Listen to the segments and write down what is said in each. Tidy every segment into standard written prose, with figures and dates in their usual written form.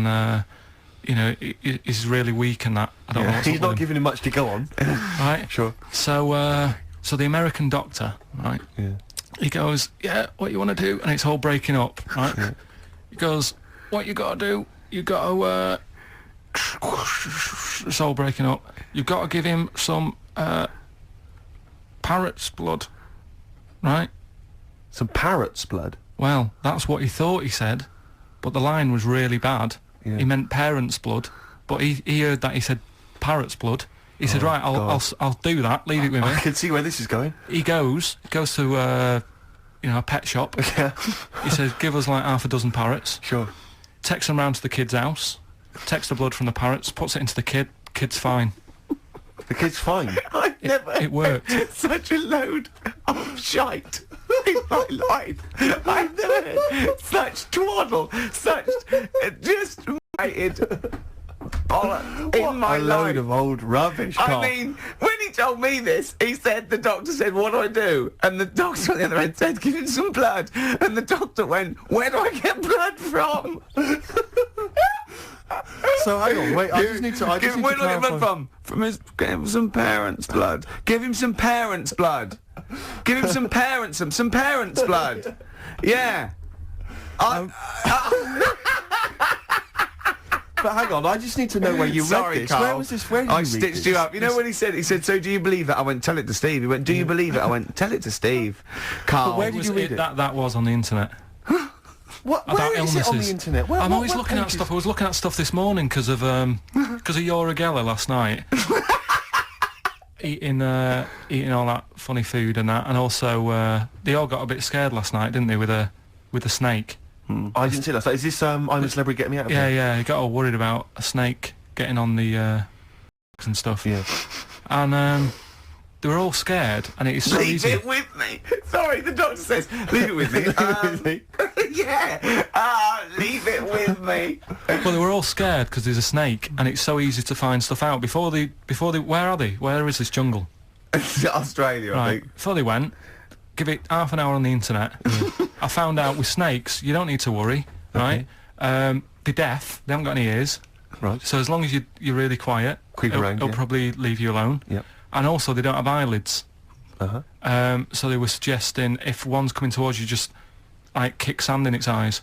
and he's really weak and that. I don't know what's He's up not with him. giving him much to go on. Right. Sure. So the American doctor, right? Yeah. He goes, yeah, what you want to do? And it's all breaking up, right? Yeah. He goes, what you got to do? You got to, it's all breaking up. You've got to give him some, parrot's blood, right? Some parrot's blood? Well, that's what he thought he said, but the line was really bad. Yeah. He meant parents' blood, but he heard that he said parrot's blood. He said, right, I'll do that, leave it with me. I can see where this is going. He goes to, a pet shop. Yeah. He says, give us like half a dozen parrots. Sure. Takes them round to the kid's house, takes the blood from the parrots, puts it into the kid's fine. The kid's fine. I've never It worked. such a load of shite in my life. I've never heard such twaddle, such just mated bollocks in my a life. load of old rubbish, Carl. I mean, when he told me this, he said, the doctor said, what do I do? And the doctor on the other end said, give him some blood. And the doctor went, where do I get blood from? So hang on, wait, I just need to Where do I get blood from? Give him some parents' blood. Give him some parents' blood. Give him some parents' blood. Yeah. But hang on, I just need to know where you Sorry, read this. Carl. Where was this? Where did you I read stitched this? you up. You know when he said, so do you believe it? I went, tell it to Steve. He went, do you believe it? I went, tell it to Steve. Carl. where did you read it? That was on the internet. What? About Where is it on the illnesses. internet? I'm always looking at stuff. I was looking at stuff this morning because of Yoragella last night. eating all that funny food and that, and also they all got a bit scared last night, didn't they, with a snake? I didn't see that. So is this I'm a Celebrity, Get Me Out of Here? Yeah, he got all worried about a snake getting on the and stuff. Yeah. And they were all scared, and it is so Leave easy. it with me. Sorry, the doctor says, leave it with me. Yeah. Leave it with me. Well, they were all scared because there's a snake, and it's so easy to find stuff out. Before they, where are they? Where is this jungle? Australia, I Right. think. Before they went, give it half an hour on the internet. I found out with snakes, you don't need to worry, right? They're deaf. They haven't got any ears. Right. So as long as you're really quiet, Creep it'll, around, it'll yeah. probably leave you alone. Yep. And also, they don't have eyelids. Uh-huh. So they were suggesting if one's coming towards you, just like kick sand in its eyes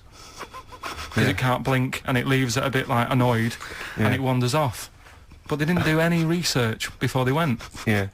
because it can't blink, and it leaves it a bit like annoyed, and it wanders off. But they didn't do any research before they went. Yeah.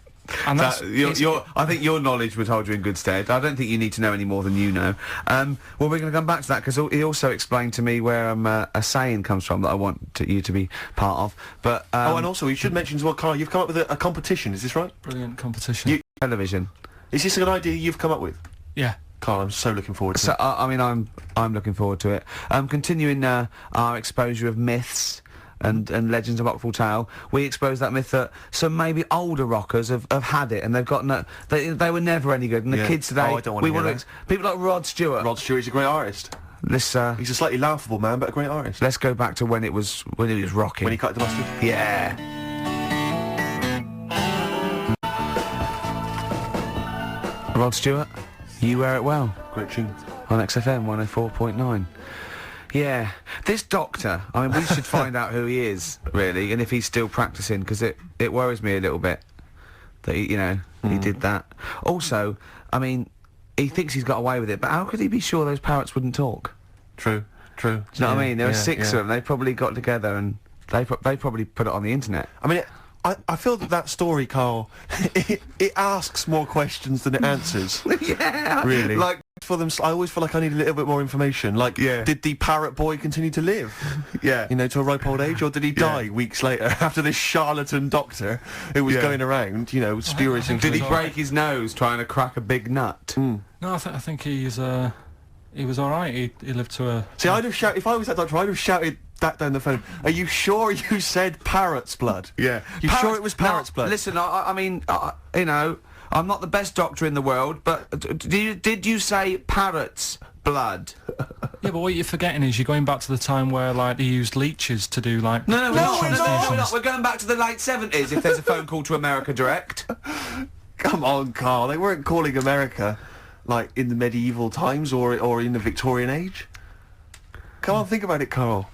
And that's I think your knowledge would hold you in good stead. I don't think you need to know any more than you know. Well, we're going to come back to that because he also explained to me where a saying comes from that I want you to be part of. But and also we should mention as well, Carl, you've come up with a competition. Is this right? brilliant competition. television. Is this an idea you've come up with? Yeah. Carl, I'm so looking forward to So it. I mean, I'm looking forward to it. Continuing our exposure of myths and legends of Rockford Tale, we exposed that myth that some maybe older rockers have had it, and they've got they were never any good. And the kids today, I don't want to hear that. people like Rod Stewart. Rod Stewart's a great artist. Let's He's a slightly laughable man, but a great artist. let's go back to when he was rocking. When he cut the mustard. Yeah. Rod Stewart, You Wear It Well Great tune. on XFM 104.9. Yeah, this doctor, I mean, we should find out who he is, really, and if he's still practising, because it worries me a little bit that, he did that. Also, I mean, he thinks he's got away with it, but how could he be sure those parrots wouldn't talk? True. Do you know what I mean? There were six of them, they probably got together and they probably put it on the internet. I mean, I feel that story, Carl, it asks more questions than it answers. Yeah! Really? Like, for them, I always feel like I need a little bit more information. Like, did the parrot boy continue to live? Yeah. You know, to a ripe old age, or did he die weeks later after this charlatan doctor who was going around, spurious think Did he was break alright. his nose trying to crack a big nut? No, I think he was all right. He lived to a. See, I'd have shouted, if I was that doctor, I'd have shouted that down the phone. Are you sure you said parrot's blood? Yeah. You sure it was parrot's blood? Listen, I mean, I'm not the best doctor in the world, but did you say parrot's blood? Yeah, but what you're forgetting is you're going back to the time where they used leeches to do No, blood we're transfusions. not. We're going back to the late 70s if there's a phone call to America Direct. Come on, Carl. They weren't calling America, like, in the medieval times or in the Victorian age. Come on, think about it, Carl.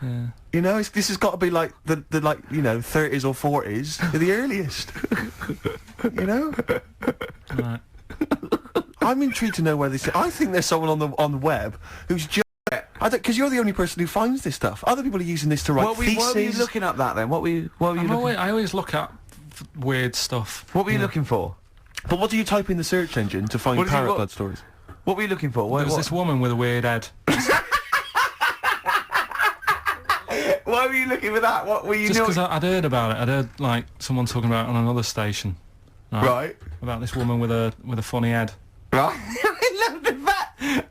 Yeah. You know, this has got to be like the like, you know, 30s or 40s, the earliest. You know? Right. I'm intrigued to know where this. I think there's someone on the web who's just. Because you're the only person who finds this stuff. Other people are using this to write theses. What were you looking up that then? What were you looking? I always look at weird stuff. What were you looking for? But what do you type in the search engine to find parrot blood stories? What were you looking for? There was this woman with a weird head. Why were you looking for that? What were you? Just because I'd heard about it. I'd heard like someone talking about it on another station. Right. About this woman with a funny head. Right.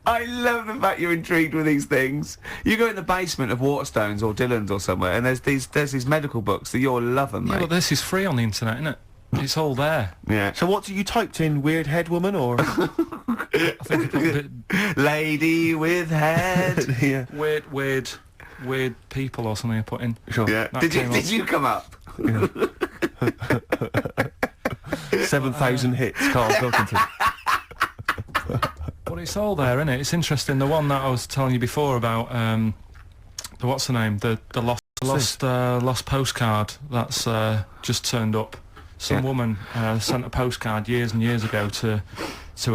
I love the fact you're intrigued with these things. You go in the basement of Waterstones or Dillon's or somewhere, and there's these medical books that you'll love them, mate. Yeah, but this is free on the internet, isn't it? It's all there. Yeah. So what you typed in? Weird head woman or? I think I put a bit lady with head. Yeah. Weird people or something I put in. Sure. Yeah. Did you come up? Yeah. 7,000 hits, Carl Pilkington. But it's all there, isn't it? It's interesting. The one that I was telling you before about, the what's the name? The lost postcard that's just turned up. Some woman sent a postcard years and years ago to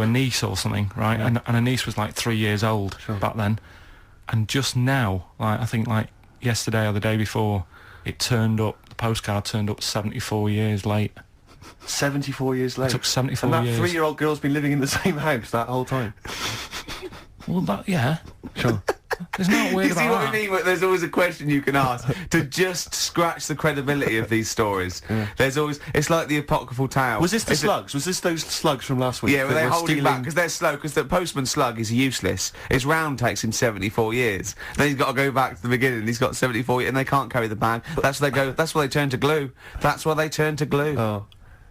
a niece or something, right? Yeah. And her niece was like 3 years old back then. And just now, like I think like yesterday or the day before, it turned up. The postcard turned up 74 years late. 74 years late. It took 74 years. And that 3-year-old girl's been living in the same house that whole time. Well, yeah. Sure. There's not weird You see what I mean? There's always a question you can ask to just scratch the credibility of these stories. Yeah. There's always, it's like the apocryphal tale. Was this the slugs? Was this those slugs from last week? Yeah, well, they're holding back because they're slow. Because the postman slug is useless. His round takes him 74 years. Then he's got to go back to the beginning. He's got 74 years, and they can't carry the bag. That's where they go. That's why they turn to glue. That's why they turn to glue. Oh.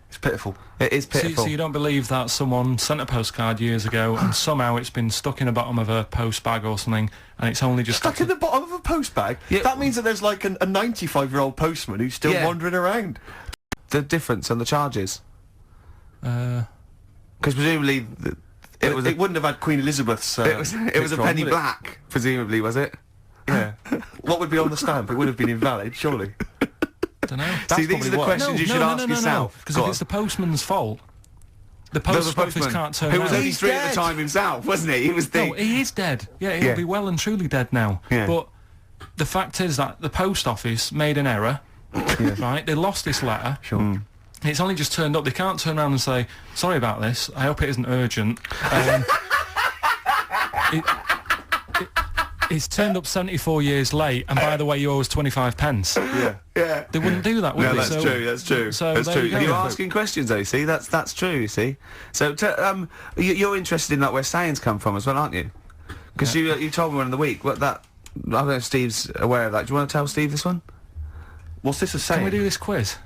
It's pitiful. It is pitiful. So you don't believe that someone sent a postcard years ago and somehow it's been stuck in the bottom of a post bag or something and it's only just... Stuck in the bottom of a post bag? Yeah. That means that there's like a 95-year-old postman who's still wandering around. The difference on the charges? Because presumably... It wouldn't have had Queen Elizabeth's... it was a penny black, presumably, was it? Yeah. What would be on the stamp? It would have been invalid, surely. I don't know. See, these are the questions you should ask yourself. Because if it's the postman's fault, the post office can't turn around. Who was only 3 at the time himself, wasn't he? He was No, he is dead. Yeah, he'll be well and truly dead now. Yeah. But the fact is that the post office made an error, right? They lost this letter. Sure. Mm. It's only just turned up. They can't turn around and say, sorry about this, I hope it isn't urgent. It's turned up 74 years late, and by the way, you owe us 25 pence. Yeah. Yeah. They wouldn't do that, would they? That's true, that's true. So that's true. You're asking questions, though, you see? That's true, you see? So, you're interested in, like, where sayings come from as well, aren't you? Because you told me one in the week, I don't know if Steve's aware of that. Do you want to tell Steve this one? What's this a saying? Can we do this quiz?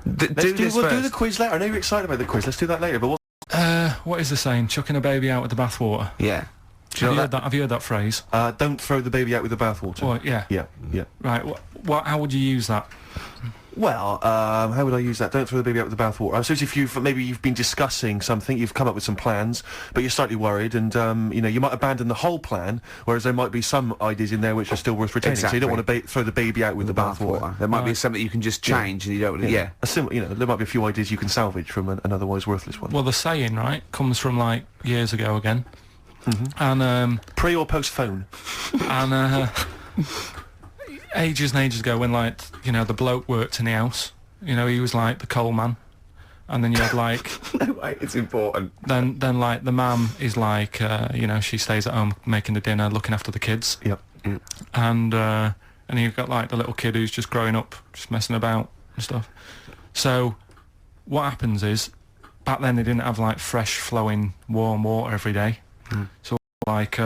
We'll do the quiz later. I know you're excited about the quiz. Let's do that later, but what is the saying? Chucking a baby out with the bathwater. Yeah. Have you heard that phrase? Don't throw the baby out with the bathwater. Well, yeah. Yeah. Right. How would you use that? Well, how would I use that? Don't throw the baby out with the bathwater. I suppose if you've been discussing something, you've come up with some plans, but you're slightly worried, and you might abandon the whole plan, whereas there might be some ideas in there which are still worth retaining. Exactly. So you don't want to throw the baby out with the bathwater. There might be something you can just change, and you don't want to. Yeah. There might be a few ideas you can salvage from an otherwise worthless one. Well, the saying, right, comes from like years ago again. Mm-hmm. And pre or post phone. And ages and ages ago, when like the bloke worked in the house, he was like the coal man, and then you had like no way, it's important. Then like the mum is like she stays at home making the dinner, looking after the kids. Yep. And you've got like the little kid who's just growing up, just messing about and stuff. So what happens is, back then they didn't have like fresh flowing warm water every day. So like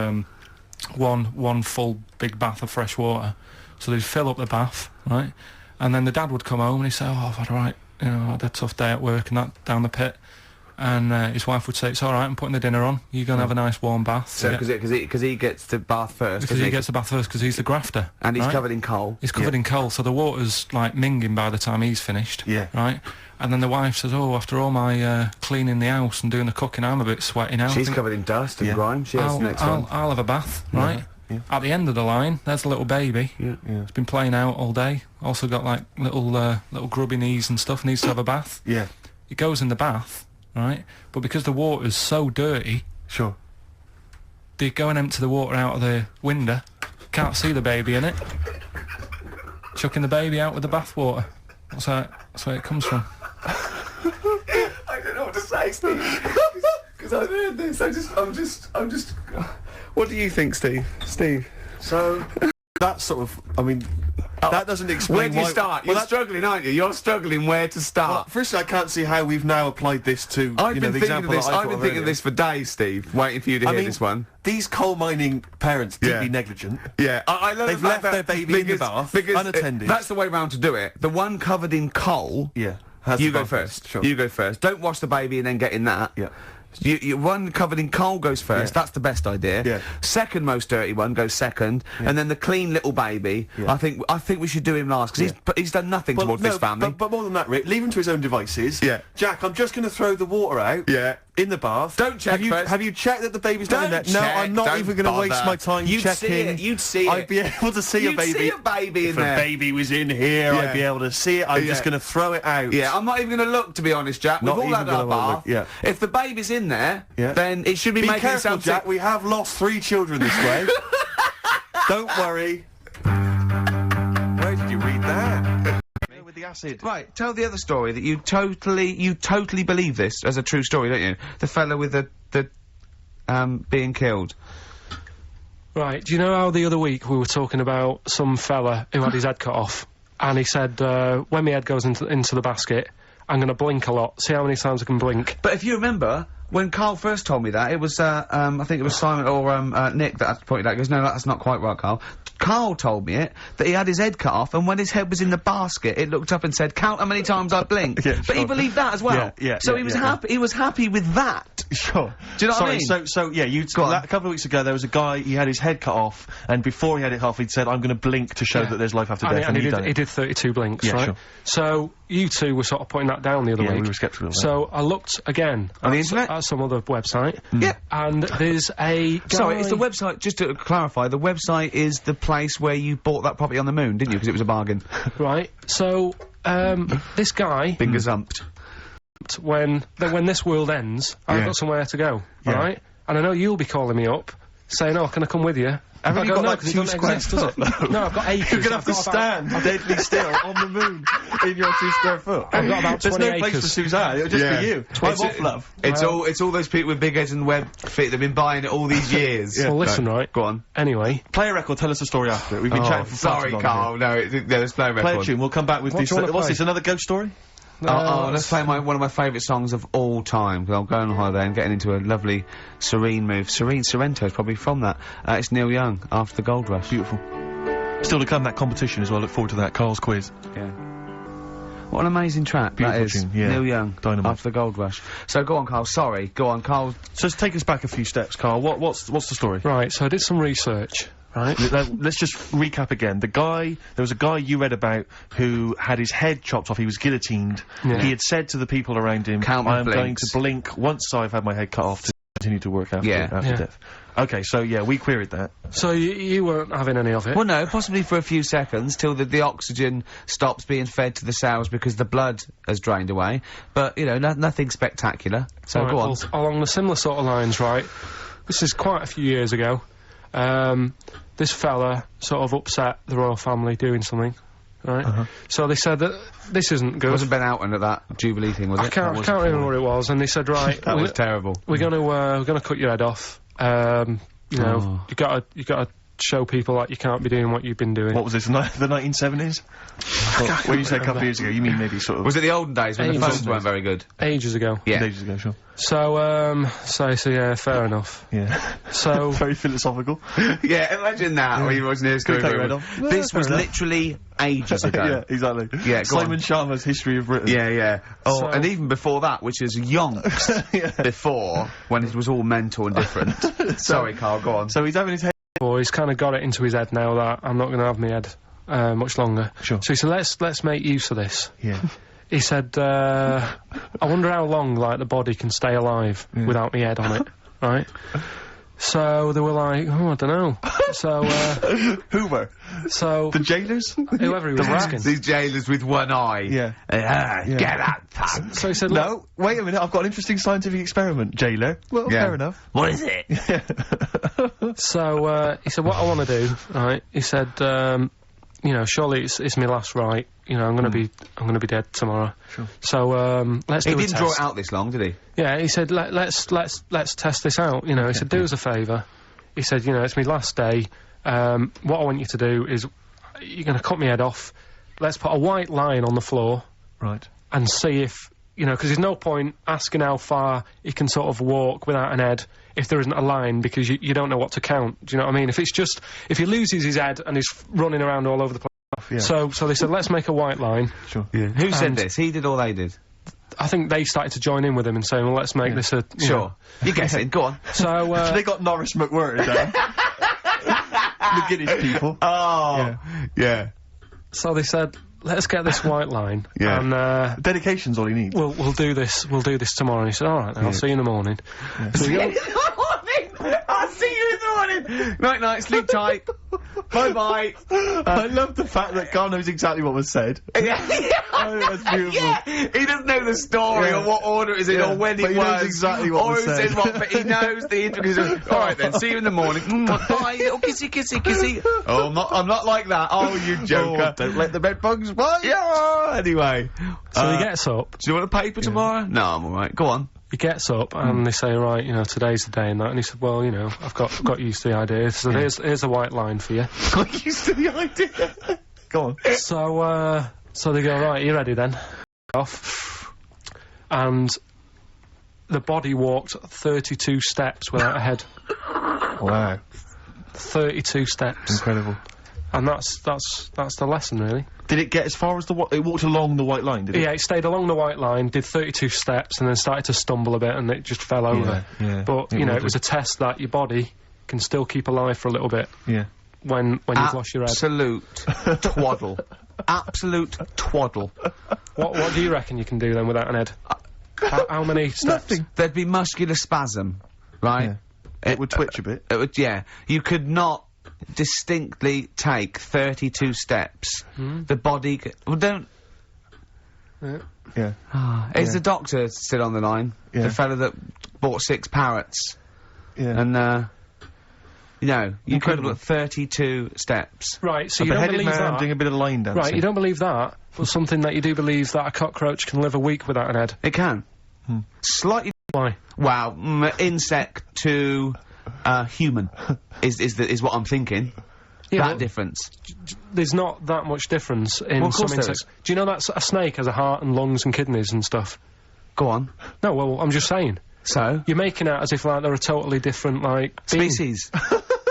one full big bath of fresh water. So they'd fill up the bath, right? And then the dad would come home and he'd say, I've had I had a tough day at work and that down the pit. And his wife would say, it's all right, I'm putting the dinner on. You're going to have a nice warm bath. So because he gets the bath first. Because he gets the bath first because he's the grafter. And he's covered in coal. He's covered in coal, so the water's like minging by the time he's finished. Yeah. Right? And then the wife says, after all my cleaning the house and doing the cooking, I'm a bit sweaty now. She's covered in dust and grime. She has the next one. I'll have a bath, right? At the end of the line, there's a little baby. It's been playing out all day. Also got like little grubby knees and stuff. Needs to have a bath. Yeah. It goes in the bath, right? But because the water's so dirty, Sure. they go and empty the water out of the window. Can't see the baby in it. Chucking the baby out with the bath water. That's where it comes from. I don't know what to say, Steve. Because I've heard this. I'm just. What do you think, Steve? Steve. So that's sort of. I mean, that doesn't explain. Where do you why, start? Well, You're struggling, aren't you? You're struggling where to Well, start. firstly, I can't see how we've now applied this to I've the been thinking example of this. that I I've been thinking of this for days, Steve. Waiting for you to hear this one. These coal mining parents deeply Yeah. negligent. Yeah, I love They've the left fact their that baby in the bath, unattended. That's the way round to do it. The one covered in coal. Yeah. You go first. Sure. You go first. Don't wash the baby and then get in that. Yeah. You one covered in coal goes first. Yeah. That's the best idea. Yeah. Second most dirty one goes second, and then the clean little baby. Yeah. I think we should do him last because he's done nothing towards this family. But more than that, Rick, leave him to his own devices. Yeah. Jack, I'm just going to throw the water out. Yeah. In the bath. Don't check first. Have you checked that the baby's not in there? Don't No, check, I'm not don't even going to waste bother. my time You'd checking. see it, you'd see it. I'd be able to see a You'd baby. see a baby in if there. a baby was in here, Yeah. I'd be able to see it. I'm just going to throw it out. Yeah, I'm not even going to look, to be honest, Jack. Not We've all even had our gonna look, bath. yeah. If the baby's in there, Yeah. then it should be Be making careful, itself Jack. sick. We have lost 3 children this way. Don't worry. Where did you read that? With the acid. Right, tell the other story that you totally believe this as a true story, don't you? The fella with the being killed. Right, do you know how the other week we were talking about some fella who had his head cut off, and he said, when my head goes into the basket, I'm going to blink a lot, see how many times I can blink. But if you remember, when Carl first told me that, it was, I think it was Simon or, Nick that pointed out, he goes, no, that's not quite right, Carl. Carl told me it, that he had his head cut off, and when his head was in the basket, it looked up and said, count how many times I blinked. Yeah, but he sure. believed that as well. Yeah, yeah, so yeah, he was yeah, happy, he was happy with that. Sure. Do you know what I Sorry, mean? so yeah, Go on. a couple of weeks ago there was a guy, he had his head cut off, and before he had it off, he'd said, I'm going to blink to show that there's life after death, and he he'd done he it. did 32 blinks, Yeah, right? sure. So, you two were sort of putting that down the other Yeah, week. we were sceptical of that. So, I looked again On the at internet? at some other website. Yeah. And there's a guy... Sorry, it's the website, just to clarify, the website is the place where you bought that property on the moon, didn't you? Because it was a bargain. Right, so, this guy... Finger zumped. when this world ends, I've Yeah. got somewhere to go, Yeah. alright? And I know you'll be calling me up, saying, oh, can I come with you? Haven't I you go, got, no, like, 'cause it 2 doesn't square exist, does it? foot? No, I've got acres. You're going to have I've to got about- stand deadly still on the moon in your 2 square foot. I've got about There's 20 no place acres. for Suzanne, it'll just Yeah. be you. I'm off, love. It's all those people with big heads and web feet that've been buying it all these years. Well, listen, right? Go on. Anyway, Play a record, tell us the story after it. We've been chatting for far sorry, too long Carl. No, let's play a here. record. Play a tune, we'll come back with What this. do you wanna What's play? this, another ghost story? Let's play one of my favourite songs of all time. 'Cause I'm going on holiday and getting into a lovely serene mood. Sorrento is probably from that. It's Neil Young, After the Gold Rush. Beautiful. Still to come, that competition as well. Look forward to that. Carl's quiz. Yeah. What an amazing track Beautiful that is. tune, yeah. Neil Young, Dynamite. After the Gold Rush. So go on, Carl. Sorry. Go on, Carl. So take us back a few steps, Carl. What's the story? right, so I did some research, right? Let's just recap again. There was a guy you read about who had his head chopped off. He was guillotined. Yeah. He had said to the people around him, Count my I am going blinks. to blink once I've had my head cut off to continue to work after, Yeah. Yeah. death. Okay, so yeah, we queried that. So you weren't having any of it? Well, no, possibly for a few seconds till the oxygen stops being fed to the cells because the blood has drained away. But, you know, nothing spectacular. So Right, go on. well, along the similar sort of lines, right? This is quite a few years ago. This fella sort of upset the royal family doing something, right? So they said that this isn't It good. wasn't Ben Outman at that Jubilee thing, was it? I can't remember what it was, and they said, right, That was terrible. we're gonna cut your head off. You know, you gotta show people that you can't be doing what you've been doing. What was this, the 1970s? When you say a couple of years ago, you mean maybe sort of... Was it the olden days when the Ages. phones weren't very good? Ages ago. Yeah. Ages ago, sure. So yeah, fair enough. Yeah. So Very philosophical. Yeah, imagine that when you wasn't here Could cut your head off. This Yeah, was fair enough. literally ages ago. Yeah, exactly. Yeah, go Simon on. Sharma's History of Britain. Yeah, yeah. Oh, So- and even before that, which is yonks before, when it was all mental and different. Sorry, Carl, go on. So he's having his head... well, he's kind of got it into his head now that I'm not going to have my head much longer. Sure. So he said, let's make use of this. Yeah. He said, I wonder how long, like, the body can stay alive without my head on it, right? So they were like, oh, I don't know. So, Hoover. so The jailers? whoever he was asking. These jailers with one eye. Yeah. Get that punk. So he said, look, No, wait a minute, I've got an interesting scientific experiment, jailer. Well, Yeah. fair enough. What is it? so, he said, what I want to do, right, he said, you know, surely it's my last right, you know, I'm gonna be dead tomorrow. Sure. So, let's do He a didn't test. draw it out this long, did he? Yeah, he said, let's test this out, you know, he said, do us a favour. He said, you know, it's my last day, what I want you to do is, you're gonna cut my head off, let's put a white line on the floor, Right. and see if, you know, because there's no point asking how far he can sort of walk without an head if there isn't a line, because you don't know what to count, do you know what I mean? If it's just, if he loses his head and he's running around all over the place. Yeah. So they said, let's make a white line. Sure. Yeah. Who said And- this? He did or they did? I think they started to join in with him and saying, well, let's make this a... you know. You're guessing. Go on. So, They got Norris McWhirter down. The Guinness people. Oh. Yeah. so they said, let's get this white line. Yeah. And, Dedication's all he needs. we'll do this tomorrow. And he said, alright then, I'll see you in the morning. So we go, I'll see you in the morning. Night night, sleep tight. Bye bye. I love the fact that Carl knows exactly what was said. Yeah. Oh, that's beautiful. Yeah, he doesn't know the story Yeah. or what order it is in Yeah, or when but it he was. knows exactly what or was who said. said what, but he knows the intricacies. Alright then, see you in the morning. Bye, little kissy kissy kissy. Oh, I'm not like that. Oh, you joker. Don't let the bed bugs bite. Yeah, anyway. so he gets up, Do you want a paper tomorrow? No, I'm alright. Go on. he gets up, and they say, right, you know, today's the day and that. And he said, well, you know, I've got used to the idea. So here's a white line for you. Got used to the idea. Go on. So they go, right, you ready then? Off. And the body walked 32 steps without a head. Wow. 32 steps. Incredible. And that's the lesson, really. Did it get as far as it walked along the white line, did it? Yeah, it stayed along the white line, did 32 steps, and then started to stumble a bit, and it just fell over. yeah. But, you know, it was a test that your body can still keep alive for a little bit Yeah. when you've lost your head. Absolute twaddle. Absolute twaddle. What do you reckon you can do then without an head? How many steps? Nothing. There'd be muscular spasm, right? Yeah. It would twitch a bit. It would, yeah. You could not distinctly take 32 steps. The body well, don't... Yeah. Is the doctor still on the line? Yeah. The fella that bought 6 parrots. Yeah. And, you know, you could Incredible. have got 32 steps. Right, so A you don't beheaded believe man that. doing a bit of line dancing. Right, you don't believe that, but something that you do believe that a cockroach can live a week without an head. It can. Slightly... Why? Wow, insect to human is what I'm thinking. Yeah, that well, difference. there's not that much difference in Well, of some course there insects. Do you know that a snake has a heart and lungs and kidneys and stuff? Go on. No, well, I'm just saying. So You're making out as if like they're a totally different like being. species.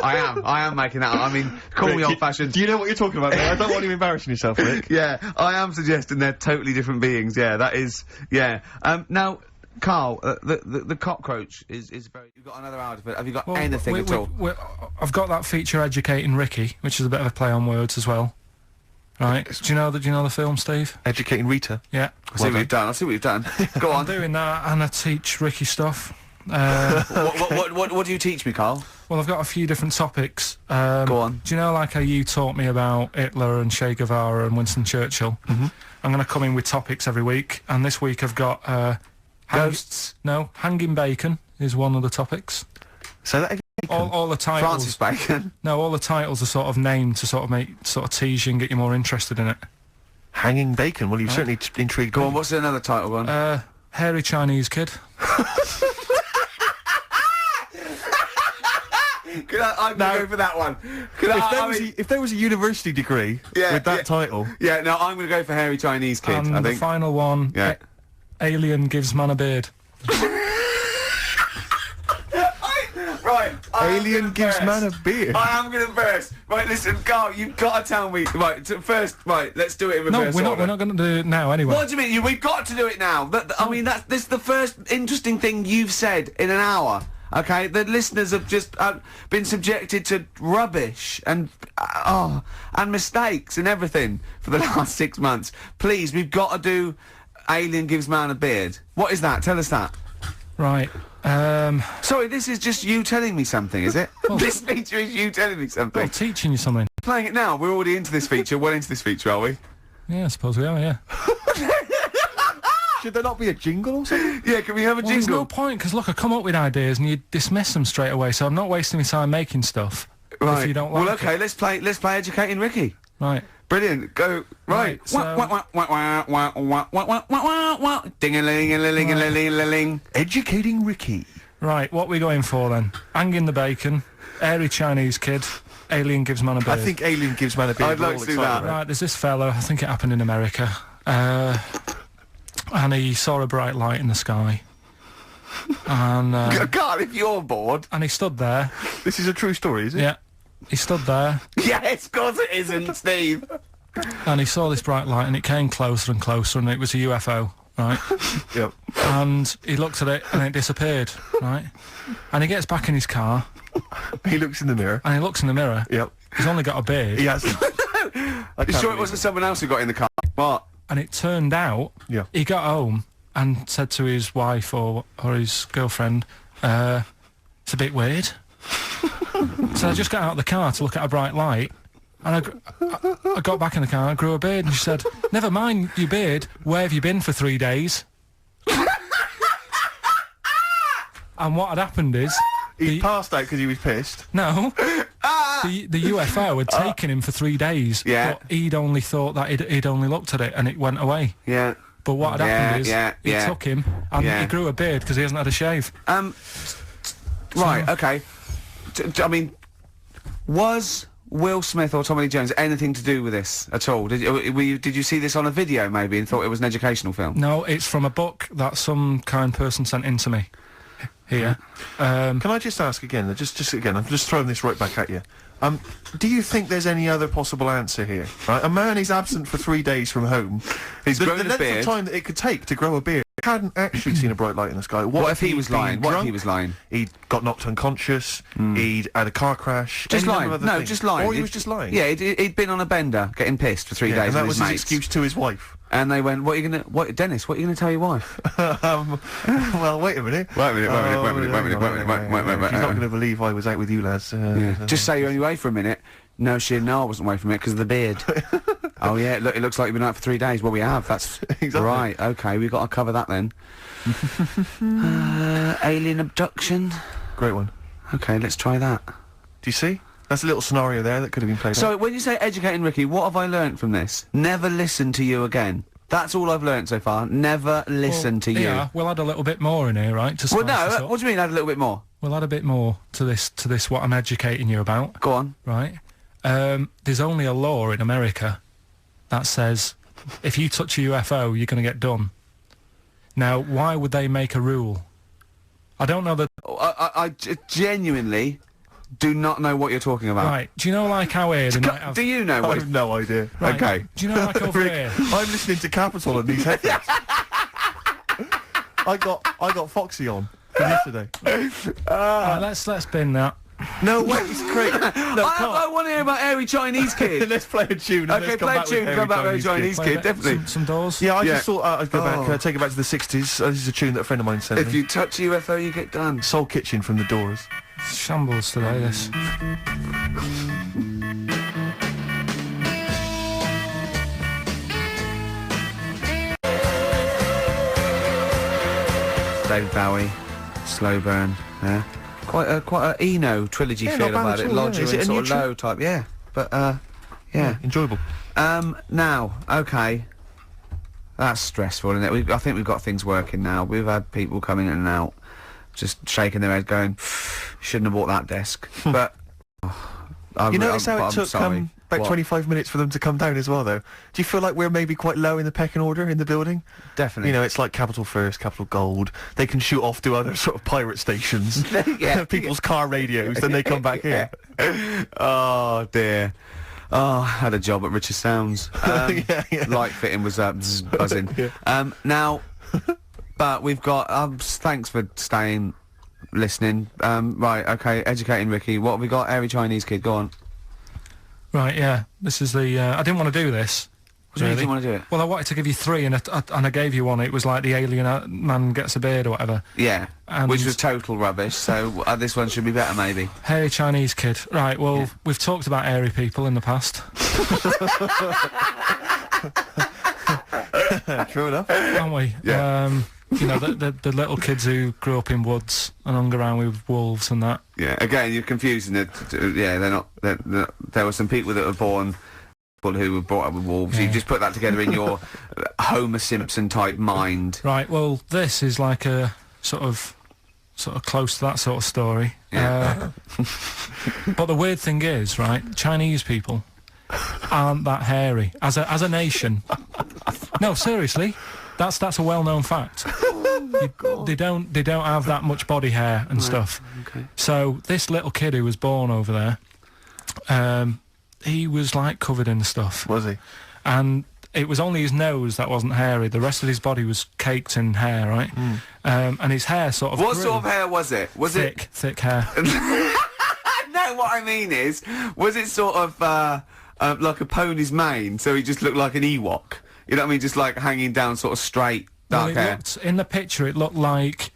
I am making that up. I mean, call me Rick, old-fashioned. Do you know what you're talking about, mate? I don't want you embarrassing yourself, Rick. Yeah, I am suggesting they're totally different beings. Yeah, that is. Yeah. Now, Carl, the cockroach is very. You've got another hour. Have you got Well, anything at all? I've got that feature Educating Ricky, which is a bit of a play on words as well. Right? Do you know the film, Steve? Educating Rita. Yeah. I see what you've done. I see what you've done. Go I'm on. doing that, and I teach Ricky stuff. What do you teach me, Carl? Well, I've got a few different topics. Go on. Do you know, like how you taught me about Hitler and Che Guevara and Winston Churchill? Mm-hmm. I'm going to come in with topics every week, and this week I've got Ghosts? No, hanging bacon is one of the topics. So that All the titles. Francis Bacon. No, all the titles are sort of named to sort of tease you and get you more interested in it. hanging bacon. Well, you've certainly intrigued Go me. on. What's another title one? Hairy Chinese kid. I'm gonna go for that one. If there was a university degree Yeah, with that yeah. title, Yeah, no, I'm gonna go for hairy Chinese kid. And I the think. final one, Yeah. Alien gives man a beard. Right. alien gives man a beard. I am gonna burst. Right, listen, Carl, you've got to tell me. Right, first, right, let's do it in No, reverse we're order. not going to do it now anyway. What do you mean? We've got to do it now. I mean, this is the first interesting thing you've said in an hour. Okay, the listeners have just been subjected to rubbish and mistakes and everything for the last 6 months. Please, we've got to do Alien Gives Man a Beard. What is that? Tell us that. Right. Sorry, this is just you telling me something, is it? This feature is you telling me something. I'm teaching you something. Playing it now. We're already into this feature. Well into this feature, are we? Yeah, I suppose we are, yeah. Should there not be a jingle or something? Yeah, can we have a Well, there's jingle? no point, because look, I come up with ideas and you dismiss them straight away, so I'm not wasting my time making stuff. Right. If you don't like well, okay, let's play Educating Ricky. Right. Brilliant. Go. Right. so- Ding-a-ling-a-ling-a-ling-a-ling. Educating Ricky. Right, what we going for then? Hanging the bacon, airy Chinese kid, alien gives man a beard. I think Alien gives man a beard. I'd like We're all to do excited that. about it. Right, there's this fellow, I think it happened in America, and he saw a bright light in the sky. And God, if you're bored. he stood there. This is a true story, is it? Yeah. He stood there Yes, of course it isn't, Steve. and he saw this bright light and it came closer and closer and it was a UFO, right? Yep. And he looked at it and it disappeared, right? And he gets back in his car He looks in the mirror. and he looks in the mirror. Yep. He's only got a beard. He hasn't. You sure it wasn't someone else who got in the car? What? And it turned out Yeah. he got home and said to his wife or his girlfriend, it's a bit weird. So I just got out of the car to look at a bright light, and I got back in the car and I grew a beard, and she said, never mind your beard, where have you been for 3 days? And what had happened is, He passed out because he was pissed. no, the UFO had taken him for 3 days, Yeah. but he'd only thought that he'd only looked at it and it went away. Yeah. But what had happened is, he yeah. took him and Yeah. he grew a beard because he hasn't had a shave. Right, okay. I mean, was Will Smith or Tommy Lee Jones anything to do with this at all? Did you see this on a video maybe and thought it was an educational film? No, it's from a book that some kind person sent in to me. Here. Can I just ask again? Just again. I'm just throwing this right back at you. Do you think there's any other possible answer here? Right, a man is absent for 3 days from home. He's grown the a length beard. of time that it could take to grow a beard. Hadn't actually seen a bright light in the sky. What if he he'd was been lying? What if drunk? he was lying? He'd got knocked unconscious. He'd had a car crash. Just any number lying. of other No, things. just lying. Or he was just lying. Yeah, he'd been on a bender, getting pissed for 3 Yeah, days and that with was his his mates. excuse to his wife. And they went, what are you gonna, Dennis, what are you gonna tell your wife? Well, wait a minute. Wait a minute. She's not going to believe I was out with you, lads. Just say you're only away for a minute. No, she didn't know I wasn't away from it because of the beard. Oh yeah, look, it looks like you've been out for 3 days. Well, we have. That's Exactly. right. Okay, we've got to cover that then. Alien abduction. Great one. Okay, let's try that. Do you see? That's a little scenario there that could have been played out. So, when you say educating Ricky, what have I learnt from this? Never listen to you again. That's all I've learnt so far. Never listen to you. Yeah, we'll add a little bit more in here, right? To Well, spice this no. up. What do you mean? Add a little bit more. We'll add a bit more to this. What I'm educating you about, Go on. right? There's only a law in America that says if you touch a UFO, you're going to get done. Now, why would they make a rule? I don't know that. I genuinely do not know what you're talking about. Right? Do you know like how here they might have? Do you know I what? have no idea. Right, Okay. Do you know like over Rick, here? I'm listening to Capital on these headphones. I got Foxy on from yesterday. Right, let's bin that. No, wait, it's great. No, I want to hear about Airy Chinese Kid. let's play a tune. And Okay, let's come play a back tune, with come back with Airy Chinese Kid, Play definitely. some doors. Yeah, I Yeah. just thought I'd go back, take it back to the 60s. This is a tune that a friend of mine sent If me. you touch a UFO, you get done. Soul Kitchen from The Doors. Shambles today. This. David Bowie, Slow Burn, yeah. Quite a Eno trilogy Yeah, feel not bad about at it. all, yeah. Lodger Is it and a sort new of tune? low type, yeah. But, yeah. Enjoyable. Now, okay. That's stressful, isn't it? I think we've got things working now. We've had people coming in and out, just shaking their head going, shouldn't have bought that desk. But, You notice how I'm it took sorry. about What? 25 minutes for them to come down as well, though? Do you feel like we're maybe quite low in the pecking order in the building? Definitely. You know, it's like Capital First, Capital Gold. They can shoot off to other sort of pirate stations. Yeah. People's car radios, then they come back here. Oh dear. Oh, I had a job at Richard Sounds. Yeah. Light fitting was buzzing. Now, but we've got. Thanks for staying, listening. Right, okay. Educating Ricky. What have we got? Airy Chinese Kid. Go on. Right, yeah. This is the. I didn't want to do this What do you mean you didn't want to do it? Well, I wanted to give you 3, and I gave you one. It was like the alien man gets a beard or whatever. Yeah, And- which was total rubbish, so this one should be better, maybe. Hairy Chinese kid. Right, well, we've talked about hairy people in the past. True enough. Haven't we? Yeah. You know, the little kids who grew up in woods and hung around with wolves and that. Yeah, again, you're confusing it. Yeah, they're not... there were some people that were born... who were brought up with wolves. You just put that together in your Homer Simpson type mind. Right, well, this is like a sort of close to that sort of story. Yeah. But the weird thing is, right, Chinese people aren't that hairy as a nation. No, seriously, that's a well-known fact. They don't have that much body hair and stuff. Okay. So this little kid who was born over there, he was like covered in stuff. Was he? And it was only his nose that wasn't hairy. The rest of his body was caked in hair, right? And his hair sort of What grew. sort of hair was it? Was Thick hair. No, what I mean is, was it sort of like a pony's mane, so he just looked like an Ewok? You know what I mean? Just like hanging down sort of straight, dark hair. In the picture, it looked like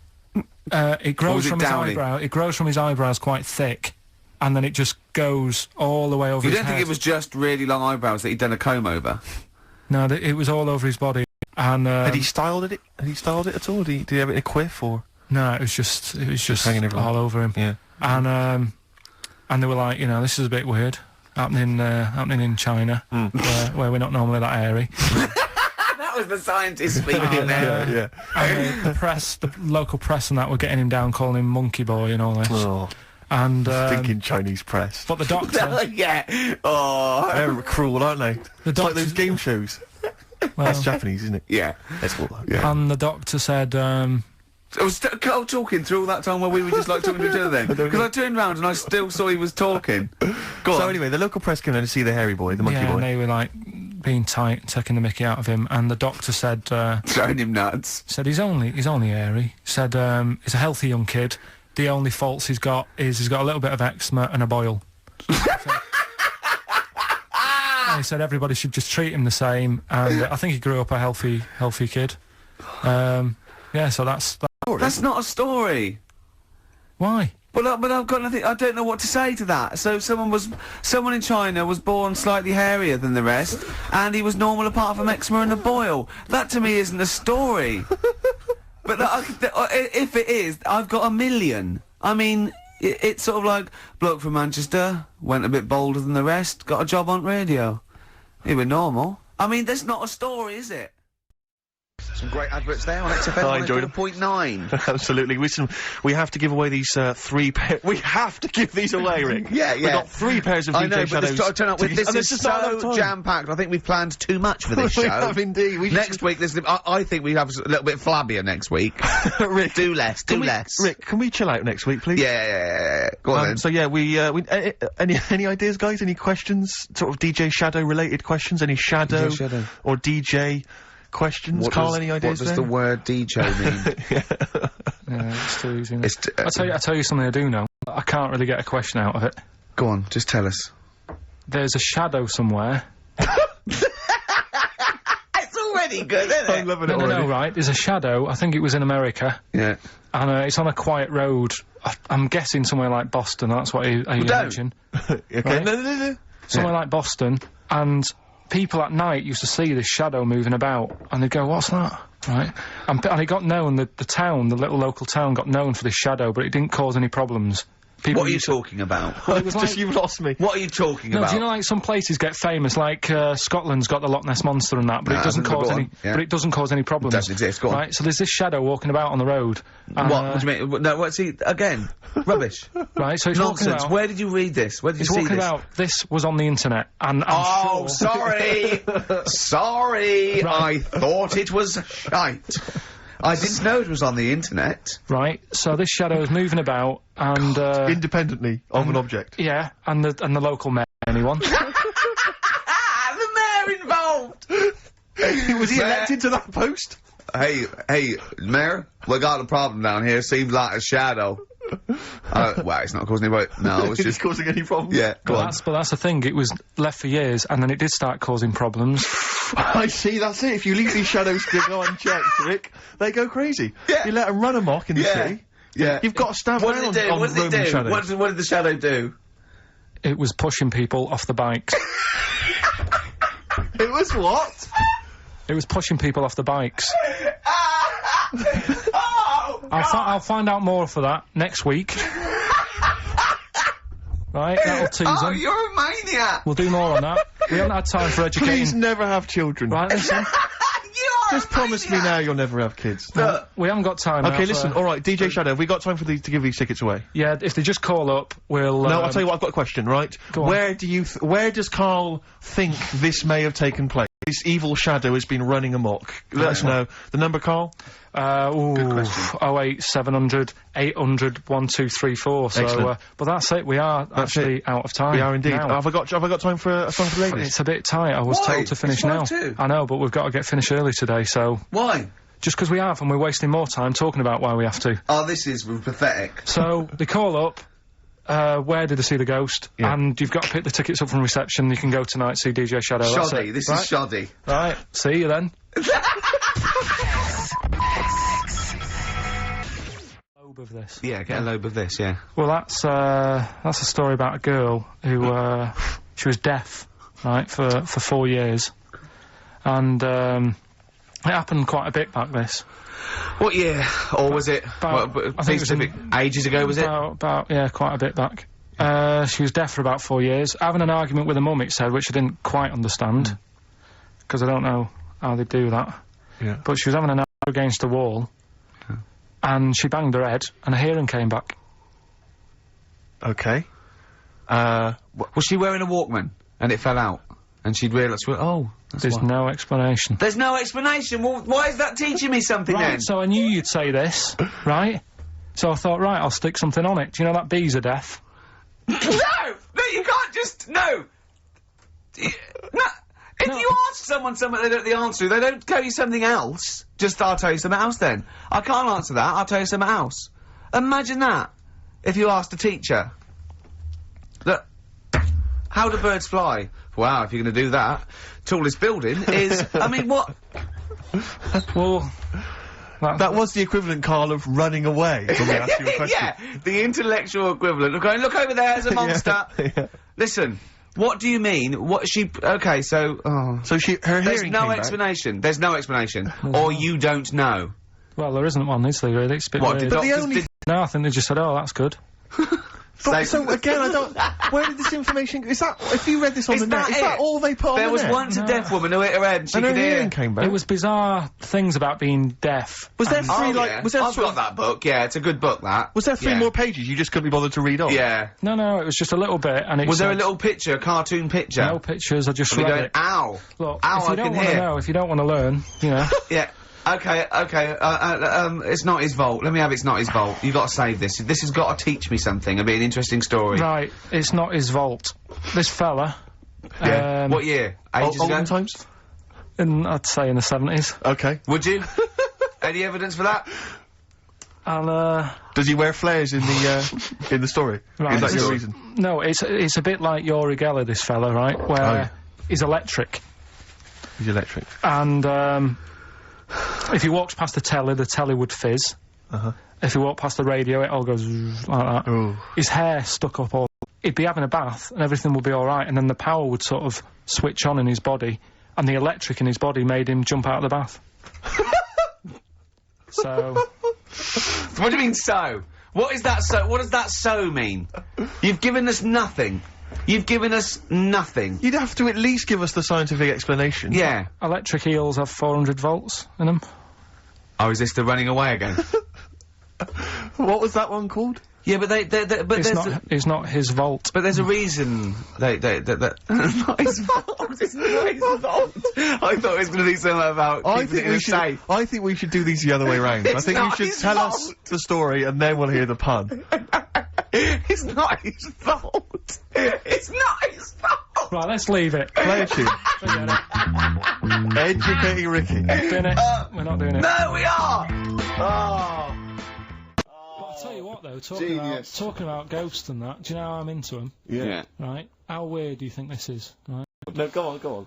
it grows from his downy? eyebrow. It grows from his eyebrows quite thick, and then it just goes all the way over You his don't think head. it was just really long eyebrows that he'd done a comb over? No, it was all over his body. And Had he styled it? Had he styled it at all? Did he have it in a quiff or? no, it was just hanging everywhere. all over him. Yeah. And they were like, you know, this is a bit weird, happening in China, where we're not normally that hairy. That was the scientist speaking there. Yeah. And the local press and that were getting him down, calling him Monkey Boy and all this. Oh, And thinking Chinese press. but the doctor, Yeah. Oh. They're cruel, aren't they? the It's like doctor, those game shows. well, That's Japanese, isn't it? Yeah. That's all that. Yeah. and the doctor said, I was talking through all that time while we were just like talking to each other then. Because I turned round and I still saw he was talking. Go So on. anyway, the local press came in to see the hairy boy, the monkey yeah, boy. and they were like being tight, taking the mickey out of him, and the doctor said Throwing him nuts. he's only hairy. Said he's a healthy young kid. The only faults he's got is he's got a little bit of eczema and a boil. And he said everybody should just treat him the same, and I think he grew up a healthy kid. Yeah, so that's That's not a story. why. But I've got nothing. I don't know what to say to that. So someone in China was born slightly hairier than the rest, and he was normal apart from eczema and a boil. That to me isn't a story. But if it is, I've got a million. I mean, it's sort of like bloke from Manchester went a bit bolder than the rest, got a job on radio. He was normal. I mean, that's not a story, is it? Some great adverts there on XFM I enjoyed 104.9. Absolutely. We have to give away these 3 pairs. We have to give these away, Rick. Yeah, We've got 3 pairs of I DJ know, but Shadows. this is so jam-packed. I think we've planned too much for this show. We have indeed. Next week, I think we have a little bit flabbier next week. Rick, do less. Rick, can we chill out next week, please? Yeah. Go on then. So yeah, any ideas, guys? Any questions? Sort of DJ Shadow related questions? Any Shadow, DJ Shadow. or DJ questions? Carl, any ideas? What does the word DJ mean? Yeah, it's too easy. It's I tell you something I do know. I can't really get a question out of it. Go on, just tell us. There's a shadow somewhere. It's already good, isn't it? I'm loving it No, already. right. There's a shadow. I think it was in America, Yeah. and it's on a quiet road. I'm guessing somewhere like Boston. That's what I imagine. Okay. Right. No. Somewhere like Boston, and people at night used to see this shadow moving about, and they'd go, "What's that?" Right? And it got known. The town, the little local town, got known for this shadow, but it didn't cause any problems. People What are you used to- talking about? it was Just like- you've lost me. What are you talking No, about? do you know like some places get famous, like Scotland's got the Loch Ness Monster and that, but Nah, it doesn't go cause on, any. yeah. But it doesn't cause any problems. Doesn't exist, go on. Right. So there's this shadow walking about on the road. And, What do you mean? No, what's he again? Rubbish. Right. So it's walking Nonsense. about. Where did you read this? Where did you It's see walking this? about. This was on the internet, and I'm Oh, sure. sorry. Sorry. Right. I thought it was shite. I didn't know it was on the internet. Right. So this shadow is moving about, and Independently of an object. yeah, and the local mayor, anyone. The mayor involved. Was he Mayor. elected to that post? Hey, Mayor, we got a problem down here. Seems like a shadow. Well, it's not causing any no, it's Is it just... causing any problems? Yeah, go on. But that's the thing, it was left for years, and then it did start causing problems. I see, that's it. If you leave these shadows to go unchecked, Rick, they go crazy. Yeah. You let them run amok in the city. Yeah. You've got to stamp What down did it do? on What did it Roman do? shadows. What did the shadow do? It was pushing people off the bikes. It was what? It was pushing people off the bikes. Oh! I'll find out more for that next week. Right, that'll tease Oh, them. you're a maniac! We'll do more on that. We haven't had time for educating. Please never have children. Right, listen. You are Just promise me now you'll never have kids. We haven't got time now Okay, for- listen, alright, DJ Shadow, have we got time for these to give these tickets away? Yeah, if they just call up, we'll... No, I'll tell you what, I've got a question, right? Go on. Where does Carl think this may have taken place? This evil shadow has been running amok. Let us know. The number, Carl? Good question. 08700 800 1234. So, Excellent. but that's it. We are actually out of time. We are indeed. now. Have I got time for a song for the ladies? It's a bit tight. I was Why? told to finish It's now. 5:02. I know, but we've got to get finished early today. So Why? just because we have, and we're wasting more time talking about why we have to. Oh, this is pathetic. So they call up. Where did they see the ghost? Yeah. And you've got to pick the tickets up from reception. You can go tonight, see DJ Shadow. That's Shoddy. it. This Right? is shoddy. Right. See you then. Lobe of this. Yeah, get a lobe of this, yeah. Well, that's a story about a girl who she was deaf, right, for 4 years, and it happened quite a bit back this. What year? Or was it... About- I think it was ages ago, was it? About yeah, quite a bit back. She was deaf for about 4 years, having an argument with her mum, it said, which I didn't quite understand, because I don't know how they do that. Yeah. But she was having an argument against a wall, and she banged her head, and her hearing came back. Okay. Was she wearing a Walkman? And it fell out? And she'd realised, well, oh, that's There's why. no explanation. There's no explanation. Well, why is that teaching me something then? Right, so I knew you'd say this, right? So I thought, right, I'll stick something on it. Do you know that bees are deaf? No! No, you can't just... No! No. If No. you ask someone something they don't know the answer to, they don't tell you something else. Just, I'll tell you something else then. I can't answer that, I'll tell you something else. Imagine that. If you asked a teacher. Look, how do birds fly? Wow, if you're gonna do that. Tallest building is... I mean, what? Well, That was the equivalent, Carl, of running away when we asked you a question. Yeah, the intellectual equivalent. Look over there, there's a monster. Yeah. Listen, what do you mean? What she... Okay, so... Oh. So her There's hearing no came back. explanation. There's no explanation. Or you don't know. well, there isn't one, is there, really? It's a bit What, weird. did But the doctors... only- did- No, I think they just said, oh, that's good. But, so again, I don't... Where did this information... Is that... If you read this on Is the net, that is that it? all they put on There the was net? once a deaf woman who hit her head and she And her could hear. hearing came back. It was bizarre things about being deaf. Was there and- three, Oh, like... yeah. Was there I've sort got of- that book, yeah, it's a good book, that. Was there three Yeah. more pages you just couldn't be bothered to read on? Yeah. No, it was just a little bit, and it Was there a said- little picture, a cartoon picture? No pictures, I just And we read going, it. ow! Look, Ow, if you I don't can want to hear. know, if you don't want to learn, you know. Yeah. Okay, it's not his fault. Let me have It's Not His Fault. You've got to save this. This has got to teach me something. It'll be an interesting story. Right, it's not his vault. This fella, Yeah. What year? Ages ago? Olden times? I'd say in the 70s, Okay. Would you? Any evidence for that? and Does he wear flares in the story? Right. Is that your Sure. reason? no, it's a bit like Yuri Geller, this fella, right, where Oh, yeah. he's electric, He's electric. and if he walks past the telly would fizz. Uh-huh. If he walked past the radio, it all goes like that. Oh. His hair stuck up all... He'd be having a bath, and everything would be alright, and then the power would sort of switch on in his body, and the electric in his body made him jump out of the bath. So... What do you mean so? What is that so? What does that so mean? You've given us nothing. You've given us nothing. You'd have to at least give us the scientific explanation. Yeah. Electric eels have 400 volts in them. Oh, is this the running away again? What was that one called? Yeah, but but It's not his vault. But there's a reason that not his fault. It's not his fault. I thought it was going to be something about keeping it in a safe. I think we should do these the other way round. I It's think you not should his tell us fault. the story and then we'll hear the pun. It's not his fault. It's not his fault. Right, let's leave it. Play a tune. Forget it. Educating Ricky. Doing it. We're not doing it. No, we are. Oh. But I'll tell you what. what though? Genius. Talking about ghosts and that. Do you know how I'm into them? Yeah. Right. How weird do you think this is? Right. No, go on.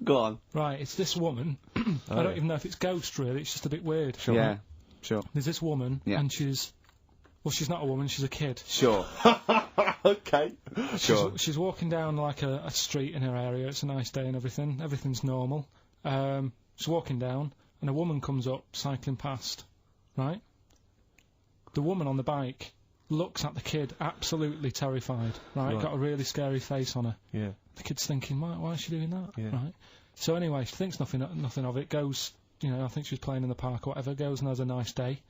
Go on. Right. It's this woman. I don't even know if it's ghost really. It's just a bit weird. Sure. Yeah. Sure. There's this woman, and she's not a woman. She's a kid. Sure. Okay. Sure. She's walking down like a street in her area. It's a nice day and everything. Everything's normal. She's walking down, and a woman comes up cycling past. Right. The woman on the bike looks at the kid, absolutely terrified. Right. Got a really scary face on her. Yeah. The kid's thinking, why is she doing that? Yeah. Right. So anyway, she thinks nothing of it. Goes, I think she was playing in the park or whatever. Goes and has a nice day.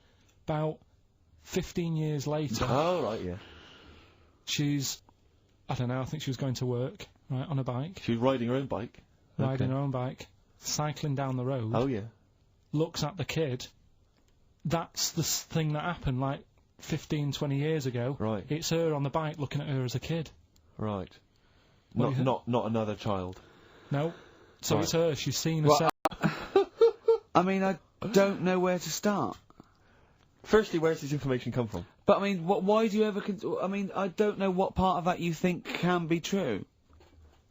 About 15 years later. Oh right, yeah. She's, I don't know, I think she was going to work, right, on a bike. She was riding her own bike. Riding her own bike, cycling down the road. Oh, yeah. Looks at the kid. That's the thing that happened, like, 15, 20 years ago. Right. It's her on the bike looking at her as a kid. Right. What Not another child. No. So Right. it's her, she's seen herself. I mean, I don't know where to start. Firstly, where's this information come from? But I mean, why do you ever? I mean, I don't know what part of that you think can be true.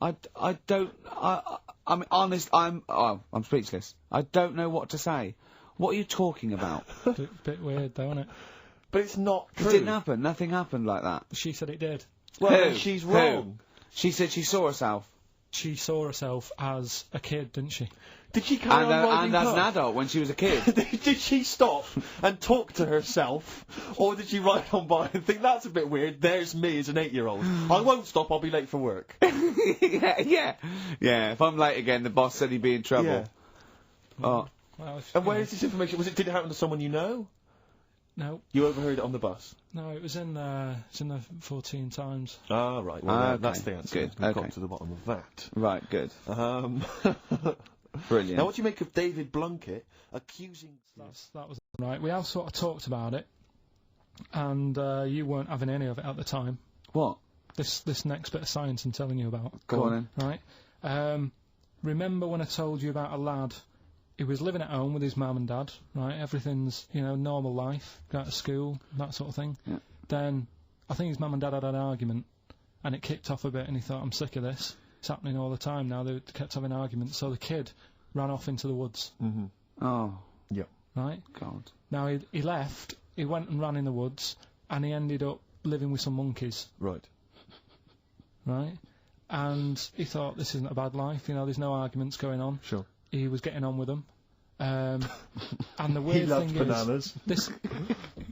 I mean, honest. I'm speechless. I don't know what to say. What are you talking about? Bit weird though, isn't it? But it's not true. It didn't happen. Nothing happened like that. She said it did. Well, Who? she's Who? wrong. She said she saw herself. She saw herself as a kid, didn't she? Did she carry on riding And as an past? adult when she was a kid. Did she stop and talk to herself, or did she ride on by and think that's a bit weird? There's me as an 8-year-old. I won't stop. I'll be late for work. yeah. If I'm late again, the boss said he'd be in trouble. Yeah. Oh. Well, And where is this information? Did it happen to someone you know? No. You overheard it on the bus. No, it was in the 14 Times. Ah, right. Well, Okay. that's the answer. Good. We've Okay. got to the bottom of that. Right, good. Brilliant. Now, what do you make of David Blunkett accusing... That was right. We have sort of talked about it, and you weren't having any of it at the time. What? This next bit of science I'm telling you about. Go on then. Right. Remember when I told you about a lad? He was living at home with his mum and dad. Right. Everything's normal life. Go to school, that sort of thing. Yeah. Then I think his mum and dad had an argument, and it kicked off a bit, and he thought, I'm sick of this. It's happening all the time now. They kept having arguments, so the kid ran off into the woods. Mm-hmm. Oh. Yeah. Right. God. Now he left. He went and ran in the woods, and he ended up living with some monkeys. Right. Right. And he thought, this isn't a bad life. There's no arguments going on. Sure. He was getting on with them. And the weird He loved thing bananas. is,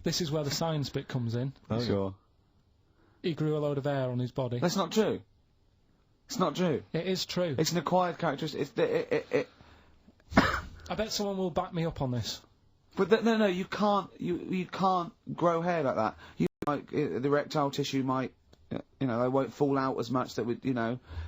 this is where the science bit comes in. Oh, Sure. He grew a load of hair on his body. That's not true. It's not true. It is true. It's an acquired characteristic. I bet someone will back me up on this. But no, you can't. You can't grow hair like that. The erectile tissue might, they won't fall out as much. That would,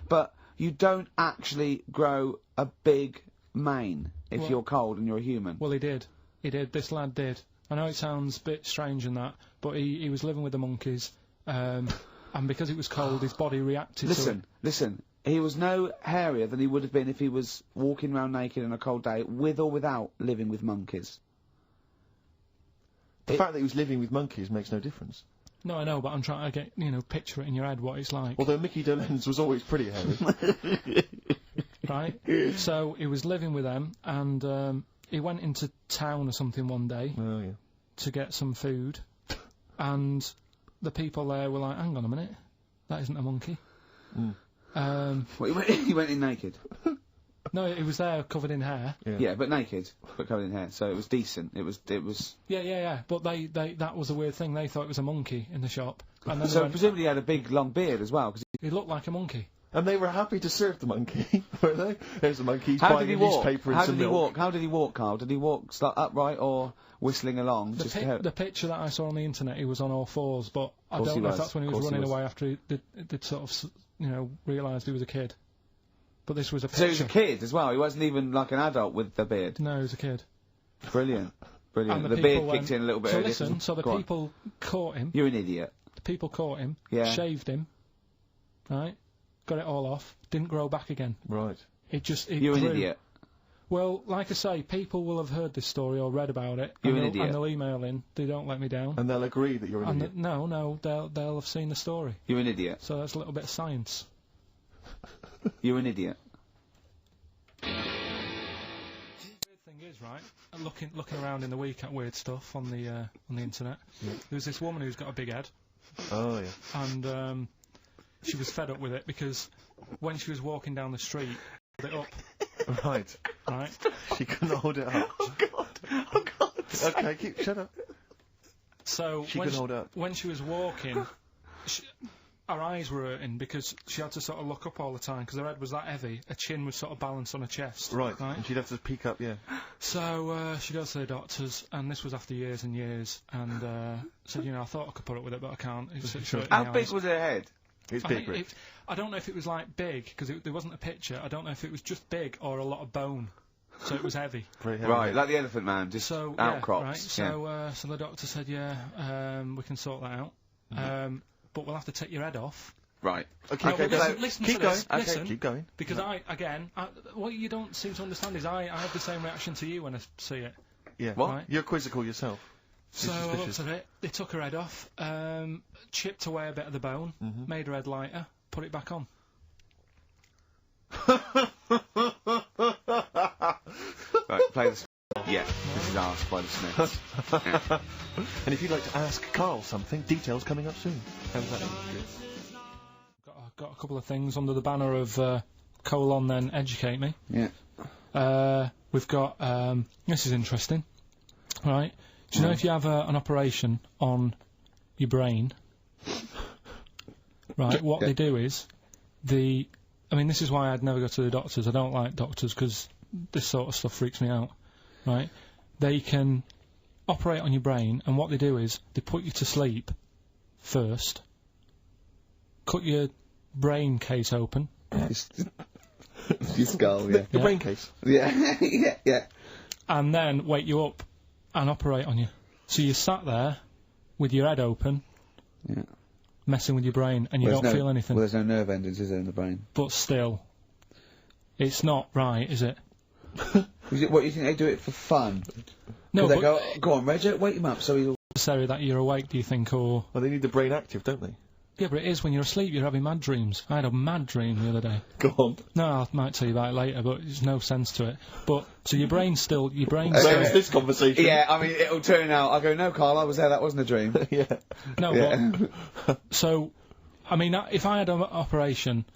but you don't actually grow a big mane if you're cold and you're a human. Well, he did. This lad did. I know it sounds a bit strange and that, but he was living with the monkeys, and because it was cold, his body reacted to it. Listen. He was no hairier than he would have been if he was walking around naked on a cold day, with or without living with monkeys. The fact that he was living with monkeys makes no difference. No, I know, but I'm trying to get, picture it in your head what it's like. Although Mickey Dolenz was always pretty hairy. Right? So he was living with them, and he went into town or something one day to get some food, and the people there were like, hang on a minute, that isn't a monkey. He went in naked. No, he was there covered in hair. Yeah, but naked, but covered in hair, so it was decent. It was. Yeah. But they that was a weird thing. They thought it was a monkey in the shop, and then So presumably he had a big long beard as well, because he looked like a monkey. And they were happy to serve the monkey, were they? There's a monkey, he's How buying did a he walk? newspaper and some milk. How did he walk, Carl? Did he walk upright or whistling along? The picture that I saw on the internet, he was on all fours, but I don't know if that's when he was running away after they'd sort of, realised he was a kid. But this was a picture. So he was a kid as well. He wasn't even like an adult with the beard. No, he was a kid. Brilliant. And The beard kicked in a little bit. So earlier. listen, so the people caught him. You're an idiot. The people caught him. Yeah. Shaved him. Right. Got it all off. Didn't grow back again. Right. It You're grew. an idiot. Well, like I say, people will have heard this story or read about it. You're an and idiot. And they'll email in. They don't let me down. And they'll agree that you're an idiot. No, they'll have seen the story. You're an idiot. So that's a little bit of science. You're an idiot. Weird thing is, right? Looking around in the week at weird stuff on the internet. Yeah. There's this woman who's got a big head, Oh, yeah. and she was fed up with it because when she was walking down the street, it up, Right. right? She couldn't hold it up. Oh God. Okay, shut up. So She when couldn't hold it up. when she was walking, her eyes were hurting because she had to sort of look up all the time because her head was that heavy. Her chin was sort of balanced on her chest. Right. And she'd have to peek up, yeah. So she goes to the doctors, and this was after years and years, and said, I thought I could put up with it, but I can't. It's hurting How my big eyes. was her head? It's I big, think Rich. I don't know if it was like big because there wasn't a picture. I don't know if it was just big or a lot of bone, so it was heavy. Very heavy. Right, like the Elephant Man, just So outcrops. yeah, right. So the doctor said, we can sort that out, but we'll have to take your head off. Right. Okay, No, okay, but so listen keep to going. this, Okay, listen. keep going. Because what you don't seem to understand is I have the same reaction to you when I see it. Yeah. What? Right. You're quizzical yourself. So I looked suspicious. at it, they took her head off, chipped away a bit of the bone, made her head lighter, put it back on. Right, play this. Yeah, this is asked by the Smiths. And if you'd like to ask Carl something, details coming up soon. How's that? Got a couple of things under the banner of then educate me. Yeah. We've got this is interesting, right? Do you know if you have an operation on your brain, right? What they do is this is why I'd never go to the doctors. I don't like doctors because this sort of stuff freaks me out, right? They can operate on your brain, and what they do is they put you to sleep first, cut your brain case open, Your skull, yeah. The brain case. Yeah, yeah. and then wake you up and operate on you. So you sat there with your head open, Yeah. messing with your brain, and you don't feel anything. Well, there's no nerve endings, is there, in the brain? But still, it's not right, is it? What, you think they do it for fun? No, They but go on, Reg, wake him up so he'll... necessary that you're awake, do you think, or... Well, they need the brain active, don't they? Yeah, but it is when you're asleep, you're having mad dreams. I had a mad dream the other day. Go on. No, I might tell you about it later, but there's no sense to it. But, so your brain's still... Where is this conversation? Yeah, I mean, it'll turn out, I go, no, Carl, I was there, that wasn't a dream. Yeah. No, Yeah. but... So, if I had an operation...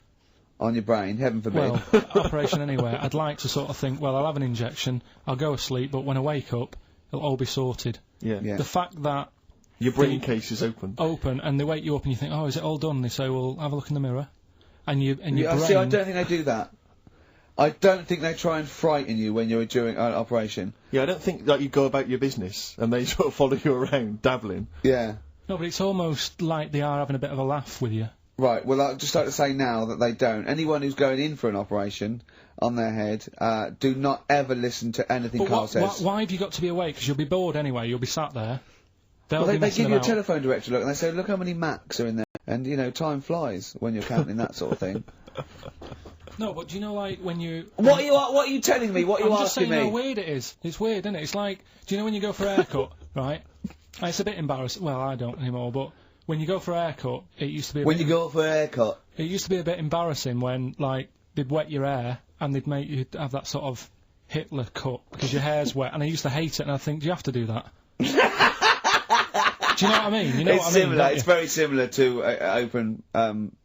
On your brain, heaven forbid. Well, operation anywhere, I'd like to sort of think, well, I'll have an injection, I'll go asleep, but when I wake up, it'll all be sorted. Yeah. Yeah. The fact that Your brain case is open. and they wake you up and you think, oh, is it all done? They say, well, have a look in the mirror. And your brain... See, I don't think they do that. I don't think they try and frighten you when you're doing an operation. Yeah, I don't think that you go about your business and they sort of follow you around, dabbling. Yeah. No, but it's almost like they are having a bit of a laugh with you. Right, well, I'd just like to say now that they don't. Anyone who's going in for an operation on their head, do not ever listen to anything But Carl says. why have you got to be awake? Because you'll be bored anyway, you'll be sat there. They'll Well, be they messing give you a about. telephone directory look, and they say, look how many Macs are in there. And, time flies when you're counting that sort of thing. No, but do you know, like, when you... What are you telling me? What are you I'm just asking saying me? how weird it is. It's weird, isn't it? It's like, do you know when you go for a haircut, right? It's a bit embarrassing. Well, I don't anymore, but when you go for a haircut, it used to be When you go for a haircut. It used to be a bit embarrassing when, like, they'd wet your hair and they'd make you have that sort of Hitler cut because your hair's wet, and I used to hate it, and I think, do you have to do that? Do you know what I mean? You know It's what I mean, similar. don't It's you? very similar to open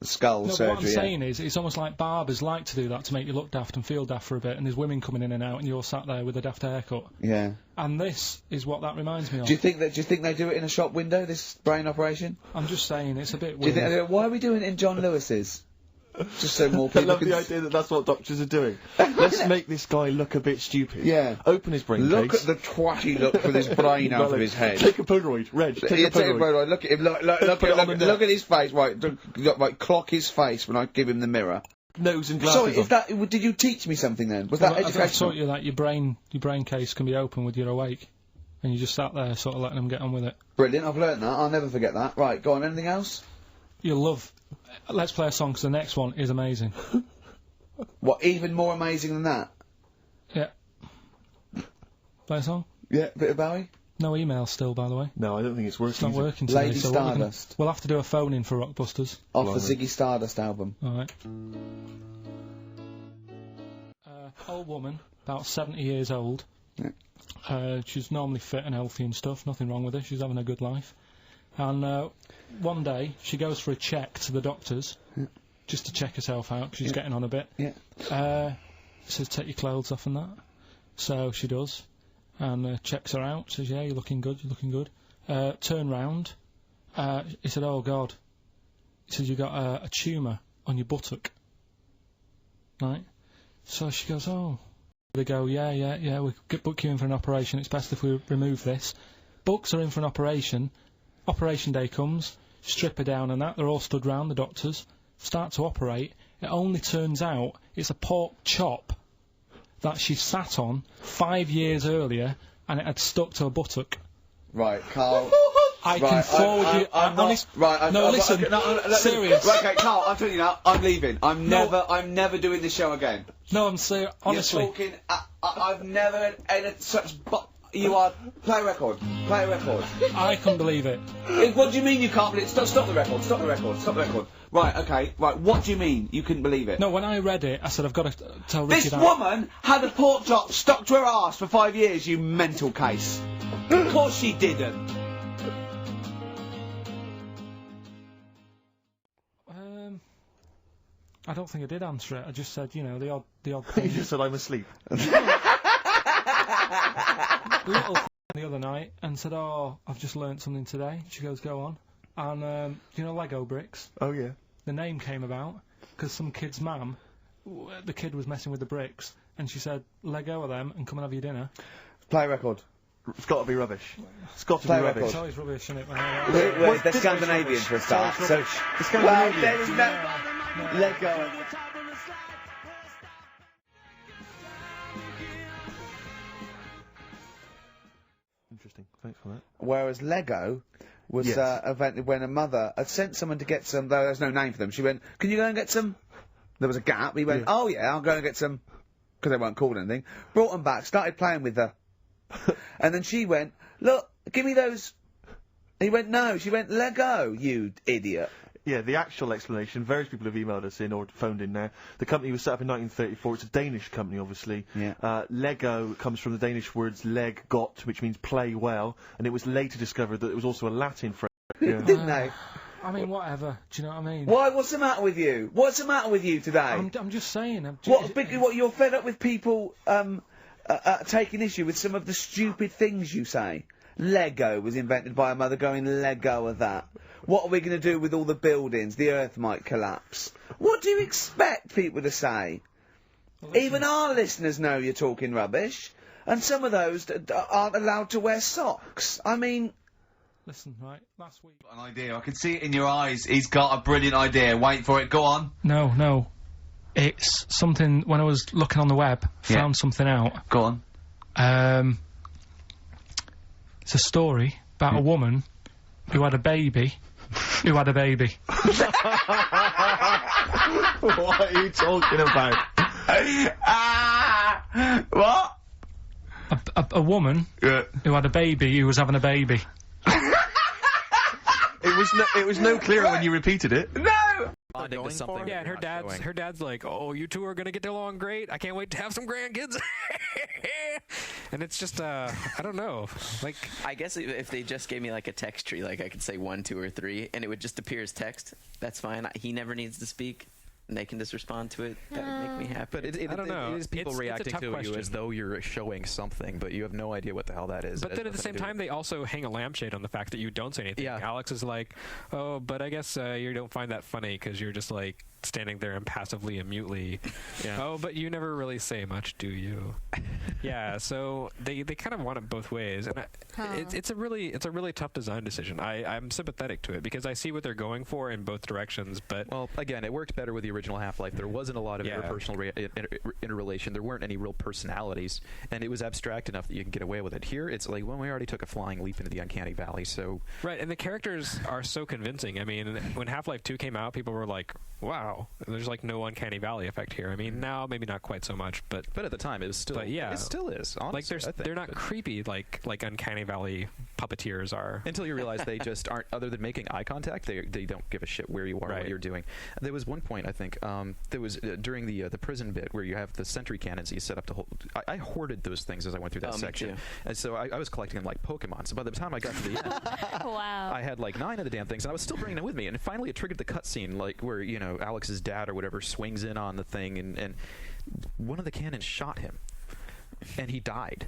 skull No, surgery. but what I'm yeah. saying is, it's almost like barbers like to do that to make you look daft and feel daft for a bit, and there's women coming in and out, and you're sat there with a daft haircut. Yeah. And this is what that reminds me of. Do you think they do it in a shop window? This brain operation? I'm just saying, it's a bit Do you weird. think they do it? Why are we doing it in John Lewis's? Just so more I people love can the idea that that's what doctors are doing. Let's make this guy look a bit stupid. Yeah. Open his brain Look case. at the twatty look from his brain out of his head. Take a Polaroid. Reg, take Yeah, a take a Polaroid. Polaroid. Look at him. Look put it on the net. at his face. Right, right. Clock his face when I give him the mirror. Nose and glasses Sorry, on. did you teach me something then? Was Well, that I've educational? taught you that your brain case can be open with your awake, and you just sat there sort of letting them get on with it. Brilliant. I've learnt that. I'll never forget that. Right, go on. Anything else? You'll love... Let's play a song, because the next one is amazing. What? Even more amazing than that? Yeah. Play a song? Yeah, bit of Bowie. No email still, by the way. No, I don't think it's working. It's not working today. Lady so Stardust. we'll have to do a phone-in for Rockbusters. Off the Ziggy Stardust album. Alright. Old woman, about 70 years old. Yeah. She's normally fit and healthy and stuff, nothing wrong with her, she's having a good life. And one day, she goes for a check to the doctors, just to check herself out, 'cause she's getting on a bit. Yeah. Says, take your clothes off and that. So she does, and checks her out, says, yeah, you're looking good, you're looking good. Turn round, he said, oh God. He said, you got a tumour on your buttock. Right? So she goes, oh. They go, yeah, we could book you in for an operation, it's best if we remove this. Books her in for an operation. Operation day comes, strip her down and that, they're all stood round, the doctors, start to operate. It only turns out it's a pork chop that she sat on 5 years earlier, and it had stuck to her buttock. Right, Carl. I can forward you. I'm not. Right. No, listen. Serious. Right, okay, Carl. I'm telling you now. I'm leaving. I'm never doing this show again. No, I'm serious. Honestly. You're talking. I've never had such. You are. Play a record. Play a record. I couldn't believe it. What do you mean you can't believe it? Stop the record. Stop the record. Stop the record. Right, okay. Right, what do you mean you couldn't believe it? No, when I read it, I said, I've got to tell Richard. This woman had a pork chop stuck to her arse for 5 years, you mental case. Of course she didn't. I don't think I did answer it. I just said, you know, the odd You thing. just said I'm asleep. Little the other night and said, oh, I've just learnt something today. She goes, go on. And, you know Lego bricks? Oh, yeah. The name came about because some kid's mum, the kid was messing with the bricks, and she said, let go of them and come and have your dinner. Play a record. It's got to be rubbish. It's got to Play be record. rubbish. It's always rubbish, isn't it? Wait, they're Scandinavian for a start. So, The Scandinavian. there is no. Let go. Interesting. Thanks for that. Whereas Lego was Yes. invented when a mother had sent someone to get some, though there's no name for them. She went, can you go and get some? There was a gap. He went, oh yeah, I'll go and get some, because they weren't called anything. Brought them back, started playing with her. And then she went, look, give me those. He went, no. She went, Lego, you idiot. Yeah, the actual explanation, various people have emailed us in or phoned in now. The company was set up in 1934. It's a Danish company, obviously. Yeah. Lego comes from the Danish words leg got, which means play well, and it was later discovered that it was also a Latin phrase. Yeah. Didn't they? I mean, whatever. Do you know what I mean? Why? What's the matter with you? What's the matter with you today? I'm just saying. What, you're fed up with people, taking issue with some of the stupid things you say? Lego was invented by a mother going, let go of that. What are we going to do with all the buildings? The earth might collapse. What do you expect people to say? Well, even our listeners know you're talking rubbish. And some of those aren't allowed to wear socks. I mean... Listen, right, last week... An idea. I can see it in your eyes. He's got a brilliant idea. Wait for it. Go on. No. It's something... When I was looking on the web, found something out. Go on. It's a story about a woman who had a baby. Who had a baby. What are you talking about? What? A woman who had a baby who was having a baby. It was no clearer when you repeated it. No! Yeah, and her dad's like, oh, you two are gonna get along great. I can't wait to have some grandkids. And it's just, I don't know. Like, I guess if they just gave me like a text tree, like I could say 1, 2, or 3, and it would just appear as text, that's fine. He never needs to speak, and they can just respond to it. That would make me happy. But I don't know. It is people reacting to question. you as though you're showing something, but you have no idea what the hell that is. But then at the same time, they also hang a lampshade on the fact that you don't say anything. Yeah. Alex is like, oh, but I guess you don't find that funny because you're just like standing there impassively and mutely. Yeah. Oh, but you never really say much, do you? Yeah. So they kind of want it both ways, and it's a really tough design decision. I'm sympathetic to it because I see what they're going for in both directions. But well, again, it worked better with the original Half-Life. There wasn't a lot of interpersonal interrelation. There weren't any real personalities, and it was abstract enough that you can get away with it. Here, it's like, well, we already took a flying leap into the uncanny valley, so... Right, and the characters are so convincing. I mean, when Half-Life 2 came out, people were like, wow, wow, there's like no uncanny valley effect here. I mean, now maybe not quite so much, but at the time it was still. But yeah, it still is. Honestly, like they're not creepy like uncanny valley puppeteers are. Until you realize they just aren't. Other than making eye contact, they don't give a shit where you are, what you're doing. There was one point I think there was during the prison bit where you have the sentry cannons that you set up to hold. I hoarded those things as I went through that section, and so I was collecting them like Pokemon. So by the time I got to the end, wow, I had like 9 of the damn things, and I was still bringing them with me. And finally, it triggered the cutscene, like where Alex's dad or whatever swings in on the thing, and one of the cannons shot him, and he died.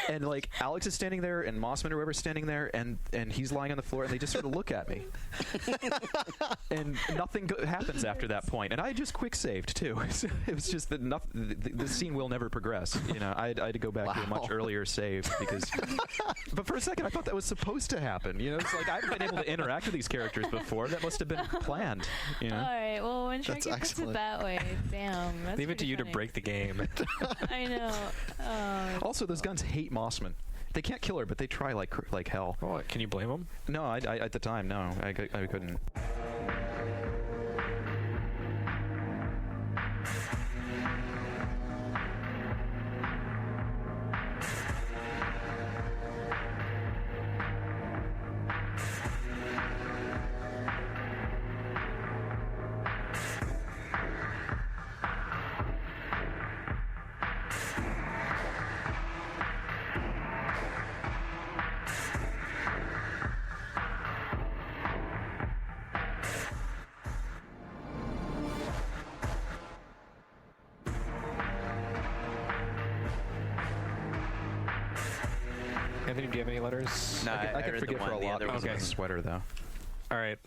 And like Alex is standing there, and Mossman or whoever's standing there, and he's lying on the floor, and they just sort of look at me, and nothing happens after that point. And I just quick saved too. It was just that the scene will never progress. I had to go back to a much earlier save because. But for a second, I thought that was supposed to happen. It's like I haven't been able to interact with these characters before. That must have been planned. All right. Well, when Sharky puts it that way, damn. That's leave it to you funny. to break the game. I know. Also, those guns hate Mossman. They can't kill her, but they try like hell. Oh, can you blame them? No, I at the time, no, I couldn't. Anthony, do you have any letters? No, I can read forget the for a one. The lot. other was Okay. Sweater though. All right.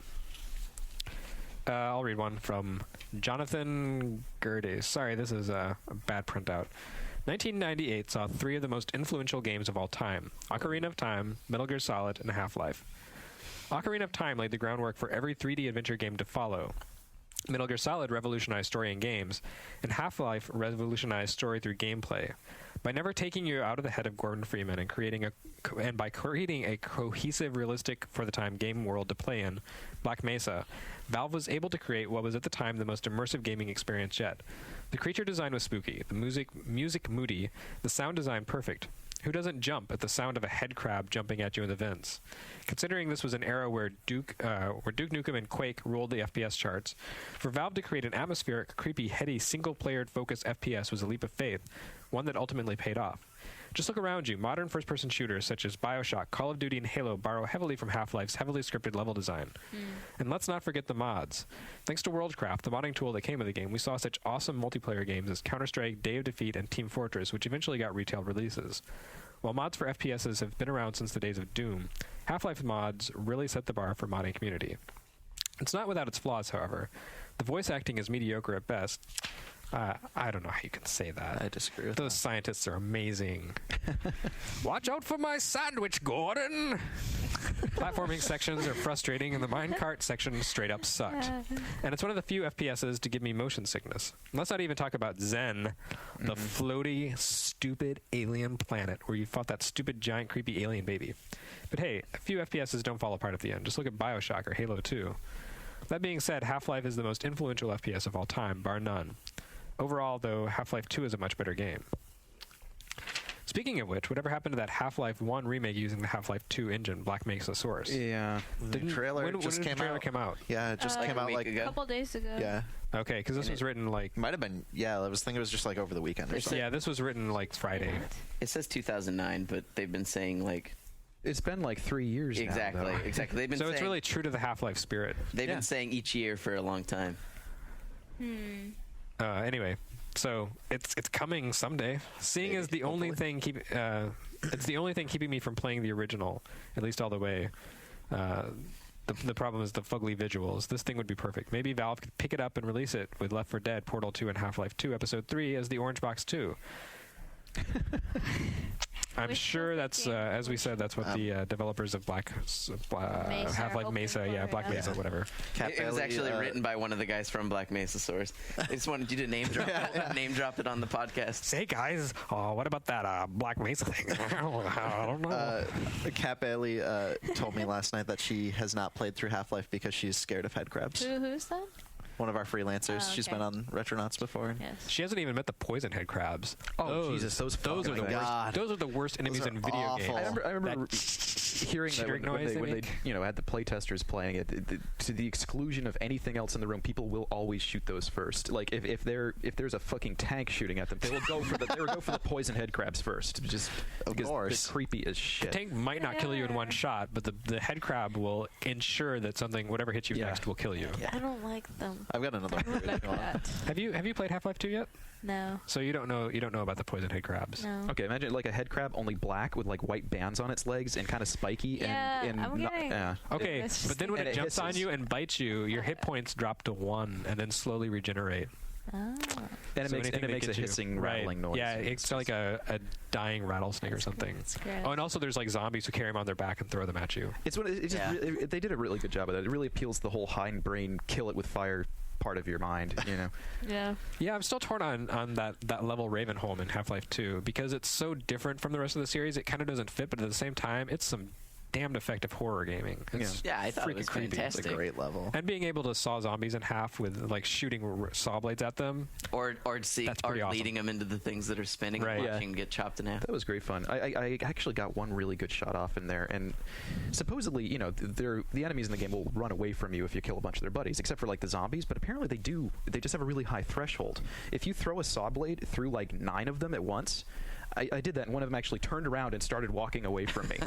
I'll read one from Jonathan Gerdes. Sorry, this is a bad printout. 1998 saw 3 of the most influential games of all time: Ocarina of Time, Metal Gear Solid, and Half-Life. Ocarina of Time laid the groundwork for every 3D adventure game to follow. Metal Gear Solid revolutionized story in games, and Half-Life revolutionized story through gameplay. By never taking you out of the head of Gordon Freeman and by creating a cohesive, realistic, for the time, game world to play in, Black Mesa, Valve was able to create what was at the time the most immersive gaming experience yet. The creature design was spooky, the music moody, the sound design perfect. Who doesn't jump at the sound of a head crab jumping at you in the vents? Considering this was an era where Duke Nukem and Quake ruled the FPS charts, for Valve to create an atmospheric, creepy, heady, single-player focused FPS was a leap of faith, one that ultimately paid off. Just look around you. Modern first-person shooters such as BioShock, Call of Duty, and Halo borrow heavily from Half-Life's heavily scripted level design. And let's not forget the mods. Thanks to Worldcraft, the modding tool that came with the game, we saw such awesome multiplayer games as Counter-Strike, Day of Defeat, and Team Fortress, which eventually got retail releases. While mods for FPSs have been around since the days of Doom, Half-Life mods really set the bar for modding community. It's not without its flaws, however. The voice acting is mediocre at best. I don't know how you can say that. I disagree with Those scientists are amazing. Watch out for my sandwich, Gordon! Platforming sections are frustrating, and the minecart section straight up sucked. And it's one of the few FPSs to give me motion sickness. Let's not even talk about Zen, the floaty, stupid alien planet where you fought that stupid, giant, creepy alien baby. But hey, a few FPSs don't fall apart at the end. Just look at BioShock or Halo 2. That being said, Half-Life is the most influential FPS of all time, bar none. Overall, though, Half-Life 2 is a much better game. Speaking of which, whatever happened to that Half-Life 1 remake using the Half-Life 2 engine, Black Mesa Source? Yeah. When did the trailer come out? Yeah, it just came out like a couple days ago. Yeah. Okay, because this was written like... Might have been, yeah, I was thinking it was just like over the weekend or something. Yeah, this was written like Friday. It says 2009, but they've been saying like... It's been like 3 years exactly, now. Exactly. They've been so saying, it's really true to the Half-Life spirit. They've been saying each year for a long time. Anyway, so it's coming someday. Seeing as the only thing it's the only thing keeping me from playing the original, at least all the way. The problem is the fugly visuals. This thing would be perfect. Maybe Valve could pick it up and release it with Left 4 Dead, Portal 2, and Half-Life 2 Episode 3 as the Orange Box 2. I'm sure that's, as we said, that's what the developers of Half-Life Mesa, Black Mesa, whatever. It was actually written by one of the guys from Black Mesa Source. I just wanted you to name drop it on the podcast. Hey guys, what about that Black Mesa thing? I don't know. Kat Bailey told me last night that she has not played through Half-Life because she's scared of head crabs. Who's that? one of our freelancers. She's been on Retronauts before. Yes. She hasn't even met the poison head crabs. Oh, Jesus, those are the worst. Those are the worst enemies in video awful. games. I remember hearing that when they had the playtesters playing it, to the exclusion of anything else in the room, people will always shoot those first. Like if there's a fucking tank shooting at them, they will go for the poison head crabs first. Just because they're creepy as shit. The tank might not kill you in one shot, but the head crab will ensure that whatever hits you next will kill you. I don't like them. I've got another. Have you played Half-Life 2 yet? No. So you don't know about the poison head crabs. No. Okay, imagine like a head crab, only black with like white bands on its legs and kind of spiky. Yeah, and I'm getting. Okay, but then when it jumps on you and bites you, your hit points drop to 1 and then slowly regenerate. Oh. And it makes a hissing, rattling noise. Yeah, it's like a dying rattlesnake or something. Oh, and also there's like zombies who carry them on their back and throw them at you. They did a really good job of that. It really appeals to the whole hindbrain, kill it with fire part of your mind, you know. Yeah, I'm still torn on that level Ravenholm in Half-Life 2 because it's so different from the rest of the series. It kind of doesn't fit, but at the same time, it's some damned effective horror gaming. I thought it was creepy. fantastic. It's a great level. And being able to saw zombies in half with like shooting saw blades at them, or awesome. leading them into the things that are spinning and watching them get chopped in half. That was great fun. I actually got one really good shot off in there, and supposedly, you know, the enemies in the game will run away from you if you kill a bunch of their buddies, except for like the zombies. But apparently they just have a really high threshold. If you throw a saw blade through like 9 of them at once. I did that, and one of them actually turned around and started walking away from me.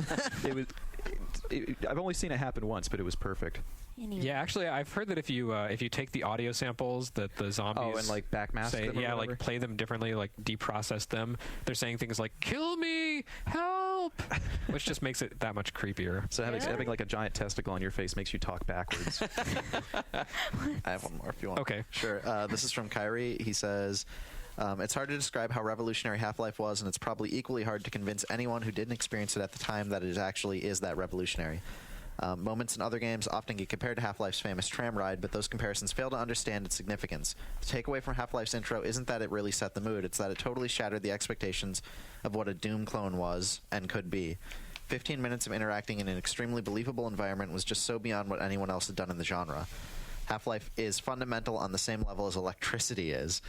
I've only seen it happen once, but it was perfect. Yeah, actually, I've heard that if you take the audio samples that the zombies and like backmask them, like play them differently, like deprocess them, they're saying things like "kill me, help," which just makes it that much creepier. So having like a giant testicle on your face makes you talk backwards. I have one more if you want. Okay, sure. This is from Kyrie. He says. It's hard to describe how revolutionary Half-Life was, and it's probably equally hard to convince anyone who didn't experience it at the time that it actually is that revolutionary. Moments in other games often get compared to Half-Life's famous tram ride, but those comparisons fail to understand its significance. The takeaway from Half-Life's intro isn't that it really set the mood, it's that it totally shattered the expectations of what a Doom clone was and could be. 15 minutes of interacting in an extremely believable environment was just so beyond what anyone else had done in the genre. Half-Life is fundamental on the same level as electricity is.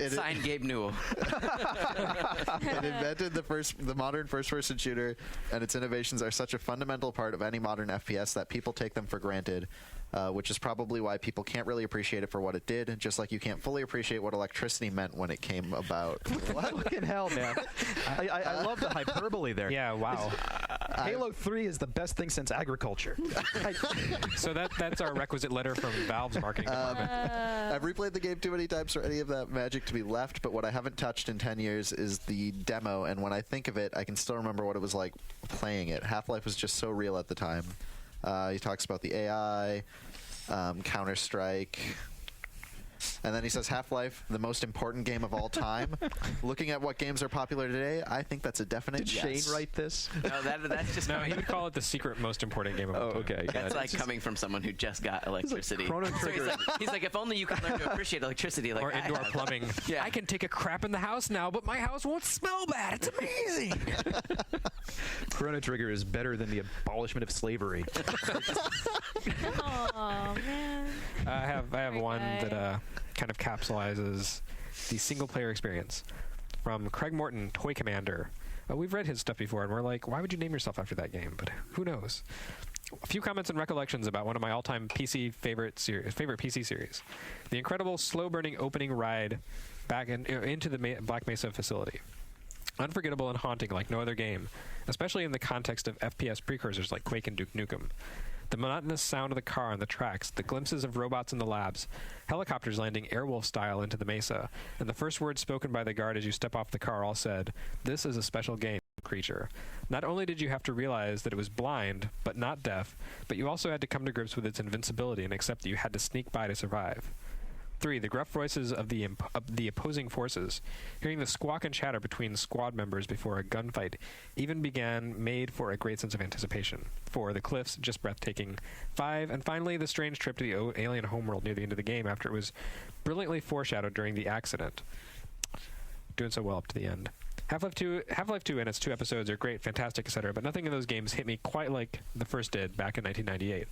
Signed Gabe Newell. It invented the modern first-person shooter, and its innovations are such a fundamental part of any modern FPS that people take them for granted, which is probably why people can't really appreciate it for what it did, just like you can't fully appreciate what electricity meant when it came about. What? Fucking hell, man. I love the hyperbole there. Yeah, wow. Halo 3 is the best thing since agriculture. So that's our requisite letter from Valve's marketing department. I've replayed the game too many times for any of that magic to be left, but what I haven't touched in 10 years is the demo, and when I think of it, I can still remember what it was like playing it. Half-Life was just so real at the time. He talks about the AI, Counter-Strike, and then he says Half-Life, the most important game of all time. Looking at what games are popular today, I think that's a definite Did yes. Shane write this? No, that's just. No, he would call it the secret most important game of all time. Okay. That's like coming from someone who just got electricity. Chrono So Trigger. he's like, if only you could learn to appreciate electricity like or I indoor have. plumbing. Yeah. I can take a crap in the house now, but my house won't smell bad. It's amazing. Chrono Trigger is better than the abolishment of slavery. Oh man. I have one that kind of capsulizes the single-player experience from Craig Morton, Toy Commander. We've read his stuff before, and we're like, why would you name yourself after that game? But who knows? A few comments and recollections about one of my all-time favorite PC series. The incredible slow-burning opening ride back into the Black Mesa facility. Unforgettable and haunting like no other game, especially in the context of FPS precursors like Quake and Duke Nukem. The monotonous sound of the car on the tracks, the glimpses of robots in the labs, helicopters landing Airwolf style into the mesa, and the first words spoken by the guard as you step off the car all said, "This is a special game, creature." Not only did you have to realize that it was blind, but not deaf, but you also had to come to grips with its invincibility and accept that you had to sneak by to survive. 3. The gruff voices of the opposing forces. Hearing the squawk and chatter between squad members before a gunfight even began made for a great sense of anticipation. 4. The cliffs, just breathtaking. 5. And finally, the strange trip to the alien homeworld near the end of the game after it was brilliantly foreshadowed during the accident. Doing so well up to the end. Half-Life 2 and its 2 episodes are great, fantastic, etc., but nothing in those games hit me quite like the first did back in 1998.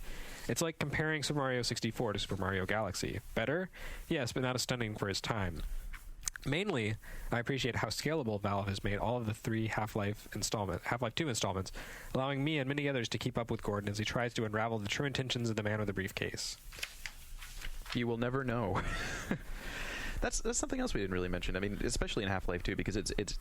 It's like comparing Super Mario 64 to Super Mario Galaxy. Better? Yes, but not as stunning for its time. Mainly, I appreciate how scalable Valve has made all of the 3 Half-Life 2 installments, allowing me and many others to keep up with Gordon as he tries to unravel the true intentions of the man with the briefcase. You will never know. That's something else we didn't really mention. I mean, especially in Half-Life 2, because it's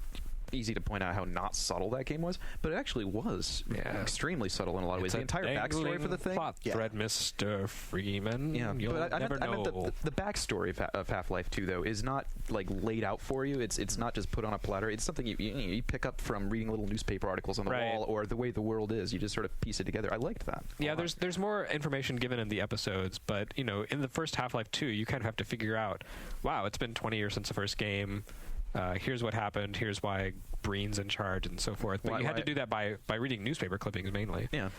easy to point out how not subtle that game was, but it actually was extremely subtle in a lot of ways. The entire backstory for the thing, thread, Mr. Freeman. Yeah, You'll but I never know. meant the backstory of Half-Life 2 though is not like laid out for you. It's not just put on a platter. It's something you pick up from reading little newspaper articles on the wall, or the way the world is. You just sort of piece it together. I liked that. Yeah, there's more information given in the episodes, but in the first Half-Life 2, you kind of have to figure out, wow, it's been 20 years since the first game. Here's what happened. Here's why Breen's in charge and so forth. But you had to do that by reading newspaper clippings mainly. Yeah.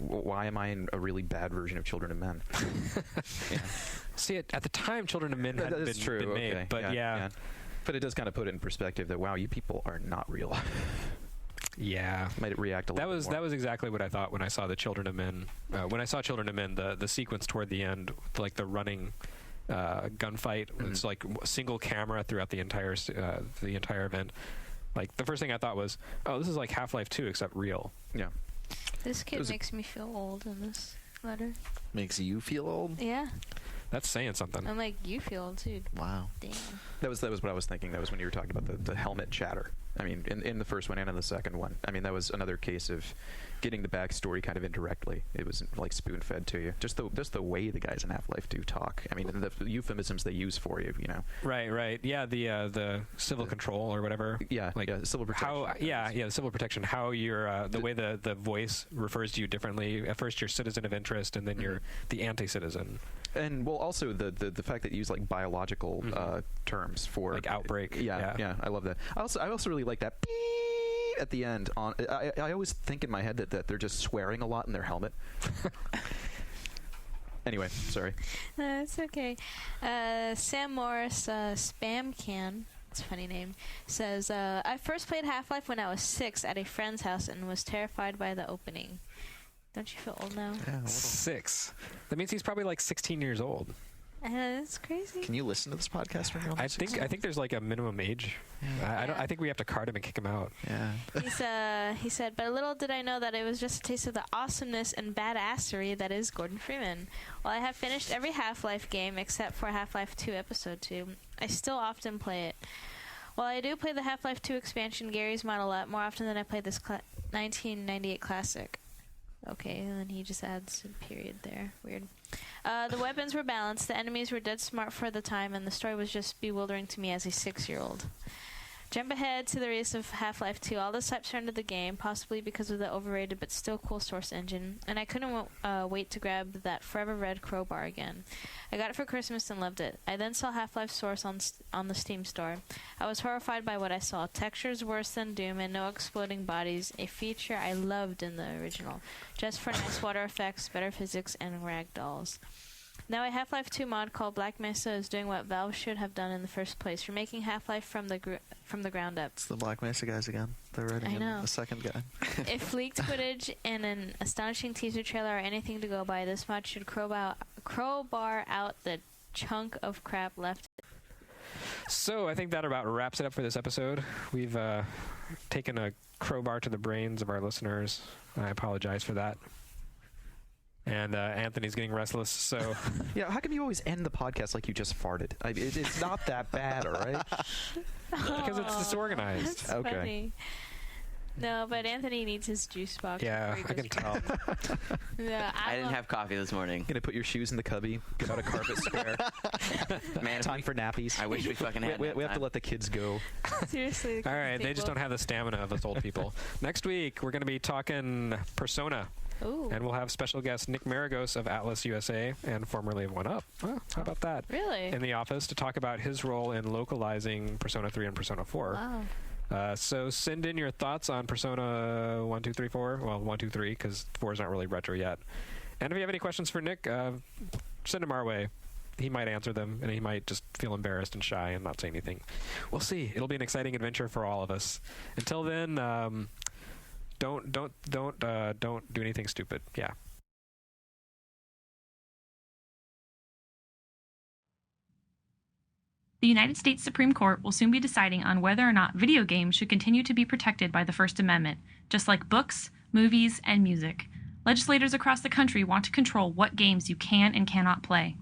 Why am I in a really bad version of Children of Men? Yeah. See, at the time, Children of Men hadn't been made. Okay. But yeah. But it does kind of put it in perspective that, wow, you people are not real. Yeah. Made it react a little more. That was exactly what I thought when I saw the Children of Men. When I saw Children of Men, the sequence toward the end, like the running gunfight. It's like a single camera throughout the entire event. Like the first thing I thought was, oh, this is like Half-Life 2 except real. Yeah. This kid makes me feel old in this letter. Makes you feel old? Yeah. That's saying something. I'm like, you feel old too. Wow. Damn. That was what I was thinking. That was when you were talking about the helmet chatter. I mean, in the first one and in the second one. I mean, that was another case of getting the backstory kind of indirectly. It was like spoon-fed to you. Just the way the guys in Half-Life 2 talk. I mean, the euphemisms they use for you. You know. Right. Yeah, the civil control or whatever. Yeah, like civil protection. The civil protection. How you're the way the voice refers to you differently. At first, you're citizen of interest, and then you're the anti-citizen. And well, also the fact that you use like biological terms for like outbreak. Yeah, I love that. I also really like that beep at the end. I always think in my head that they're just swearing a lot in their helmet. Anyway, sorry. It's okay. Sam Morris, Spam Can, it's a funny name, says, I first played Half-Life when I was 6 at a friend's house and was terrified by the opening. Don't you feel old now? Yeah, 6. That means he's probably like 16 years old. That's crazy. Can you listen to this podcast when you're almost I think there's like a minimum age. Yeah. I think we have to card him and kick him out. Yeah. He said, but little did I know that it was just a taste of the awesomeness and badassery that is Gordon Freeman. While I have finished every Half-Life game except for Half-Life 2 Episode 2, I still often play it. While I do play the Half-Life 2 expansion Gary's Mod a lot more often than I play this 1998 classic. Okay, and then he just adds a period there. Weird. The weapons were balanced, the enemies were dead smart for the time, and the story was just bewildering to me as a 6-year-old. Jump ahead to the release of Half-Life 2. All this hype surrounded the game, possibly because of the overrated but still cool Source engine, and I couldn't wait to grab that forever red crowbar again. I got it for Christmas and loved it. I then saw Half-Life Source on the Steam store. I was horrified by what I saw. Textures worse than Doom and no exploding bodies, a feature I loved in the original, just for nice water effects, better physics, and ragdolls. Now a Half-Life 2 mod called Black Mesa is doing what Valve should have done in the first place, remaking Half-Life from the ground up. It's the Black Mesa guys again. They're writing in a second guy. If leaked footage and an astonishing teaser trailer are anything to go by, this mod should crowbar out the chunk of crap left. So I think that about wraps it up for this episode. We've taken a crowbar to the brains of our listeners. I apologize for that. And Anthony's getting restless, so... Yeah, how come you always end the podcast like you just farted? It's not that bad, all right? Because it's disorganized. That's funny. No, but Anthony needs his juice box. Yeah, I can tell. Yeah, I didn't have coffee this morning. Gonna put your shoes in the cubby, get out a carpet square. Man, time for nappies. I wish we fucking had we have to let the kids go. Seriously. All right, they just don't have the stamina of us old people. Next week, we're going to be talking Persona. Ooh. And we'll have special guest Nick Maragos of Atlas USA and formerly of 1UP. Oh, how about that? Really? In the office to talk about his role in localizing Persona 3 and Persona 4. Wow. So send in your thoughts on Persona 1, 2, 3, 4. Well, 1, 2, 3, because 4 is not really retro yet. And if you have any questions for Nick, send them our way. He might answer them, and he might just feel embarrassed and shy and not say anything. We'll see. It'll be an exciting adventure for all of us. Until then, don't do anything stupid. Yeah. The United States Supreme Court will soon be deciding on whether or not video games should continue to be protected by the First Amendment, just like books, movies, and music. Legislators across the country want to control what games you can and cannot play.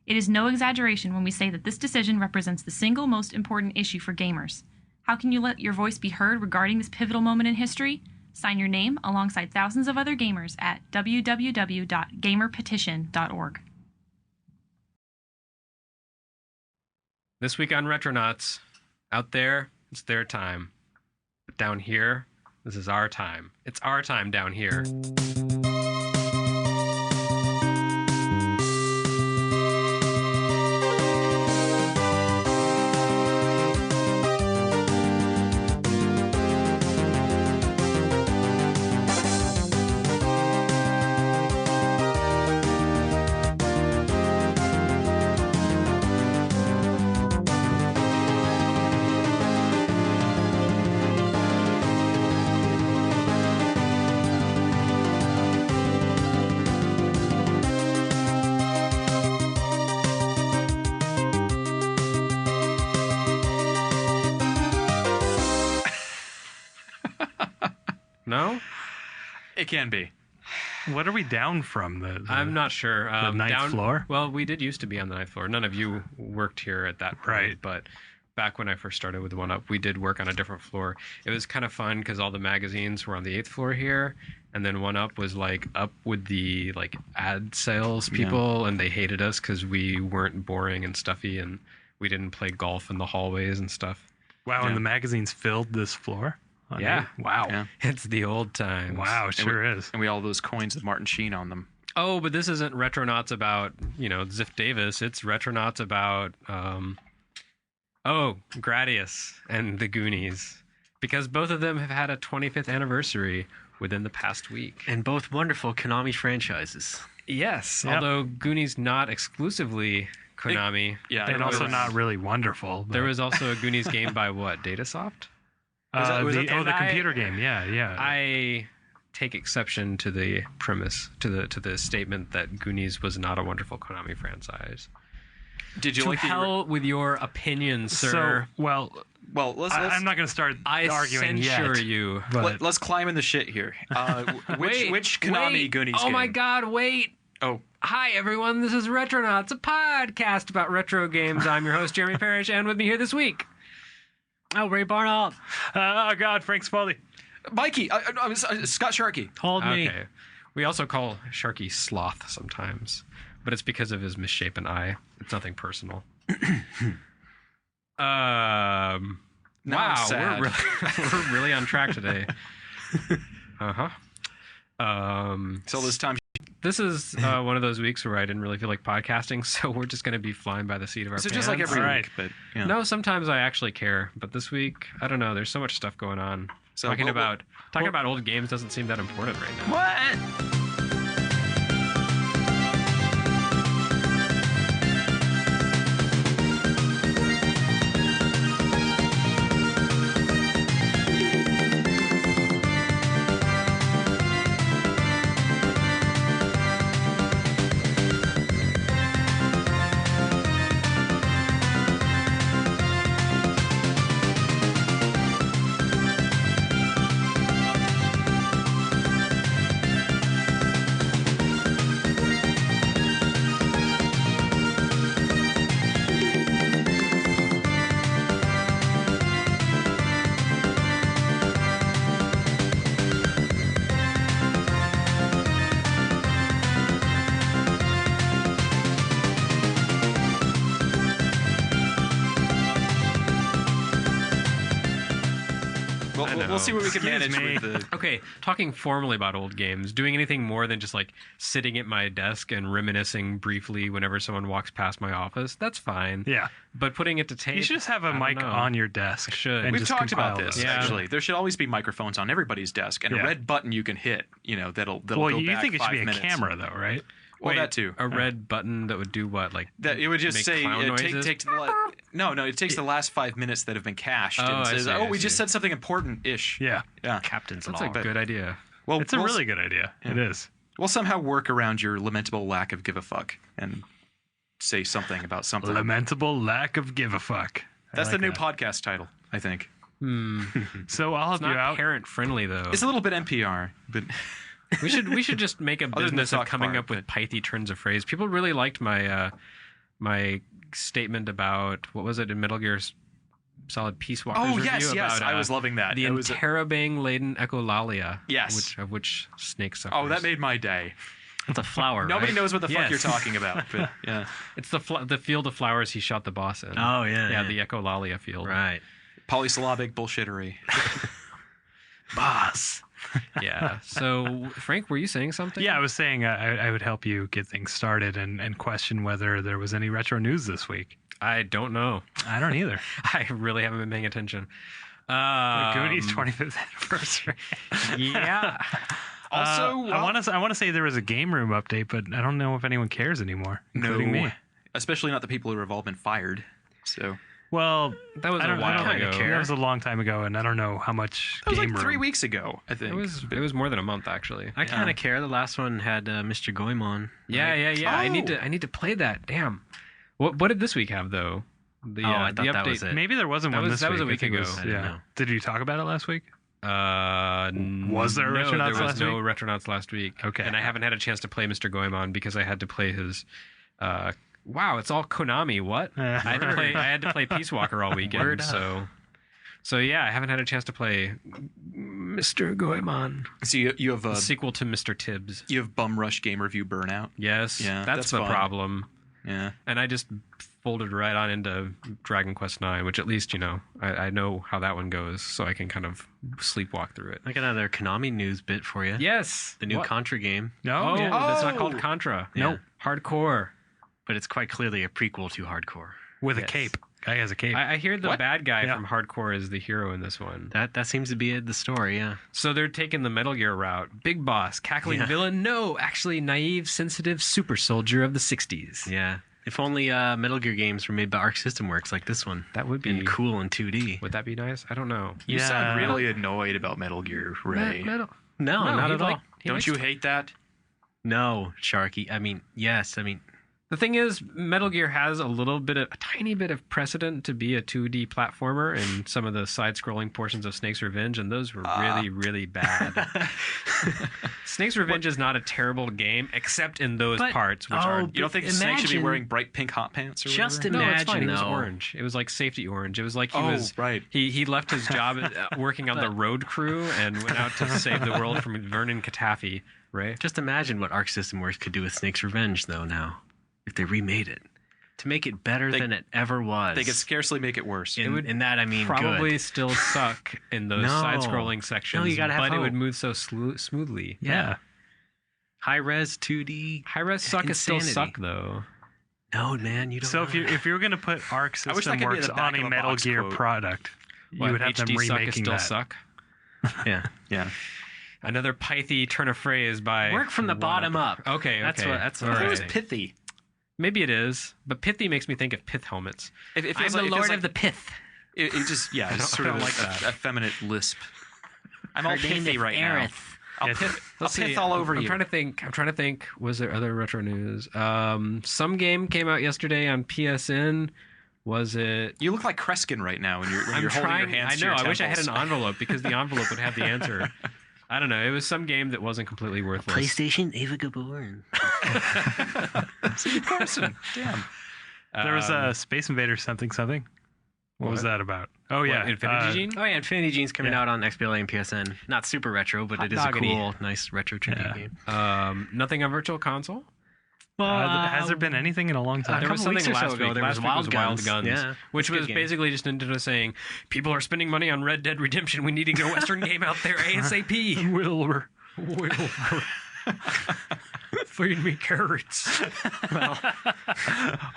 It is no exaggeration when we say that this decision represents the single most important issue for gamers. How can you let your voice be heard regarding this pivotal moment in history? Sign your name alongside thousands of other gamers at www.gamerpetition.org. This week on Retronauts, out there, it's their time. But down here, this is our time. It's our time down here. No? It can be. What are we down from? I'm not sure. The ninth floor? Well, we did used to be on the ninth floor. None of you worked here at that point. Right. But back when I first started with the 1UP, we did work on a different floor. It was kind of fun because all the magazines were on the 8th floor here. And then 1UP was like up with the like ad sales people. And they hated us because we weren't boring and stuffy. And we didn't play golf in the hallways and stuff. Wow, and the magazines filled this floor? Yeah. Wow. Yeah. It's the old times. Wow, it sure is. And we all those coins with Martin Sheen on them. Oh, but this isn't Retronauts about, Ziff Davis. It's Retronauts about, Gradius and the Goonies. Because both of them have had a 25th anniversary within the past week. And both wonderful Konami franchises. Yes, although Goonies not exclusively Konami. And also not really wonderful. There was also a Goonies game by what, Datasoft? The computer game, yeah. I take exception to the premise, to the statement that Goonies was not a wonderful Konami franchise. Did you to like hell with your opinion, sir? Well, let's I'm not going to start arguing yet. I censure you. Let's climb in the shit here. Which Konami Goonies game? Oh my God! Wait. Oh. Hi, everyone. This is Retronauts, a podcast about retro games. I'm your host, Jeremy Parrish, and with me here this week. Oh, Ray Barnold. Oh, God, Frank Spaulding. Mikey. Scott Sharkey. Hold me. Okay. We also call Sharky Sloth sometimes, but it's because of his misshapen eye. It's nothing personal. Wow, we're really on track today. So this time... This is one of those weeks where I didn't really feel like podcasting, so we're just going to be flying by the seat of our pants. So just like every week, but... No, sometimes I actually care, but this week, I don't know, there's so much stuff going on. So talking about old games doesn't seem that important right now. What? We'll see what we can manage with the... Okay, talking formally about old games, doing anything more than just like sitting at my desk and reminiscing briefly whenever someone walks past my office, that's fine. Yeah. But putting it to tape... You should just have a mic on your desk. I should. We've talked about this, actually. There should always be microphones on everybody's desk and a red button you can hit, that'll go back 5 minutes. Well, you think it should be a camera, though, right? Well, that too. A red button that would do what? Like that? It would just make say clown noises? No, it takes the last 5 minutes that have been cached and says, we just said something important-ish. Yeah. Captain's That's log. a good idea. Well, it's a really good idea. Yeah. It is. We'll somehow work around your lamentable lack of give a fuck and say something about something. Lamentable lack of give a fuck. That's the new podcast title, I think. So I'll help you out. Parent friendly though. It's a little bit NPR, but we should just make a business of coming up with pithy turns of phrase. People really liked my my statement about what was it in Metal Gear Solid Peace Walker's review yes, about, I was loving that. The interrobang laden echolalia. Yes, of which snake suffers. Oh, that made my day. It's a flower. Nobody right? knows what the fuck you're talking about. But yeah, it's the field of flowers he shot the boss in. Oh yeah, the echolalia field. Right. Polysyllabic bullshittery. Boss. Yeah. So, Frank, were you saying something? Yeah, I was saying I would help you get things started and question whether there was any retro news this week. I don't know. I don't either. I really haven't been paying attention. Goonies 25th anniversary. Yeah. Also, I want to say there was a game room update, but I don't know if anyone cares anymore, including me. Especially not the people who have all been fired. So. Well, that was a while ago. That was a long time ago, and I don't know how much. That was game like 3 room. weeks ago, I think. It was more than a month actually. I kind of care. The last one had Mr. Goemon. Yeah. Oh. I need to play that. Damn. What did this week have though? I thought that was it. Maybe there wasn't one this week. That was a week ago. I didn't know. Did you talk about it last week? Was there a Retronauts last week? There was no Retronauts last week. Okay. And I haven't had a chance to play Mr. Goemon because I had to play his. Wow, it's all Konami. What? I had to play Peace Walker all weekend. So yeah, I haven't had a chance to play Mr. Goemon. So you have a sequel to Mr. Tibbs. You have Bum Rush game review burnout. Yes, yeah, that's the problem. Yeah, and I just folded right on into Dragon Quest IX, which at least I know how that one goes, so I can kind of sleepwalk through it. I got another Konami news bit for you. Yes, the new Contra game. No, that's not called Contra. Yeah. Nope, Hardcore. But it's quite clearly a prequel to Hardcore. With a cape. Guy has a cape. I hear the bad guy from Hardcore is the hero in this one. That seems to be the story, yeah. So they're taking the Metal Gear route. Big boss, cackling villain. No, actually naive, sensitive super soldier of the 60s. Yeah. If only Metal Gear games were made by Arc System Works like this one. That would be cool in 2D. Would that be nice? I don't know. You sound really annoyed about Metal Gear, Ray. No, not at all. Don't you hate that? No, Sharky. Yes. The thing is, Metal Gear has a tiny bit of precedent to be a 2D platformer in some of the side-scrolling portions of Snake's Revenge, and those were really, really bad. Snake's Revenge is not a terrible game, except in those parts, which are... You don't think Snake should be wearing bright pink hot pants or whatever? Just imagine, no, it's fine. though. It was orange. It was like safety orange. It was like he was... right. He left his job working on the road crew and went out to save the world from Vernon Catafee, right? Just imagine what Arc System Works could do with Snake's Revenge, though, now. If they remade it to make it better than it ever was. They could scarcely make it worse. In that, I mean, probably good. Still suck in those side-scrolling sections. No, you gotta have but hope. it would move so smoothly. Yeah. High-res 2D. High-res suck is still suck, though. No, man, you don't. So if you were going to put Arc System Works on a Metal Gear product, you would have them remaking that. Suck? Yeah. Yeah. Another pithy turn of phrase by... Work from the bottom up. Okay. That's what I thought it was pithy. Maybe it is, but pithy makes me think of pith helmets. I'm the lord of the pith. It just, it's sort of like that effeminate lisp. I'm all pithy right now. I'll pith all over you. I'm trying to think. Was there other retro news? Some game came out yesterday on PSN. Was it? You look like Kreskin right now when you're holding your hands to your I wish I had temples. an envelope because the envelope would have the answer. I don't know. It was some game that wasn't completely worthless. PlayStation Ava Gabor. Steve Carson. Damn. There was a Space Invaders something. What was that about? Oh, yeah. Infinity Gene? Oh, yeah. Infinity Gene's coming out on XBLA and PSN. Not super retro, but it is a cool, nice retro tricky game. Nothing on Virtual Console? Has there been anything in a long time? There was something last week. There was Wild Guns. Yeah, which was basically just Nintendo saying, people are spending money on Red Dead Redemption. We need to get a Western game out there ASAP. Wilbur. Feed me carrots. Well,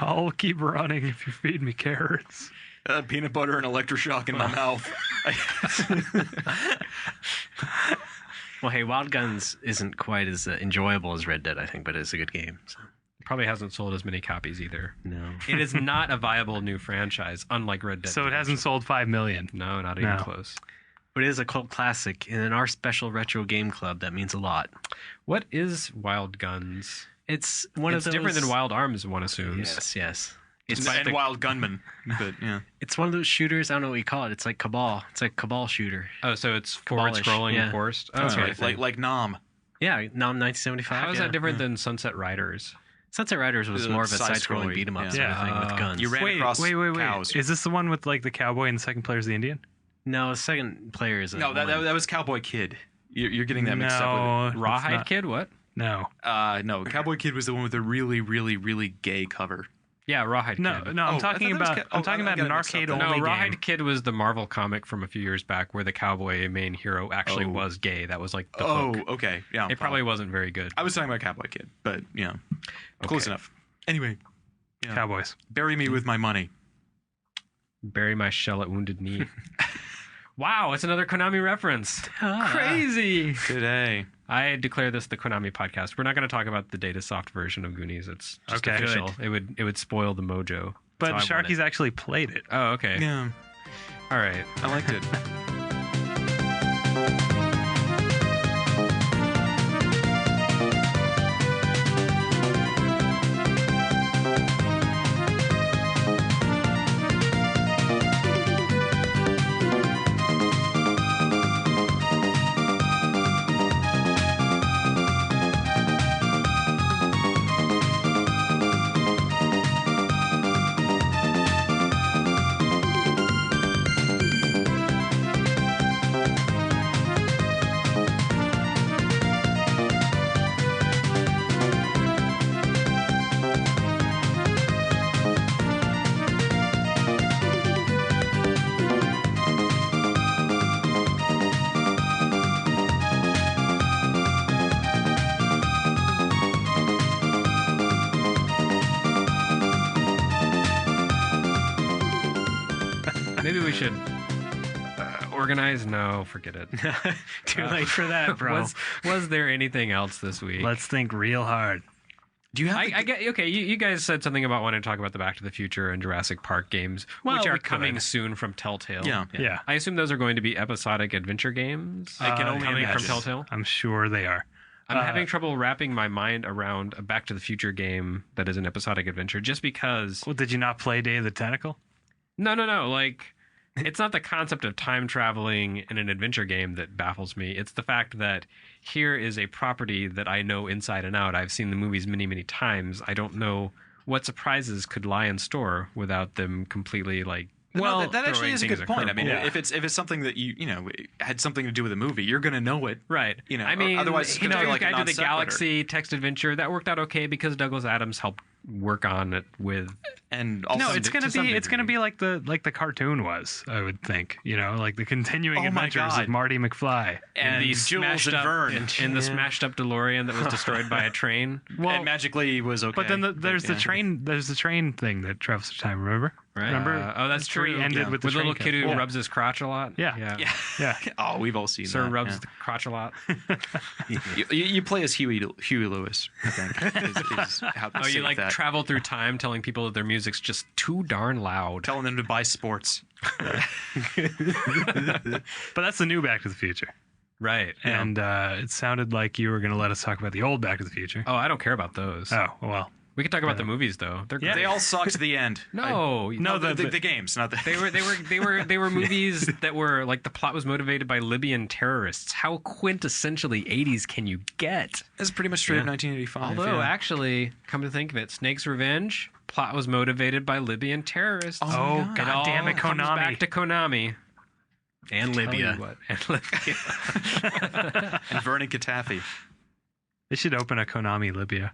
I'll keep running if you feed me carrots. Peanut butter and electroshock in my mouth. Well, hey, Wild Guns isn't quite as enjoyable as Red Dead, I think, but it's a good game. So. Probably hasn't sold as many copies either. No. It is not a viable new franchise, unlike Red Dead. So it hasn't sold 5 million? No, not even close. But it is a cult classic, and in our special retro game club, that means a lot. What is Wild Guns? It's one of those... different than Wild Arms, one assumes. Yes. And Wild Gunman, but yeah. It's one of those shooters, I don't know what you call it. It's like Cabal. It's like Cabal shooter. Oh, so it's forward-scrolling forced? That's right, like Nom. Yeah, Nom 1975. How is that different than Sunset Riders? Sunset Riders was more of a side-scrolling beat-em-up sort of thing with guns. You ran across cows. Is this the one with like the cowboy and the second player is the Indian? No, the second player is No, that was Cowboy Kid. You're getting that mixed up with Rawhide Kid? What? No. No, Cowboy Kid was the one with the really, really, really gay cover. Yeah, Rawhide Kid. No, I'm talking about an arcade-only game. No, Rawhide Kid was the Marvel comic from a few years back where the cowboy main hero actually was gay. That was like the hook. Okay. Yeah. It probably wasn't very good. I was talking about Cowboy Kid, but, close enough. Anyway. Cowboys. Bury me with my money. Bury my shell at Wounded Knee. Wow, it's another Konami reference. Crazy. Today. I declare this the Konami podcast. We're not going to talk about the Datasoft version of Goonies. It's just official. It would spoil the mojo. But Sharky's actually played it. Oh, okay. Yeah. All right. I liked it. Maybe we should organize. No, forget it. Too late for that, bro. Was there anything else this week? Let's think real hard. Do you have? I get okay. You guys said something about wanting to talk about the Back to the Future and Jurassic Park games, which are coming soon from Telltale. Yeah. I assume those are going to be episodic adventure games. I can only coming imagine. from Telltale. I'm sure they are. I'm having trouble wrapping my mind around a Back to the Future game that is an episodic adventure, just because. Well, did you not play Day of the Tentacle? No. Like, it's not the concept of time traveling in an adventure game that baffles me. It's the fact that here is a property that I know inside and out. I've seen the movies many, many times. I don't know what surprises could lie in store without them completely, like, Well, that actually is a good point. I mean, Yeah. if it's something that you know had something to do with the movie, you're going to know it, right? You know, I mean, otherwise it's going to feel like a Guide to non the sequitur. Galaxy text adventure that worked out okay because Douglas Adams helped work on it with. And no, it's gonna be like the cartoon was. I would think, like the continuing adventures of Marty McFly and the Jules smashed and up Vern in the smashed up DeLorean that was destroyed by a train. And magically was okay. But then there's the train. There's the train thing that travels through time. Remember? Right. Remember? Oh, that's the story true. Ended with the little train kid who cut. rubs his crotch a lot. Yeah. Oh, we've all seen Sir that. rubs the crotch a lot. You play as Huey Lewis, I think. Is how to Oh, you say like that. travel through time, telling people that their music's just too darn loud. Telling them to buy sports. But that's the new Back to the Future. Right. And it sounded like you were going to let us talk about the old Back to the Future. Oh, I don't care about those. Oh, well. We can talk about the movies though. They're great. They all suck to the end. No, the games, not the. They were movies that were like the plot was motivated by Libyan terrorists. How quintessentially 80s can you get? It's pretty much straight 1985. Although actually, come to think of it, Snake's Revenge plot was motivated by Libyan terrorists. Oh, God damn it, comes Konami. back to Konami. And Libya. And Libya. And Vernon Gaddafi. They should open a Konami Libya.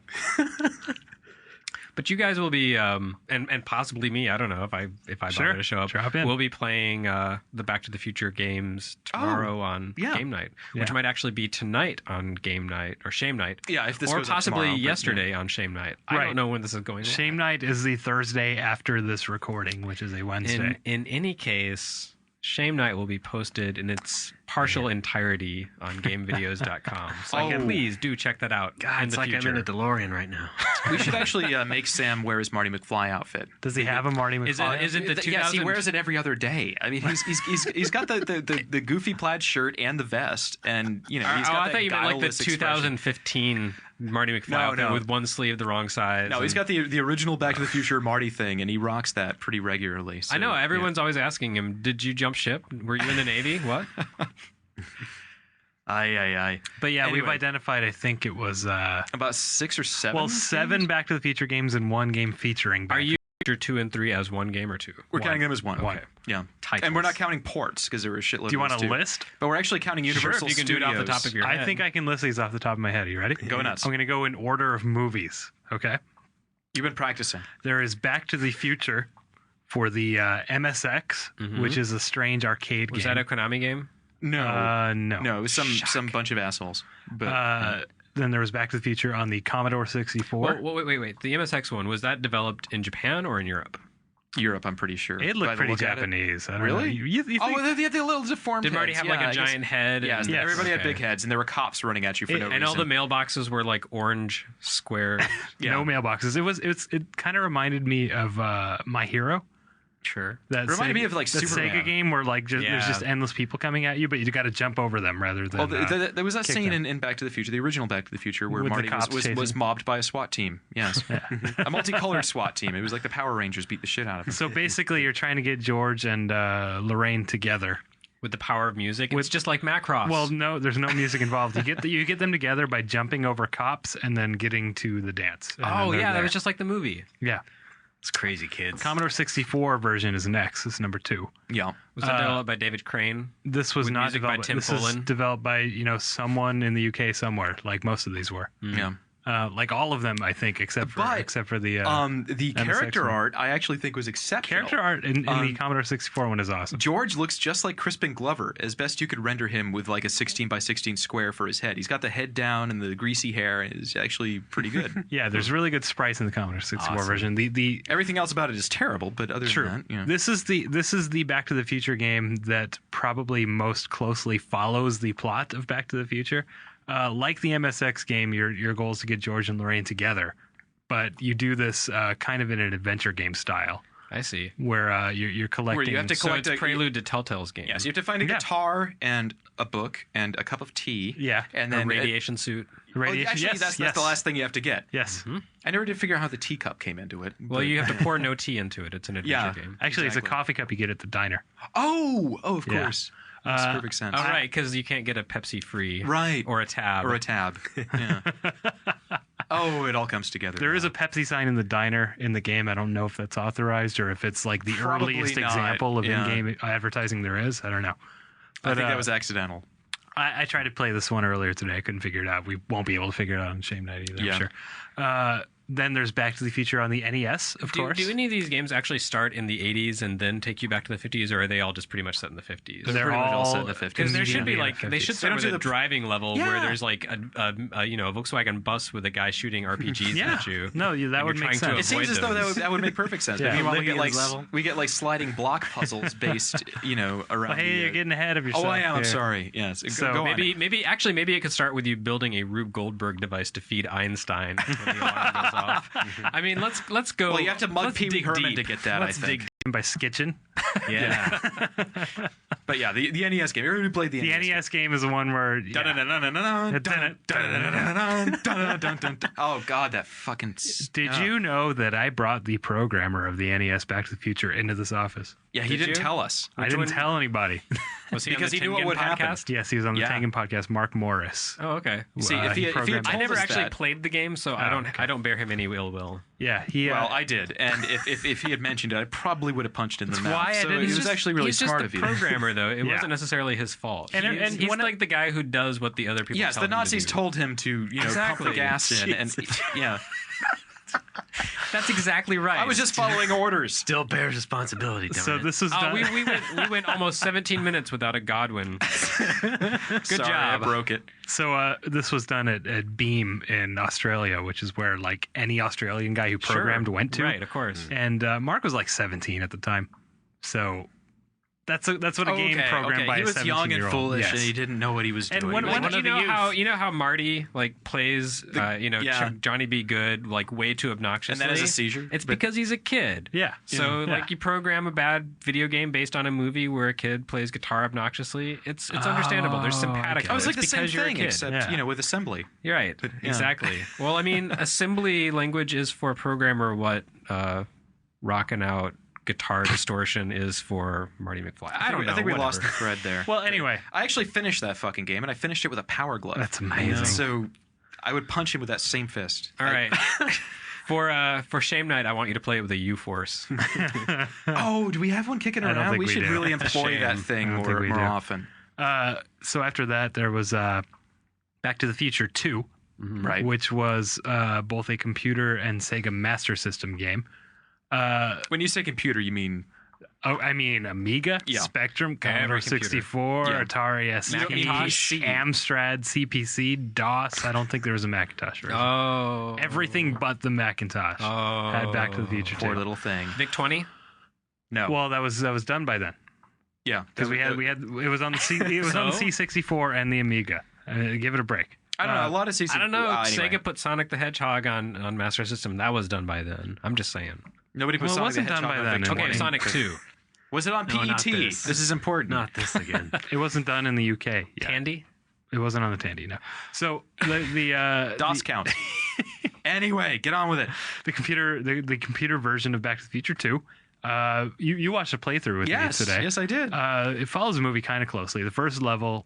But you guys will be, and possibly me. I don't know if I bother to show up. Drop in. We'll be playing the Back to the Future games tomorrow on Game Night, which might actually be tonight on Game Night or Shame Night. Yeah, if this or goes up possibly tomorrow, but, yesterday on Shame Night. I don't know when this is going. Shame Night is the Thursday after this recording, which is a Wednesday. In any case, Shame Night will be posted in its partial entirety on GameVideos.com. So please do check that out. God, it's like I'm in a DeLorean right now. We should actually make Sam wear his Marty McFly outfit. Does he have a Marty McFly? Is it the 2000? Yes, he wears it every other day. I mean, he's got the goofy plaid shirt and the vest, and he's got that I thought you meant like the guileless 2015 Marty McFly outfit with one sleeve the wrong size. No, he's got the original Back to the Future Marty thing, and he rocks that pretty regularly. So, I know everyone's always asking him, "Did you jump ship? Were you in the Navy? What?" Aye. But yeah, we've identified, I think it was about 6 or 7. Well, 7 Back to the Future games and 1 game featuring. Are you Future 2 and 3 as 1 game or 2? We're counting them as one. Okay. Yeah. Titles. And we're not counting ports because there were a shitload. Do you want a list? But we're actually counting Universal Sure, if you can do it off the top of your head. I think I can list these off the top of my head. Are you ready? Go nuts. I'm going to go in order of movies. Okay. You've been practicing. There is Back to the Future for the MSX, which is a strange arcade game. Was that a Konami game? No. No, it was some bunch of assholes. But then there was Back to the Future on the Commodore 64. Wait. The MSX one, was that developed in Japan or in Europe? Europe, I'm pretty sure. It looked pretty Japanese. I don't really? know. You think... they had the little deformed Did Marty heads. have like a giant head? Yeah, everybody had big heads, and there were cops running at you for no reason. And all the mailboxes were like orange square. No mailboxes. It kind of reminded me of My Hero. Sure. That reminded me of like that Superman. Sega game where like there's just endless people coming at you, but you got to jump over them rather than. There was that scene in Back to the Future, the original Back to the Future, where With Marty was mobbed by a SWAT team. Yes, a multicolored SWAT team. It was like the Power Rangers beat the shit out of him. So basically, you're trying to get George and Lorraine together. With the power of music, it's just like Macross. Well, no, there's no music involved. You get them together by jumping over cops and then getting to the dance. That was just like the movie. Yeah. It's crazy, kids. Commodore 64 version is next. It's number 2. Yeah. Was that developed by David Crane? This was not music developed by Tim This Follin? is developed by someone in the UK somewhere, like most of these were. Yeah. Like all of them, I think, except for the the character art, I actually think was exceptional. Character art in the Commodore 64 one is awesome. George looks just like Crispin Glover, as best you could render him with like a 16 by 16 square for his head. He's got the head down and the greasy hair, and is actually pretty good. Yeah, there's really good sprites in the Commodore 64 version. The everything else about it is terrible, but other than that, this is the Back to the Future game that probably most closely follows the plot of Back to the Future. Like the MSX game, your goal is to get George and Lorraine together, but you do this kind of in an adventure game style. I see. Where you're collecting. Where you have to collect a prelude to Telltale's game. Yes, you have to find a guitar and a book and a cup of tea. Yeah, and then a radiation suit. Actually, that's the last thing you have to get. Yes. Mm-hmm. I never did figure out how the teacup came into it. Well, you have to pour no tea into it. It's an adventure game. Actually, it's a coffee cup you get at the diner. Oh, of course. Makes perfect sense. All right, because you can't get a Pepsi free. Right. Or a tab. Yeah. Oh, it all comes together. There is a Pepsi sign in the diner in the game. I don't know if that's authorized or if it's like the earliest example of in-game advertising there is. I don't know. But I think that was accidental. I tried to play this one earlier today. I couldn't figure it out. We won't be able to figure it out on Shame Night either, I'm sure. Then there's Back to the Future on the NES, of course. Do any of these games actually start in the 80s and then take you back to the 50s, or are they all just pretty much set in the 50s? They're pretty much all set in the 50s. Because there should be like, they should start with a driving level where Yeah. there's like a Volkswagen bus with a guy shooting RPGs at you. No, that would make sense. It seems as though that would make perfect sense. Yeah. Meanwhile, we get like sliding block puzzles based, around. Well, hey, you're getting ahead of yourself. Oh, I am. I'm here. sorry. Yes. So go maybe it could start with you building a Rube Goldberg device to feed Einstein when the alarm goes off. I mean, let's go. Well, you have to mug Pee Wee Herman to get that. Let's I think. dig by Skitchin. Yeah. But yeah, the NES game. Everybody played the NES. The NES game is the one where. Oh God, that fucking. Did you know that I brought the programmer of the NES Back to the Future into this office? Yeah, he didn't tell us. I didn't tell anybody. Was he because on the he knew what would happen. podcast? Yes, he was on the Tengen podcast. Mark Morris. Oh, okay. See, if he had told I never us actually that- played the game, so I don't bear him any ill will. Yeah, he. Well, I did, and if he had mentioned it, I probably would have punched in the mouth. Why I so didn't? it was actually really he's smart just of the you. programmer, though. It Yeah. wasn't necessarily his fault. And he's when like the guy who does what the other people. Yes, tell the him to Nazis do. told him to, pump Exactly. the gas in, and yeah. That's exactly right. I was just following orders. Still bears responsibility. So this is done. we went almost 17 minutes without a Godwin. Good Sorry, job. I broke it. So this was done at Beam in Australia, which is where like any Australian guy who programmed went to. Right, of course. And Mark was like 17 at the time, so That's what a game programmed by he a was young and 17-year-old. foolish, Yes. and he didn't know what he was doing. And you know how Marty like plays Johnny Be Good like way too obnoxiously, and then has a seizure. It's because he's a kid. Yeah. So like you program a bad video game based on a movie where a kid plays guitar obnoxiously. It's understandable. There's sympathetic. I was like the same because you're a thing, kid. except with assembly. You're right. Exactly. Well, I mean, assembly language is for a programmer what rocking out guitar distortion is for Marty McFly. I don't know. I think we whatever. lost the thread there. Well, anyway. I actually finished that fucking game, and I finished it with a power glove. That's amazing. So I would punch him with that same fist. All right. For Shame Night, I want you to play it with a U-Force. Oh, do we have one kicking I don't around? think We we should do. really employ Shame. that thing I don't think we more do. often. So after that, there was Back to the Future 2, Right. which was both a computer and Sega Master System game. When you say computer, you mean... Oh, I mean Amiga, Yeah. Spectrum, Commodore Every computer. 64, Yeah. Atari ST, Macintosh. Amstrad, CPC, DOS. I don't think there was a Macintosh version. Oh. Everything but the Macintosh had Back to the Future 2. Poor little thing. VIC 20? No. Well, that was done by then. Yeah. Because we had it was on the on the C64 and the Amiga. Give it a break. I don't know. A lot of CC... I don't know. Anyway. Sega put Sonic the Hedgehog on Master System. That was done by then. I'm just saying. Nobody put Well, it Sonic wasn't the done Hedgehog by on then VIC 20. Okay, Sonic 2. Was it on No, not PET? this. This is important. Not this again. It wasn't done in the UK. yet. Tandy? It wasn't on the Tandy, no. So the DOS count. Anyway, get on with it. the computer version of Back to the Future 2. You watched a playthrough with me today. Yes, I did. It follows the movie kind of closely. The first level,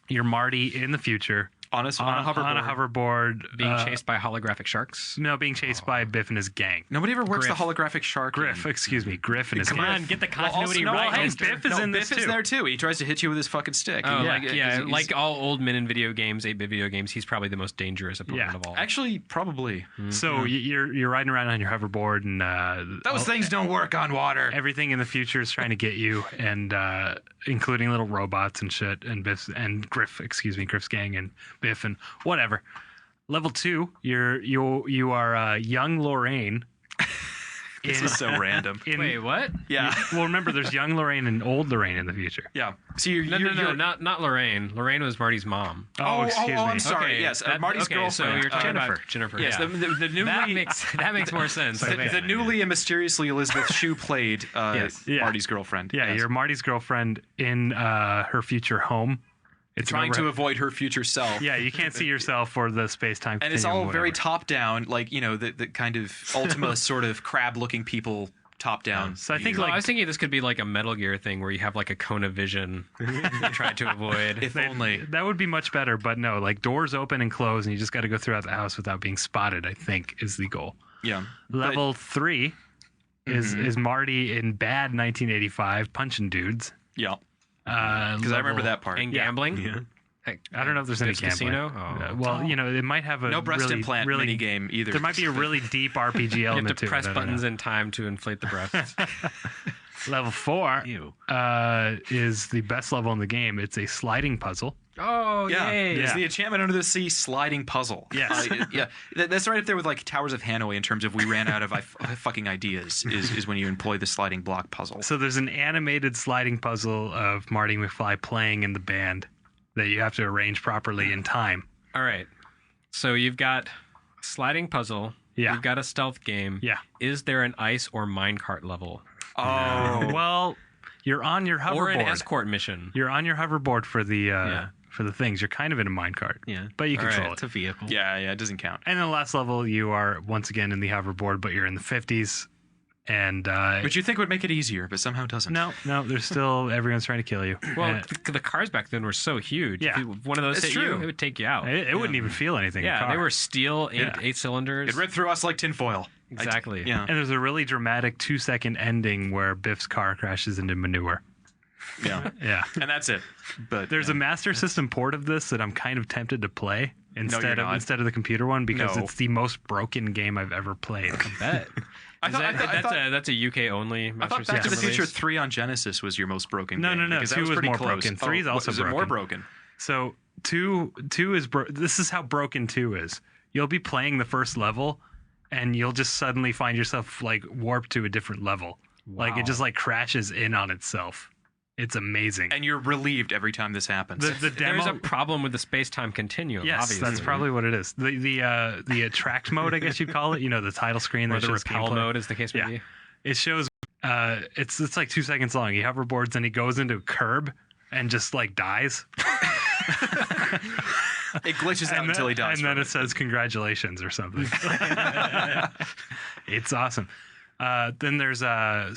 you're Marty in the future on a hoverboard. Being chased by holographic sharks? No, being chased by Biff and his gang. Nobody ever works Griff. the holographic shark. Griff, excuse me, Griff and his Come gang. on, get the continuity right. hey, mister. Biff is in this Biff is too. there too. He tries to hit you with his fucking stick. Oh, He's- like all old men in video games, 8-bit video games, he's probably the most dangerous opponent of all. Actually, probably. So you're riding around on your hoverboard, and Those things don't work on water. everything in the future is trying to get you, and including little robots and shit, and Griff's gang and Biff and whatever. Level 2, you are young Lorraine. This is so random. Wait, what? Yeah. Well, remember, there's young Lorraine and old Lorraine in the future. Yeah. So you're not Lorraine. Lorraine was Marty's mom. Excuse me. I'm sorry. Okay, Yes, Marty's girlfriend. So you're talking about Jennifer. Yes, yeah. the newly that makes more sense. the newly and mysteriously Elizabeth Shue played Marty's girlfriend. Yeah, Yes. you're Marty's girlfriend in her future home. It's trying to avoid her future self. Yeah, you can't see yourself for the space-time. And it's all very top-down, like, the kind of Ultima sort of crab-looking people top-down. So I think I was thinking this could be like a Metal Gear thing where you have like a cone of vision you try to avoid. If only. That would be much better, but no, like doors open and close and you just got to go throughout the house without being spotted, I think, is the goal. Yeah. Level 3 is Marty in bad 1985 punching dudes. Yeah. Because I remember that part. And gambling? Yeah. I don't know if there's any Biff's gambling. Casino? Well, it might have a No breast really, implant really, mini game either. There might be a really deep RPG You have element to press it. I don't buttons know. in time to inflate the breasts. Level 4 is the best level in the game. It's a sliding puzzle. Oh, yeah. yay. It's the Enchantment Under the Sea sliding puzzle. Yes. Yeah. That's right up there with like Towers of Hanoi in terms of we ran out of fucking ideas is when you employ the sliding block puzzle. So there's an animated sliding puzzle of Marty McFly playing in the band that you have to arrange properly in time. All right. So you've got a sliding puzzle. Yeah. You've got a stealth game. Yeah. Is there an ice or minecart level? Oh. Well, you're on your hoverboard. Or an escort mission. You're on your hoverboard for the things. You're kind of in a minecart. Yeah. But you control it. It's a vehicle. Yeah, it doesn't count. And then the last level, you are once again in the hoverboard, but you're in the 50s. And which you think would make it easier, but somehow doesn't. No, there's still everyone's trying to kill you. Well, the cars back then were so huge. Yeah. If one of those It's hit true. you, it would take you out. It wouldn't even feel anything. Yeah, they were steel, eight cylinders. It ripped through us like tinfoil. Exactly. Yeah. And there's a really dramatic 2-second ending where Biff's car crashes into manure. Yeah. Yeah. And that's it. But there's a Master System port of this that I'm kind of tempted to play instead of the computer one because it's the most broken game I've ever played. I bet. That's a UK only. I thought Back to the Future 3 on Genesis was your most broken game. No. 2 was more broken. 3 is also broken. Is it more broken? So 2 is this is how broken 2 is. You'll be playing the first level and you'll just suddenly find yourself like warped to a different level. Wow. Like it just like crashes in on itself. It's amazing. And you're relieved every time this happens. The demo, There's a problem with the space-time continuum. yes, obviously. that's probably what it is. The attract mode, I guess you'd call it. You know, the title screen Or that the shows repel gameplay. mode, as the case may be. It shows. It's like 2 seconds long. He hoverboards and he goes into curb and just like dies. It glitches out until he dies. And then it says congratulations or something. It's awesome. Then there's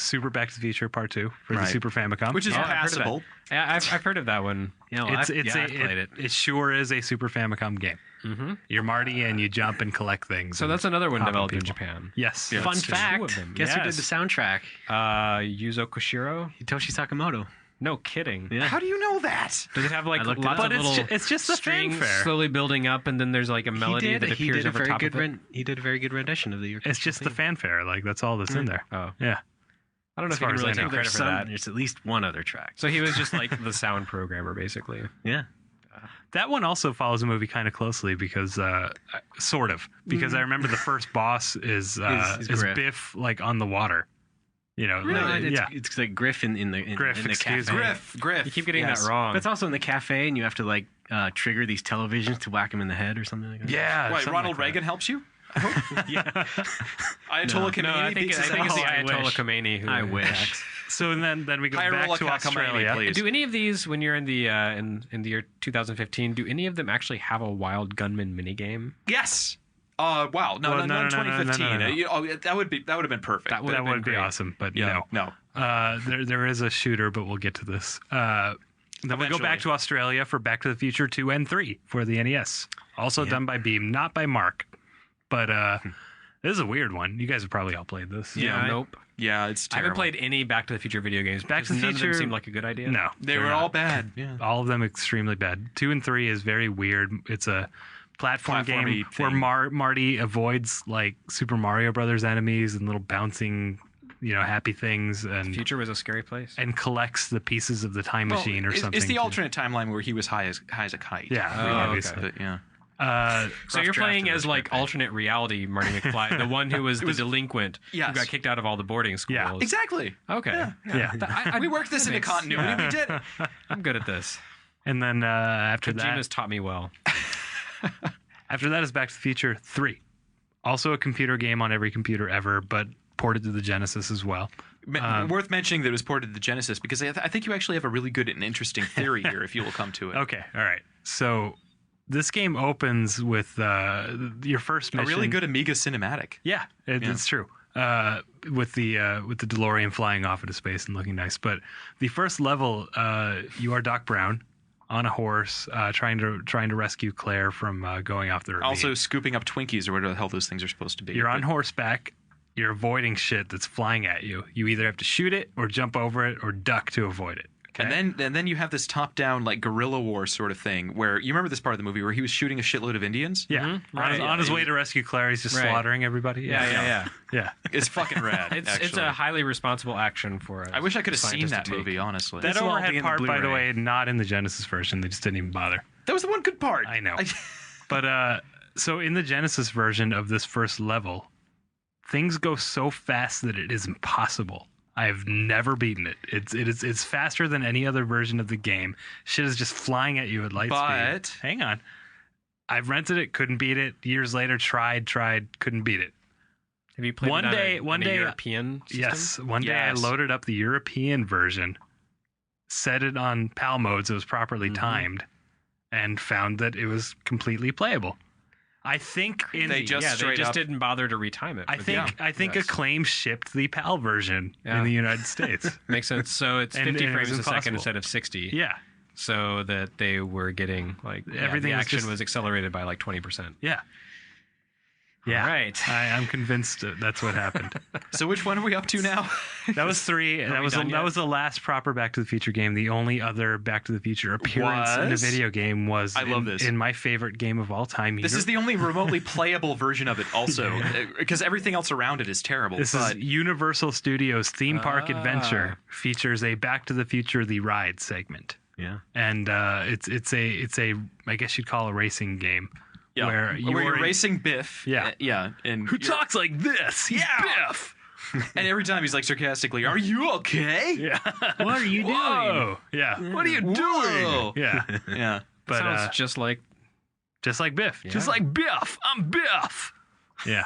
Super Back to the Future Part 2 for the Super Famicom, which is Oh, passable. I've heard of that one. You know, I've played it. It sure is a Super Famicom game. Mm-hmm. You're Marty and you jump and collect things. So that's another one hop on developed in people. Japan. Yes. Fun fact. Two of them. Guess who did the soundtrack? Yuzo Koshiro. Hitoshi Sakamoto. No kidding. Yeah. How do you know that? Does it have like I looked it lots up. of But little it's just the strings fanfare. slowly building up, and then there's like a melody that appears over top of it? He did a very good rendition of the. It's just the fanfare. Like that's all that's in there. Oh, Yeah. I don't know As if you far can as really I know. take credit for that. There's at least one other track. So he was just like the sound programmer, basically. Yeah. That one also follows the movie kind of closely because, sort of, because I remember the first boss is Griff. Biff like on the water. You know, No, like, it's like Griff in the Griff, in the excuse cafe. me. Griff. You keep getting Yes. that wrong. But it's also in the cafe, and you have to like trigger these televisions to whack him in the head or something like that. Yeah. Wait, something Ronald like Reagan helps you? Yeah. Ayatollah Khomeini No, I think beats it's his the ass? Ayatollah Khomeini who I wish. attacks. So then we go Ayatollah back to Khomeini, Australia. please. Do any of these, when you're in the in the year 2015, do any of them actually have a Wild Gunman minigame? Yes. Wow. No, Well, no, no, no, no, no, 2015. no, no. That would have been perfect. That That would be great. awesome, but Yeah, no. no. There is a shooter, but we'll get to this. Then we go back Eventually. to Australia for Back to the Future 2 and 3 for the NES. Also done by Beam, not by Mark. But this is a weird one. You guys have probably all played this. Nope. Yeah, it's I terrible. haven't played any Back to the Future video games. Back to the because none Future of them seemed like a good idea. No. They they're were not. all bad. Yeah. All of them extremely bad. 2 and 3 is very weird. It's a platform game Platformy where thing. Marty avoids like Super Mario Brothers enemies and little bouncing, happy things, and Future was a scary place. and collects the pieces of the time machine or something. It's the to- alternate timeline where he was high as a kite. Yeah, Oh, obviously. okay. But, yeah. So you're Rough playing draft of as this like campaign. alternate reality Marty McFly, the one who was the delinquent Yes. who got kicked out of all the boarding schools. Yeah. Exactly. Okay. Yeah. We worked this into continuity. We did it. I'm good at this. And then after Kojima's taught me well. after that is Back to the Future 3. Also a computer game on every computer ever, but ported to the Genesis as well. Worth mentioning that it was ported to the Genesis because I think you actually have a really good and interesting theory here if you will come to it. Okay, all right. So this game opens with your first A mission. really good Amiga cinematic. Yeah, it's true. With the DeLorean flying off into space and looking nice. But the first level, you are Doc Brown on a horse, trying to rescue Claire from going off the ravine. Also scooping up Twinkies or whatever the hell those things are supposed to be. You're on But- horseback. You're avoiding shit that's flying at you. You either have to shoot it or jump over it or duck to avoid it. Okay? And then you have this top-down like guerrilla war sort of thing where you remember this part of the movie where he was shooting a shitload of Indians. Yeah, on his way to rescue Claire, he's just slaughtering everybody. Yeah. It's fucking rad. It's a highly responsible action for us. I wish I could have seen scientists that to take. movie, honestly. That overhead part, by the way, not in the Genesis version. They just didn't even bother. That was the one good part. I know. But so in the Genesis version of this first level, things go so fast that it is impossible. I have never beaten it. It's faster than any other version of the game. Shit is just flying at you at light speed. Hang on. I've rented it, couldn't beat it. Years later, tried, couldn't beat it. Have you played one it day, on a European system? Yes. One day I loaded up the European version, set it on PAL modes, it was properly timed, and found that it was completely playable. I think they just didn't bother to retime it. I think Acclaim shipped the PAL version in the United States. Makes sense. So it's 50 And frames it was a second impossible. instead of 60. Yeah. So that they were getting Everything the was action just- was accelerated by like 20%. Yeah. Yeah. All right. I'm convinced that's what happened. So which one are we up to now? That was 3. And that was the last proper Back to the Future game. The only other Back to the Future appearance in a video game was in my favorite game of all time. This is the only remotely playable version of it also because everything else around it is terrible. This is Universal Studios Theme Park Adventure features a Back to the Future the Ride segment. Yeah. And it's a I guess you'd call a racing game. Yeah. Where you're racing Biff. Yeah. And who talks like this? He's Biff. And every time he's like sarcastically, "Are you okay? Yeah. What are you Whoa. doing? Yeah. What are you doing?" Yeah. Yeah. But Sounds just like Biff. Yeah. Just like Biff. I'm Biff. Yeah.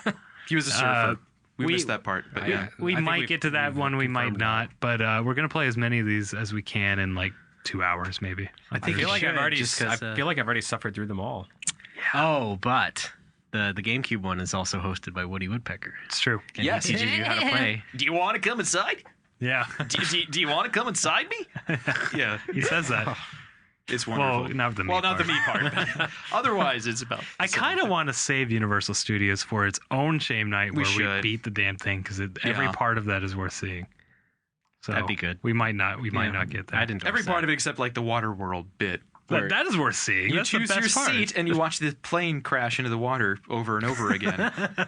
He was a surfer. We missed that part, but yeah. We might get to that one, we might not, but we're gonna play as many of these as we can in like 2 hours, maybe. I feel like I've already suffered through them all. Oh, but the GameCube one is also hosted by Woody Woodpecker. It's true. And he teaches you how to play. Do you want to come inside? Yeah. Do you want to come inside me? Yeah. He says that. It's wonderful. Well, not the meat not the meat part. But otherwise, it's about. I kind of want to save Universal Studios for its own shame night where we beat the damn thing because every part of that is worth seeing. So that'd be good. We might not get that. I'd enjoy every part of it except like the water world bit. That is worth seeing. You That's choose the your best part. seat and you watch the plane crash into the water over and over again. That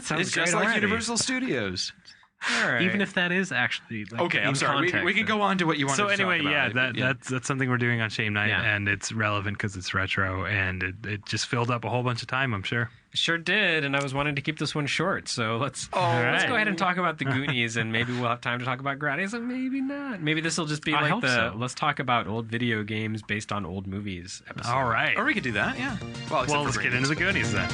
sounds it's great just like already. Universal Studios. All right. Even if that is actually like, okay. I'm sorry. We can go on to what you want so to anyway, talk about. that's something we're doing on Shame Night, and it's relevant because it's retro, and it just filled up a whole bunch of time. I'm sure. Sure did, and I was wanting to keep this one short, so let's go ahead and talk about the Goonies, and maybe we'll have time to talk about Gradius, and maybe not. Maybe this will just be like let's talk about old video games based on old movies episode. All right. Or we could do that, yeah. Well, let's get into the Goonies then.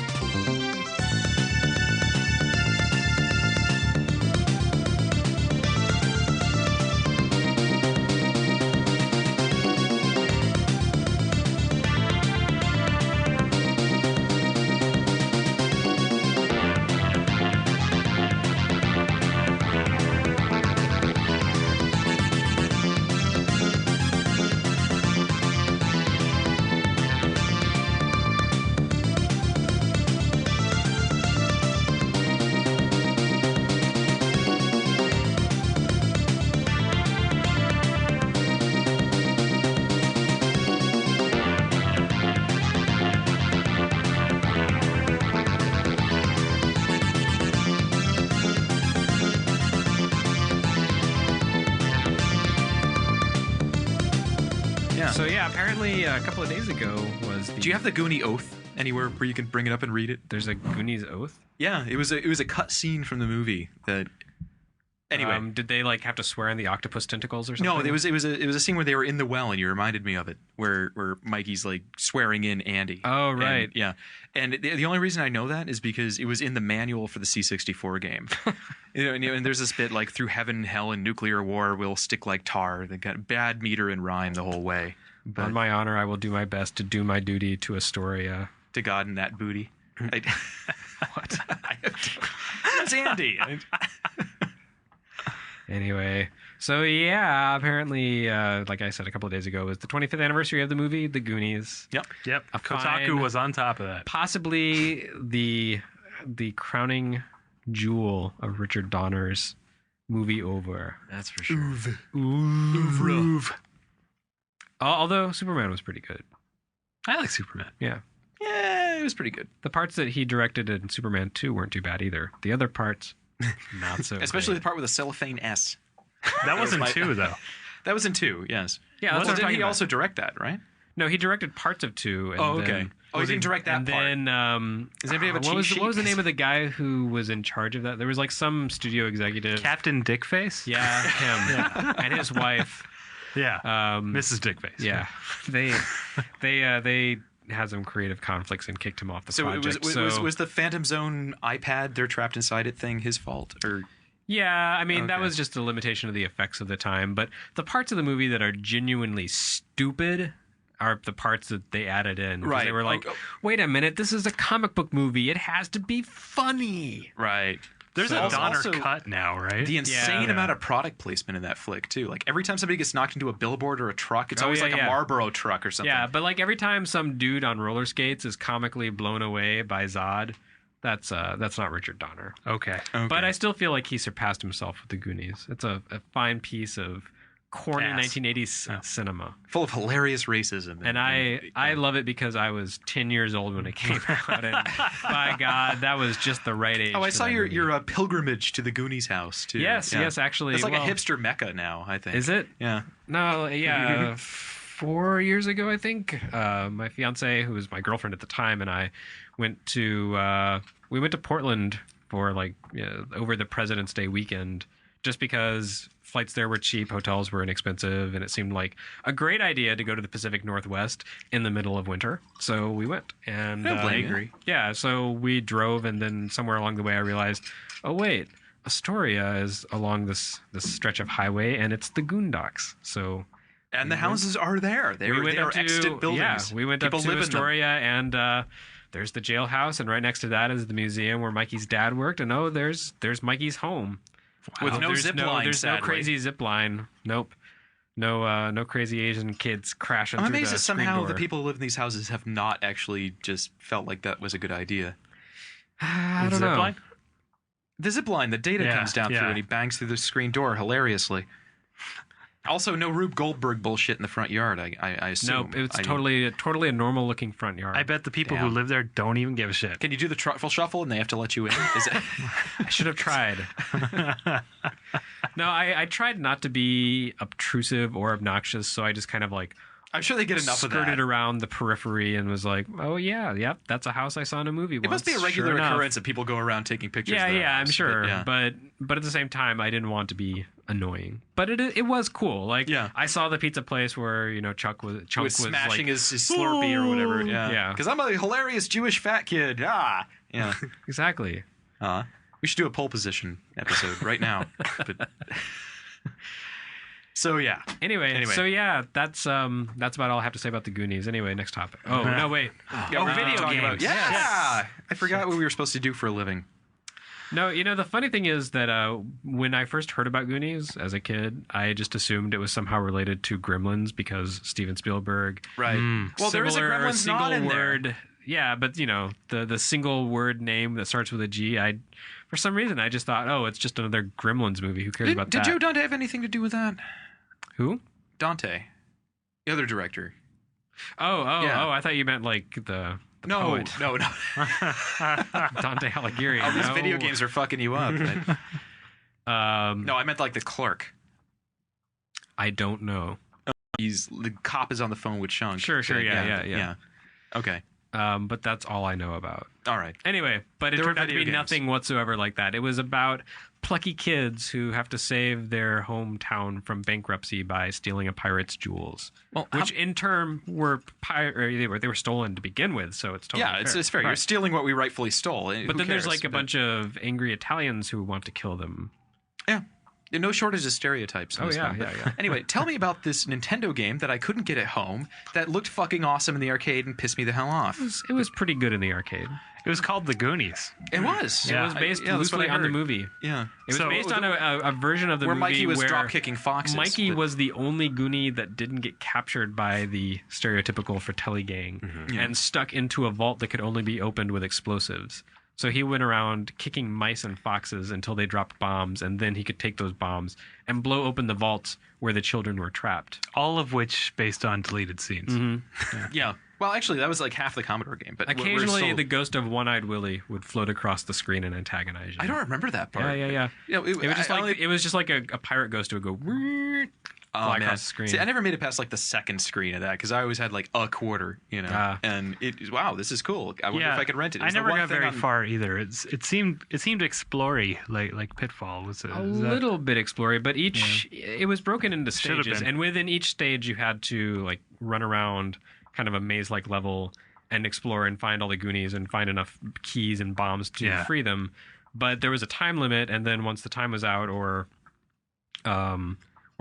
So yeah, apparently a couple of days ago was. Do you have the Goonie Oath anywhere where you can bring it up and read it? There's a Goonies Oath. Yeah, it was a cut scene from the movie that. Anyway, did they like have to swear in the octopus tentacles or something? No, it was a scene where they were in the well, and you reminded me of it, where Mikey's like swearing in Andy. Oh right, and the only reason I know that is because it was in the manual for the C64 game. And there's this bit like through heaven, hell, and nuclear war, we'll stick like tar. They got bad meter and rhyme the whole way. But on my honor, I will do my best to do my duty to Astoria. To God and that booty. What? It's Andy. Anyway, so yeah, apparently, like I said a couple of days ago, was the 25th anniversary of the movie The Goonies. Yep. Kotaku was on top of that. Possibly the crowning jewel of Richard Donner's movie over. That's for sure. Oeuvre. Although Superman was pretty good. I like Superman. Yeah. Yeah, it was pretty good. The parts that he directed in Superman 2 weren't too bad either. The other parts, not so Especially great. the part with the cellophane S. That wasn't 2, though. That was in 2, yes. Yeah, well, didn't he also direct that, right? No, he directed parts of 2. And okay. Then, he didn't direct that and part. And then, does anybody have a what cheat was the name of the guy who was in charge of that? There was like some studio executive. Captain Dickface? Yeah, him. Yeah. And his wife. Yeah. Mrs. Dickface. Yeah. They had some creative conflicts and kicked him off the project. Was the Phantom Zone iPad, they're trapped inside it thing his fault? Or yeah, I mean, that was just a limitation of the effects of the time. But the parts of the movie that are genuinely stupid are the parts that they added in. Right. They were like, wait a minute, this is a comic book movie. It has to be funny. Right. There's a Donner cut now, right? The insane amount of product placement in that flick, too. Like, every time somebody gets knocked into a billboard or a truck, it's always a Marlboro truck or something. Yeah, but like every time some dude on roller skates is comically blown away by Zod, that's not Richard Donner. Okay. But I still feel like he surpassed himself with the Goonies. It's a fine piece of corny 1980s cinema. Full of hilarious racism. And I love it because I was 10 years old when it came out. And by God, that was just the right age. Oh, I saw your pilgrimage to the Goonies house, too. Yes, actually. It's like a hipster mecca now, I think. Is it? Yeah. No, yeah. 4 years ago, I think, my fiance, who was my girlfriend at the time, and I went to Portland for like over the President's Day weekend, just because flights there were cheap, hotels were inexpensive, and it seemed like a great idea to go to the Pacific Northwest in the middle of winter. So we went, and I agree. Yeah, so we drove, and then somewhere along the way I realized, oh wait, Astoria is along this stretch of highway, and it's the Goondocks. So. And the houses are there. They are extant buildings. Yeah, we went People up to live in Astoria, and there's the jailhouse, and right next to that is the museum where Mikey's dad worked. And there's Mikey's home. With no zip line, There's sadly. no crazy zip line. Nope. No crazy Asian kids crashing I'm through amazed the that screen somehow door. the people who live in these houses have not actually just felt like that was a good idea. I don't know. Zipline? The zip line that Data Yeah, comes down yeah. through and he bangs through the screen door hilariously. Also, no Rube Goldberg bullshit in the front yard, I assume. Nope, it's totally a normal looking front yard. I bet the people who Damn. live there don't even give a shit. Can you do the truffle shuffle and they have to let you in? Is it? I should have tried. No, I tried not to be obtrusive or obnoxious, so I just kind of like I'm sure they get enough of that. skirted around the periphery and was like, oh yeah, yep, that's a house I saw in a movie once. It must be a regular Sure enough. occurrence that people go around taking pictures Yeah, of their yeah, house, I'm sure. yeah. But at the same time, I didn't want to be annoying. But it was cool. Like, I saw the pizza place where Chunk was smashing like, his Slurpee or whatever. Yeah, Yeah. Because I'm a hilarious Jewish fat kid. Ah, yeah, exactly. We should do a pole position episode right now. But so yeah. Anyway, so yeah, that's about all I have to say about the Goonies. Anyway, next topic. Oh no, wait. Yeah, we're video talking games. about- yeah. Yes. I forgot what we were supposed to do for a living. No, the funny thing is that when I first heard about Goonies as a kid, I just assumed it was somehow related to Gremlins because Steven Spielberg. Right. Well, there is a Similar Gremlins single not in word. there. Yeah, but the single word name that starts with a G, for some reason I just thought, oh, it's just another Gremlins movie. Who cares about Did that? Joe Dante have anything to do with that? Who? Dante, the other director. Oh, Yeah. I thought you meant like the No, poet. no. Dante Alighieri. All these no. video games are fucking you up. No, I meant like the clerk. I don't know. The cop is on the phone with Chunk. Sure, yeah. Okay. But that's all I know about. All right. Anyway, but it There turned were out to be video games. nothing whatsoever like that. It was about plucky kids who have to save their hometown from bankruptcy by stealing a pirate's jewels. Well, which in turn were they were stolen to begin with, so it's totally Yeah, fair. it's fair. You're Right. stealing what we rightfully stole. But then there's like a bunch of angry Italians who want to kill them. Yeah. No shortage of stereotypes. In Oh, this yeah, film. But yeah. Anyway, tell me about this Nintendo game that I couldn't get at home that looked fucking awesome in the arcade and pissed me the hell off. It was pretty good in the arcade. It was called The Goonies. It was. It was based that's what loosely I on the heard. movie. Yeah. It was So- based on a version of the where movie Mikey was where drop-kicking foxes, Mikey but- was the only Goonie that didn't get captured by the stereotypical Fratelli gang Yeah. and stuck into a vault that could only be opened with explosives. So he went around kicking mice and foxes until they dropped bombs, and then he could take those bombs and blow open the vaults where the children were trapped. All of which based on deleted scenes. Yeah. Well, actually, that was like half the Commodore game. But we're Occasionally, still- the ghost of One-Eyed Willie would float across the screen and antagonize you. I don't remember that part. Yeah. You know, It was just like a pirate ghost who would go fly across the screen. See, I never made it past like the second screen of that because I always had like a quarter, and wow, this is cool. I wonder if I could rent it. I never got very far either. It seemed explory like Pitfall was A little bit explory, but it was broken into Should've stages, been. and within each stage you had to like run around kind of a maze-like level and explore and find all the Goonies and find enough keys and bombs to free them. But there was a time limit, and then once the time was out, or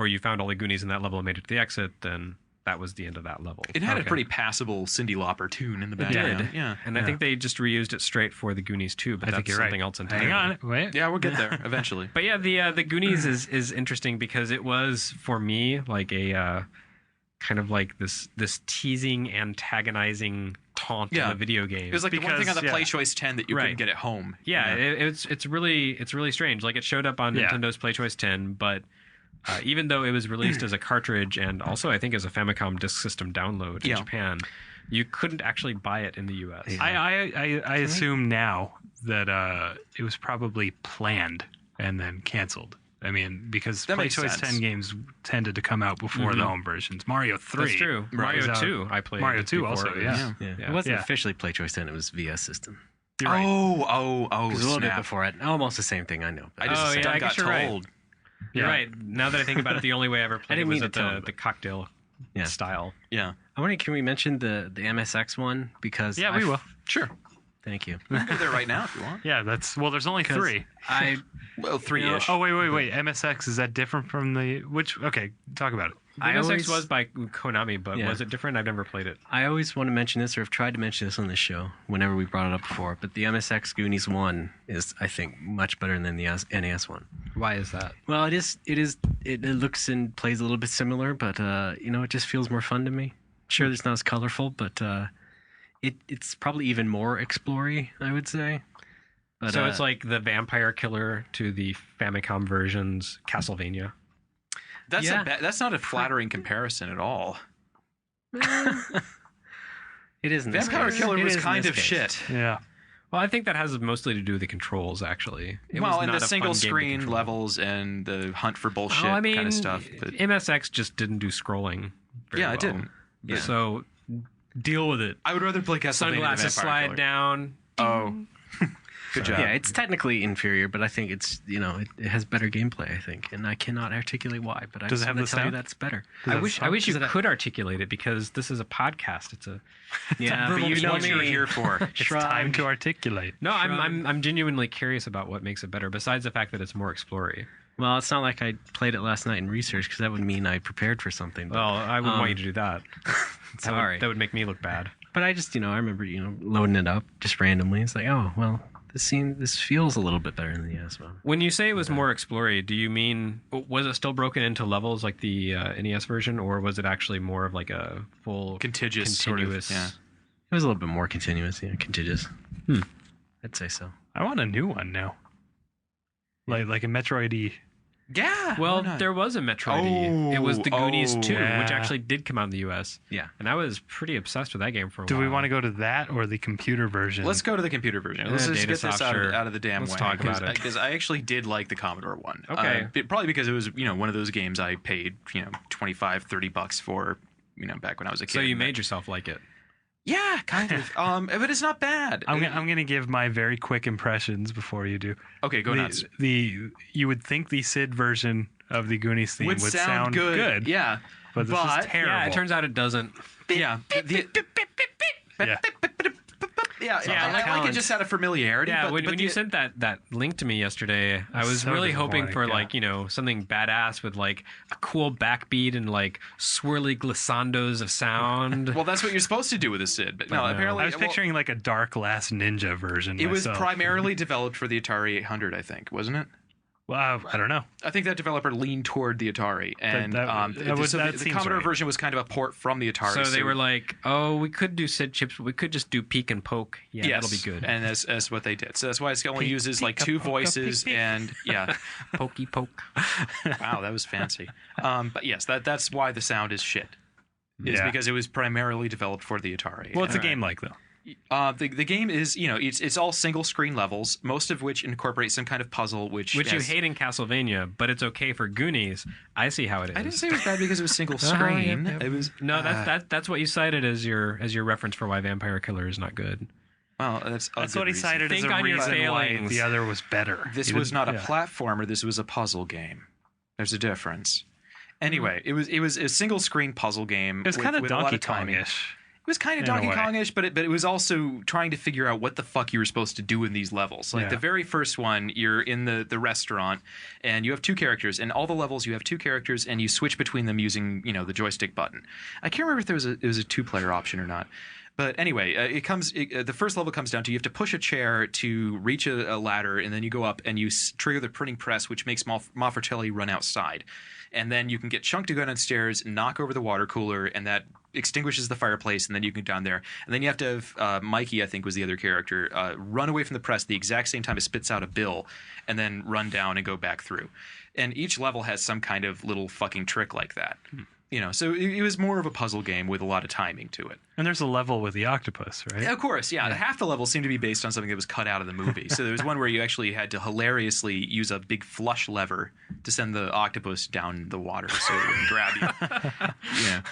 you found all the Goonies in that level and made it to the exit, then that was the end of that level. It had a pretty passable Cyndi Lauper tune in the It background. did, Yeah, and I think they just reused it straight for the Goonies too. But I that's think you're right. something else entirely. Hang on, wait. Yeah, we'll get there eventually. But yeah, the Goonies is interesting because it was for me like a kind of like this teasing, antagonizing taunt in the video game. It was like the one thing on the Play Choice 10 that you couldn't Right. get at home. Yeah, it's really strange. Like it showed up on Nintendo's Play Choice 10, but even though it was released as a cartridge and also I think as a Famicom Disk System download in Japan, you couldn't actually buy it in the U.S. I assume now that it was probably planned and then canceled. I mean, because That Play makes Choice sense. 10 games tended to come out before the home versions. Mario 3. That's true. was Mario out- 2 I played. Mario 2 before also, it was- yeah. It wasn't officially Play Choice 10, it was VS System. You're right. Oh, a little bit snap. before it. Almost the same thing, I know. I just I got guess you're right. told. You're right. Now that I think about it, the only way I ever played it was at the cocktail style. Yeah. I'm wondering, can we mention the MSX one? Because Yeah, we will. Sure. Thank you. We can go there right now if you want. Yeah, there's only 3. Well, 3-ish. Oh, wait. MSX, is that different from okay, talk about it. The MSX was by Konami, but was it different? I've never played it. I always want to mention this, or have tried to mention this on this show whenever we brought it up before, but the MSX Goonies 1 is, I think, much better than the NES one. Why is that? Well, it looks and plays a little bit similar, but, it just feels more fun to me. Sure, it's not as colorful, but it's probably even more explory, I would say. But, so it's like the Vampire Killer to the Famicom version's Castlevania. That's not a flattering comparison at all. It isn't. Vampire Killer was kind of shit. Yeah. Well, I think that has mostly to do with the controls, actually. And the single screen levels and the hunt for bullshit kind of stuff. But MSX just didn't do scrolling very well. It didn't. Yeah. So deal with it. I would rather play Castlevania Sunglasses than Vampire slide Killer. down. Oh. Good job. Yeah, it's technically inferior, but I think it's, it has better gameplay, I think. And I cannot articulate why, but I Does it have the tell you sound? that's better. I wish you could articulate it, because this is a podcast. It's a Yeah, but you know what you're here for. It's time to articulate. No, I'm genuinely curious about what makes it better, besides the fact that it's more explory. Well, it's not like I played it last night in research, because that would mean I prepared for something. But, Well, I wouldn't want you to do that. Sorry. That would make me look bad. But I just, I remember, loading it up just randomly. It's like, oh, well, this feels a little bit better than the NES one. When you say it was more explory, do you mean, was it still broken into levels like the NES version, or was it actually more of like a full continuous sort of, It was a little bit more contiguous. I'd say so. I want a new one now. Like a Metroid-y. Yeah. Well, there was a Metroid. It was the Goonies 2, yeah. which actually did come out in the US. Yeah. And I was pretty obsessed with that game for a Do while. we want to go to that or the computer version? Let's go to the computer version. Let's just get this out of the damn way. Let's talk about it. Because I actually did like the Commodore one. Okay. Probably because it was, one of those games I paid, $25-$30 for, back when I was a kid. So you made yourself like it. Yeah, kind of. But it's not bad. I'm going to give my very quick impressions before you do. Okay, go nuts. You would think the SID version of the Goonies theme would sound good. Yeah. But this is terrible. Yeah, it turns out it doesn't. Yeah. Yeah. I like it just out of familiarity. Yeah, but when you sent that link to me yesterday, I was so really hoping for disappointing, something badass with like a cool backbeat and like swirly glissandos of sound. Well, that's what you're supposed to do with a SID, but no, apparently I was picturing like a Dark Last Ninja version. It was myself. primarily developed for the Atari 800, I think, wasn't it? Well, I don't know. I think that developer leaned toward the Atari, and the Commodore version was kind of a port from the Atari. So they were like, "Oh, we could do SID chips, but we could just do peek and poke. Yeah, yes, that'll be good." And that's what they did. So that's why it only uses like two voices, and pokey poke. Wow, that was fancy. But yes, that's why the sound is shit. Is because it was primarily developed for the Atari. Well, it's a game like though. The game is, it's all single screen levels, most of which incorporate some kind of puzzle, which you hate in Castlevania, but it's okay for Goonies. I see how it is. I didn't say it was bad because it was single screen. It was that's what you cited as your reference for why Vampire Killer is not good. Well, that's what he cited as a reason why the other was better. This was not a platformer. This was a puzzle game. There's a difference. Anyway, it was a single screen puzzle game. It was kind of Donkey timing. Kong-ish. It was kind of Donkey Kong-ish, but it was also trying to figure out what the fuck you were supposed to do in these levels. Like the very first one, you're in the restaurant, and you have two characters. In all the levels, you have two characters, and you switch between them using the joystick button. I can't remember if it was a two-player option or not. But anyway, the first level comes down to you have to push a chair to reach a ladder, and then you go up and you trigger the printing press, which makes Mofratelli run outside. And then you can get Chunk to go downstairs, knock over the water cooler, and that extinguishes the fireplace, and then you can go down there. And then you have to have Mikey, I think was the other character, run away from the press the exact same time it spits out a bill, and then run down and go back through. And each level has some kind of little fucking trick like that. So it was more of a puzzle game with a lot of timing to it. And there's a level with the octopus, right? Yeah, of course, yeah. Half the levels seem to be based on something that was cut out of the movie. So there was one where you actually had to hilariously use a big flush lever to send the octopus down the water so it wouldn't grab you.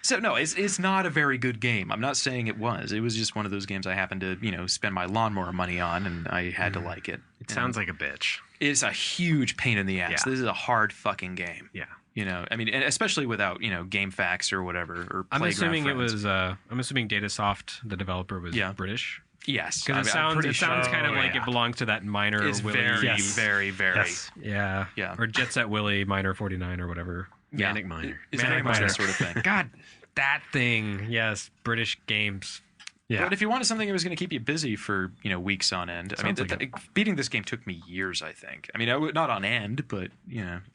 So no, it's not a very good game. I'm not saying it was. It was just one of those games I happened to spend my lawnmower money on, and I had to like it. It sounds like a bitch. It's a huge pain in the ass. Yeah. This is a hard fucking game. Yeah. I mean, and especially without GameFAQs or whatever or I'm assuming friends. I'm assuming Datasoft, the developer, was British. Yes, because it sounds kind of like it belongs to that minor. It's Willy, very. Yes. Yeah. Or Jet Set Willy minor 49 or whatever. Manic Miner. It's Manic Miner sort of thing. God, that thing. Yes, British games. Yeah. But if you wanted something that was going to keep you busy for weeks on end, I mean, beating this game took me years. I think. I mean, not on end, but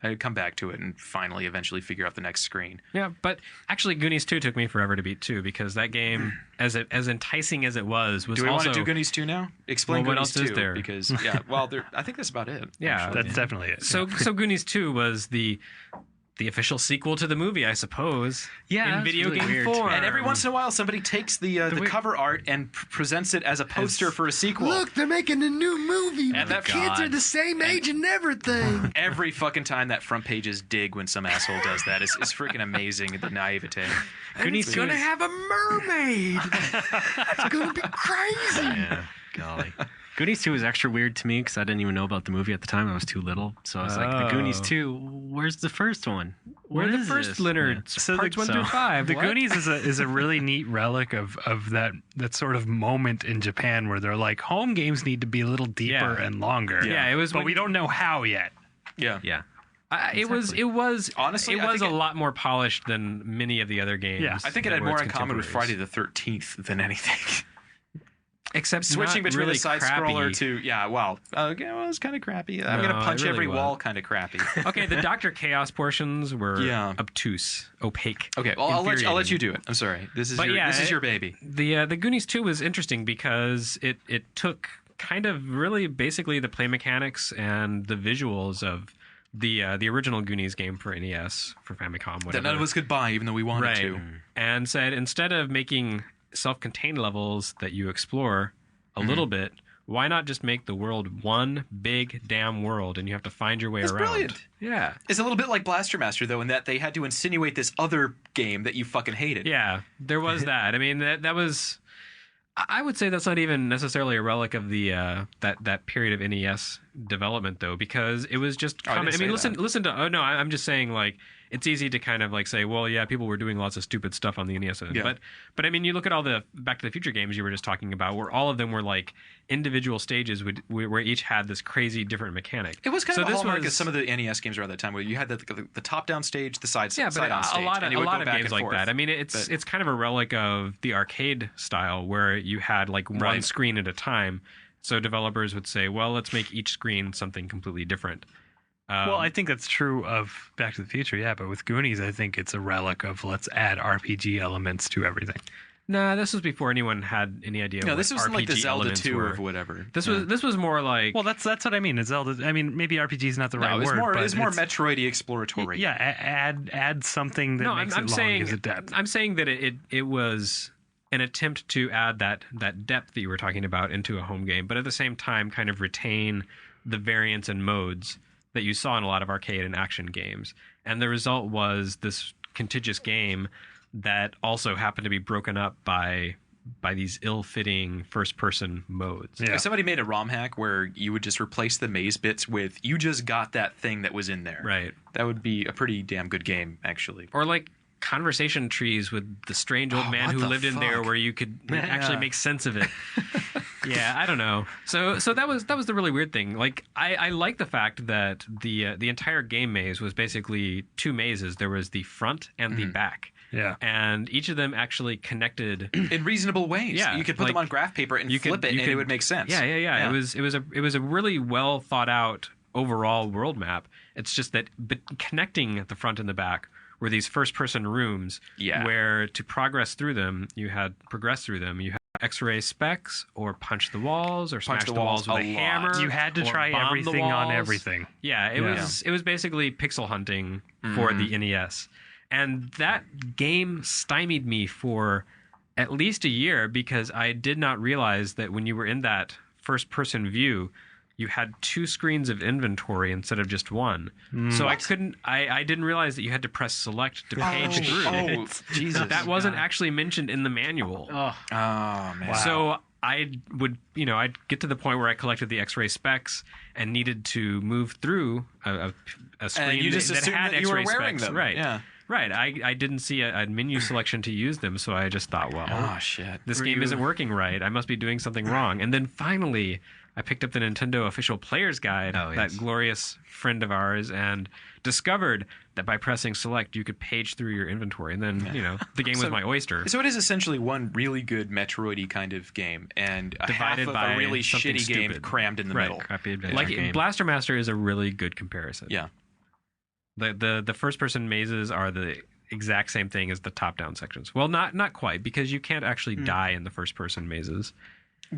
I'd come back to it and finally, eventually, figure out the next screen. Yeah, but actually, Goonies 2 took me forever to beat too, because that game, as enticing as it was Do we also. want to do Goonies 2 now? Explain what Goonies else 2 is there? Because I think that's about it. Yeah, actually. That's definitely it. So Goonies 2 was the official sequel to the movie, I suppose. Yeah, in video really game form. And every once in a while, somebody takes the cover art and presents it as a poster for a sequel. Look, they're making a new movie. And The kids are the same age and everything. Every fucking time that front page is dig when some asshole does that. It's freaking amazing, the naivete. And it's gonna have a mermaid. That's gonna be crazy. Yeah, golly. Goonies 2 was extra weird to me because I didn't even know about the movie at the time. I was too little. So I was like, the Goonies 2, where's the first one? Where's the first this? Leonard? Yeah. So Parts 1 through 5. The What? Goonies is a really neat relic of that sort of moment in Japan where they're like, home games need to be a little deeper and longer. Yeah, it was. But we don't know how yet. Yeah. Yeah. It was honestly. It was a lot more polished than many of the other games. Yeah. I think it had more in common with Friday the 13th than anything. Except switching not between really the side crappy. scroller to it was kind of crappy. I'm gonna punch it really every was. wall, kind of crappy. Okay, the Dr. Chaos portions were obtuse, opaque. Okay, well I'll let infuriating. you do it. I'm sorry. This is your baby. The Goonies 2 was interesting because it took kind of really basically the play mechanics and the visuals of the original Goonies game for NES, for Famicom, whatever. That none of us could buy, even though we wanted to. And said instead of making self-contained levels that you explore a little bit, why not just make the world one big damn world and you have to find your way That's around? brilliant. Yeah. It's a little bit like Blaster Master, though, in that they had to insinuate this other game that you fucking hated. Yeah, there was that. I mean, that was... I would say that's not even necessarily a relic of the that period of NES development, though, because it was just. I mean, listen to. Oh no, I'm just saying, like, it's easy to kind of like say, well, yeah, people were doing lots of stupid stuff on the NES, but I mean, you look at all the Back to the Future games you were just talking about, where all of them were like individual stages where each had this crazy different mechanic. It was kind of a hallmark of some of the NES games around that time, where you had the top-down stage, the side but side-on stage, a lot and you would of go back games and like forth. that. I mean, it's kind of a relic of the arcade style, where you had like one screen at a time. So developers would say, well, let's make each screen something completely different. Well, I think that's true of Back to the Future, yeah. But with Goonies, I think it's a relic of let's add RPG elements to everything. Nah, this was before anyone had any idea. No, what this wasn't RPG like the Zelda elements 2 were. or whatever. This was more like. Well, that's what I mean. It's Zelda. I mean, maybe RPG is not the right word. More, but it's more Metroid-y exploratory. Yeah, add something that makes it long as a depth. I'm saying that it was an attempt to add that depth that you were talking about into a home game, but at the same time kind of retain the variants and modes that you saw in a lot of arcade and action games. And the result was this contiguous game that also happened to be broken up by these ill-fitting first-person modes. Yeah. If somebody made a ROM hack where you would just replace the maze bits with, you just got that thing that was in there. Right. That would be a pretty damn good game, actually. Or like conversation trees with the strange old man who lived in there, where you could actually make sense of it. Yeah, I don't know. So that was the really weird thing. Like I like the fact that the entire game maze was basically two mazes. There was the front and the back. Yeah. And each of them actually connected in reasonable ways. Yeah. You could put them on graph paper and flip it, and it would make sense. Yeah. It was a really well thought out overall world map. It's just that connecting the front and the back were these first person rooms where to progress through them, you had X-ray specs, or punch the walls, or smash the walls with a hammer. You had to try everything on everything. Yeah, it was basically pixel hunting for the NES. And that game stymied me for at least a year, because I did not realize that when you were in that first person view, you had 2 screens of inventory instead of just one. So I didn't realize that you had to press select to page through. Oh, Jesus. That wasn't actually mentioned in the manual. Oh man. So I would, I'd get to the point where I collected the X-ray specs and needed to move through a screen and you just that assumed had that you X-ray were wearing specs. them. Right. Yeah. Right. I didn't see a menu selection to use them, so I just thought, well, oh shit, this game isn't working right. I must be doing something wrong. And then finally, I picked up the Nintendo official player's guide, that glorious friend of ours, and discovered that by pressing select, you could page through your inventory. And then, the game was my oyster. So it is essentially one really good Metroid-y kind of game, and divided half by of a really something shitty game stupid. crammed in the middle. Crappy adventure game. Blaster Master is a really good comparison. Yeah. The first-person mazes are the exact same thing as the top-down sections. Well, not quite, because you can't actually die in the first-person mazes.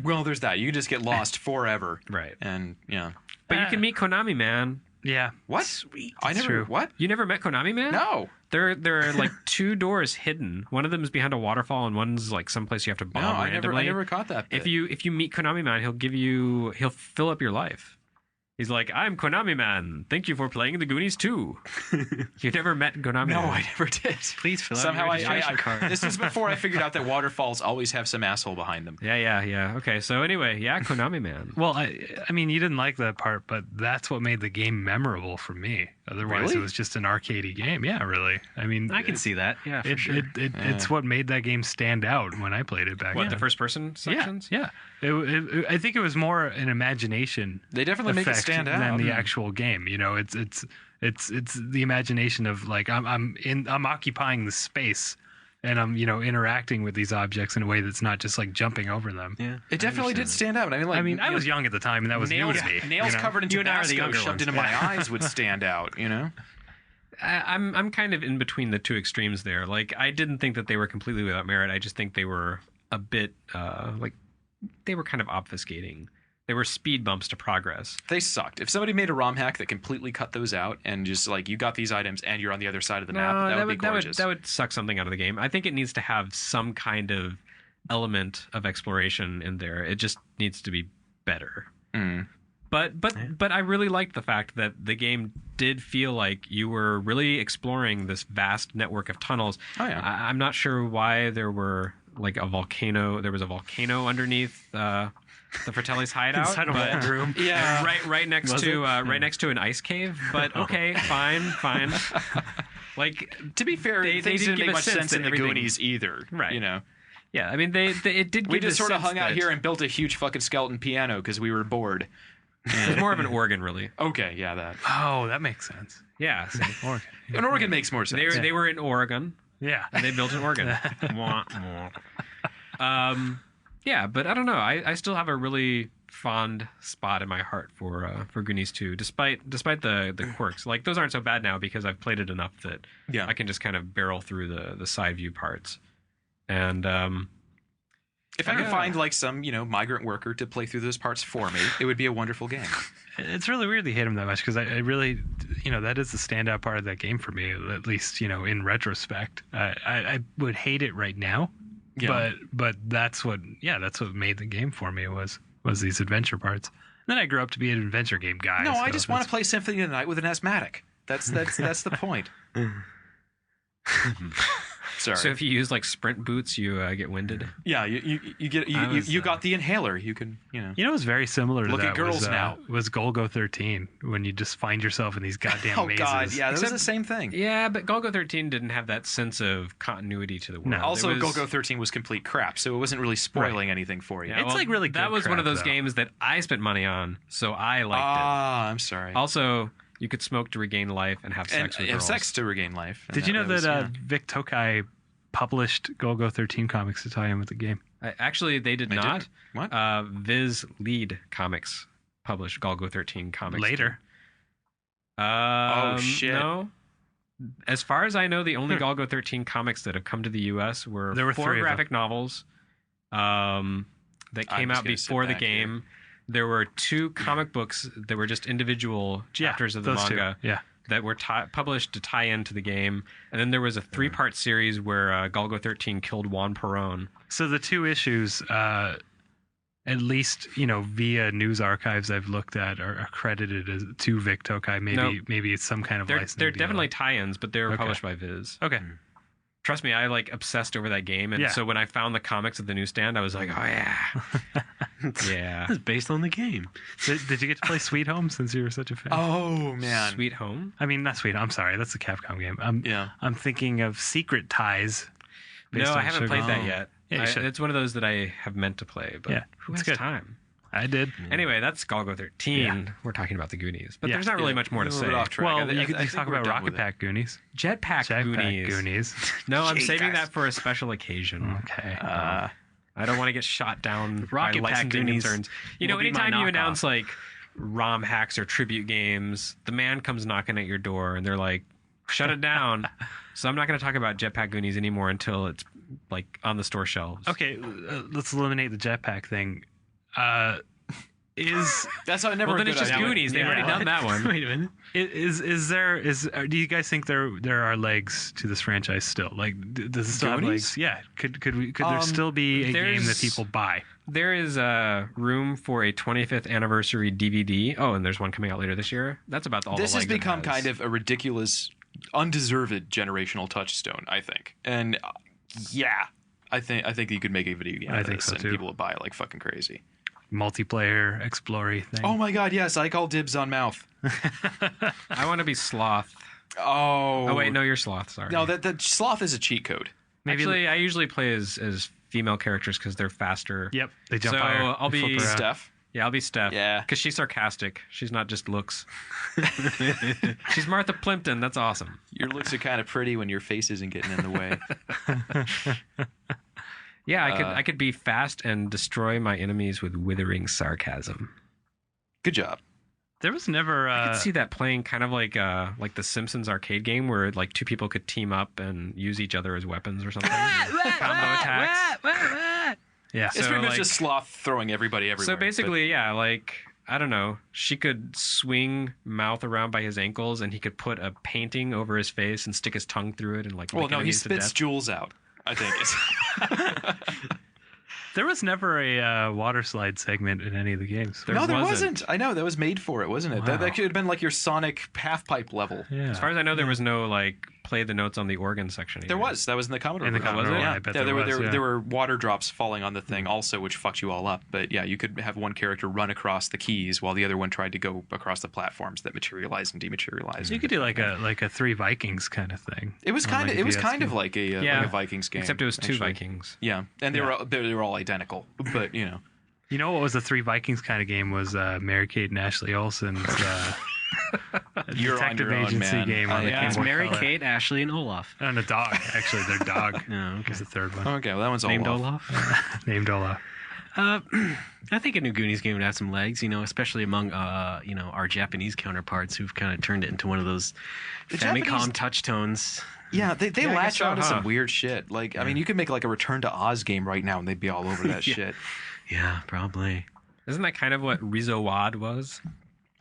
Well, there's that. You just get lost forever. Right. And, yeah. But you can meet Konami Man. Yeah. What? Sweet. I never... True. What? You never met Konami Man? No. There are like 2 doors hidden. One of them is behind a waterfall, and one's like someplace you have to bomb randomly. I never caught that bit. If you meet Konami Man, he'll fill up your life. He's like, I'm Konami Man. Thank you for playing the Goonies 2. You never met Konami Man? No, I never did. Please fill Somehow out your registration card. This is before I figured out that waterfalls always have some asshole behind them. Yeah. Okay, so anyway, Konami Man. Well, I mean, you didn't like that part, but that's what made the game memorable for me. Otherwise, it was just an arcadey game. Yeah, really. I mean, I can see that. Yeah, for sure. It's what made that game stand out when I played it back then. The first-person sections? Yeah. I think it was more an imagination. They definitely make it stand out than the actual game. It's the imagination of like I'm occupying the space, and I'm interacting with these objects in a way that's not just like jumping over them. Yeah, it definitely did stand out. I mean, I was young at the time, and that was new to me. Nails covered in Tabasco shoved into my eyes would stand out. I'm kind of in between the two extremes there. Like, I didn't think that they were completely without merit. I just think they were a bit they were kind of obfuscating. They were speed bumps to progress. They sucked. If somebody made a ROM hack that completely cut those out and just like you got these items and you're on the other side of the map, that would be gorgeous. That would suck something out of the game. I think it needs to have some kind of element of exploration in there. It just needs to be better. But I really liked the fact that the game did feel like you were really exploring this vast network of tunnels. Oh yeah. I'm not sure why there were like a volcano. There was a volcano underneath the Fratelli's hideout. Inside a vault room. Yeah. Right next to an ice cave. But okay, fine. Like, to be fair, they things did didn't make much sense in the everything- Goonies either. Right. Yeah, I mean, it did. We give just the sort of sense hung out that- here and built a huge fucking skeleton piano because we were bored. It was more of an organ, really. Okay, yeah, that. Oh, that makes sense. Yeah, see. Oregon. An organ makes more sense. They were in Oregon. Yeah, and they built an organ. Yeah, but I don't know. I still have a really fond spot in my heart for Goonies 2, despite the quirks. Like, those aren't so bad now because I've played it enough that I can just kind of barrel through the side view parts. And if I could find like some migrant worker to play through those parts for me, it would be a wonderful game. It's really weird to hate him that much because I really, that is the standout part of that game for me, at least, in retrospect. I would hate it right now, but that's what made the game for me was these adventure parts. And then I grew up to be an adventure game guy. No, I just want to play Symphony of the Night with an asthmatic. That's the point. Sorry. So if you use like sprint boots, you get winded. Yeah, you got the inhaler. You can what's very similar to look that at girls now was Golgo 13 when you just find yourself in these goddamn mazes. Oh god, yeah, that was the same thing. Yeah, but Golgo 13 didn't have that sense of continuity to the world. No. Also, Golgo 13 was complete crap, so it wasn't really spoiling anything for you. Yeah, it's like really good that was crap, one of those though. games that I spent money on, so I liked it. I'm sorry. Also, you could smoke to regain life and have sex with girls. Have sex to regain life. Did you know that Vic Tokai published Golgo 13 comics to tie in with the game? Actually, they did not. What? Viz Lead Comics published Golgo 13 comics. Later. Oh, shit. No. As far as I know, the only Golgo 13 comics that have come to the U.S. were 4 graphic novels that came out before the game. There were 2 comic books that were just individual chapters of the manga. That were published to tie into the game. And then there was a 3-part series where Golgo 13 killed Juan Perón. So the 2 issues at least, via news archives I've looked at are credited to Vic Tokai. Maybe it's some kind of license. They're definitely tie-ins, but they're published by Viz. Okay. Trust me, I obsessed over that game, and so when I found the comics at the newsstand, I was like, oh yeah. Yeah. It's based on the game. Did you get to play Sweet Home since you were such a fan? Oh man, Sweet Home? I mean, not Sweet Home. I'm sorry, that's the Capcom game. I'm thinking of Secret Ties. No, I haven't played that yet. Yeah, it's one of those that I have meant to play, but who has time? I did. Anyway, that's Golgo 13. Yeah. We're talking about the Goonies, but there's not really much more to say. Well, you could talk about Rocket Pack Goonies. Jetpack Goonies. No, I'm saving that for a special occasion. Okay. I don't want to get shot down Rocket by Pack licensing Goonies. concerns. Anytime you announce ROM hacks or tribute games, the man comes knocking at your door and they're like, shut it down. So I'm not going to talk about Jetpack Goonies anymore until it's on the store shelves. Okay, let's eliminate the Jetpack thing. That's how I never. Well, then it's just Goonies. They've already done that one. Wait a minute. Do you guys think there are legs to this franchise still? Does it still have legs? Yeah. Could there still be a game that people buy? There is room for a 25th anniversary DVD. Oh, and there's one coming out later this year. That's about all. This the has legs become kind of a ridiculous, undeserved generational touchstone, I think. And I think you could make a video game out of this, and people would buy it like fucking crazy. Multiplayer explory thing. Oh my god, yes, I call dibs on mouth. I want to be Sloth. Oh wait, no, you're Sloth. Sorry. No, that Sloth is a cheat code. Actually, I usually play as female characters because they're faster. Yep, they jump higher. So I'll be Steph. Yeah, I'll be Steph. Yeah, because she's sarcastic. She's not just looks. She's Martha Plimpton. That's awesome. Your looks are kind of pretty when your face isn't getting in the way. Yeah, I could be fast and destroy my enemies with withering sarcasm. Good job. There was never. I could see that playing kind of like the Simpsons arcade game where two people could team up and use each other as weapons or something. Combo attacks. Yeah, it's pretty much just Sloth throwing everybody everywhere. So basically, I don't know. She could swing Mouth around by his ankles, and he could put a painting over his face and stick his tongue through it and he spits jewels out. I think there was never a water slide segment in any of the games. There wasn't. I know that was made for it, wasn't it? Wow. That could have been like your Sonic half pipe level. Yeah. As far as I know, there was no play the notes on the organ section. Either. There was. That was in the Commodore. In the Commodore, I bet there was. There were water drops falling on the thing also, which fucked you all up. But yeah, you could have one character run across the keys while the other one tried to go across the platforms that materialized and dematerialized. You could do like a Three Vikings kind of thing. It was kind of like a Vikings game, except it was two Vikings. Yeah, and they were all identical. But you know what was a Three Vikings kind of game was Mary-Kate and Ashley Olsen's detective agency game on the Game Boy Mary-Kate, Ashley, and Olaf. And a dog. Actually, their dog is the third one. Okay, well that one's named Olaf. Named Olaf. I think a new Goonies game would have some legs, especially among our Japanese counterparts who've kind of turned it into one of those Famicom touchtones. Yeah, they latch on to some weird shit. I mean, you could make a Return to Oz game right now, and they'd be all over that shit. Yeah, probably. Isn't that kind of what Rizzo Wad was?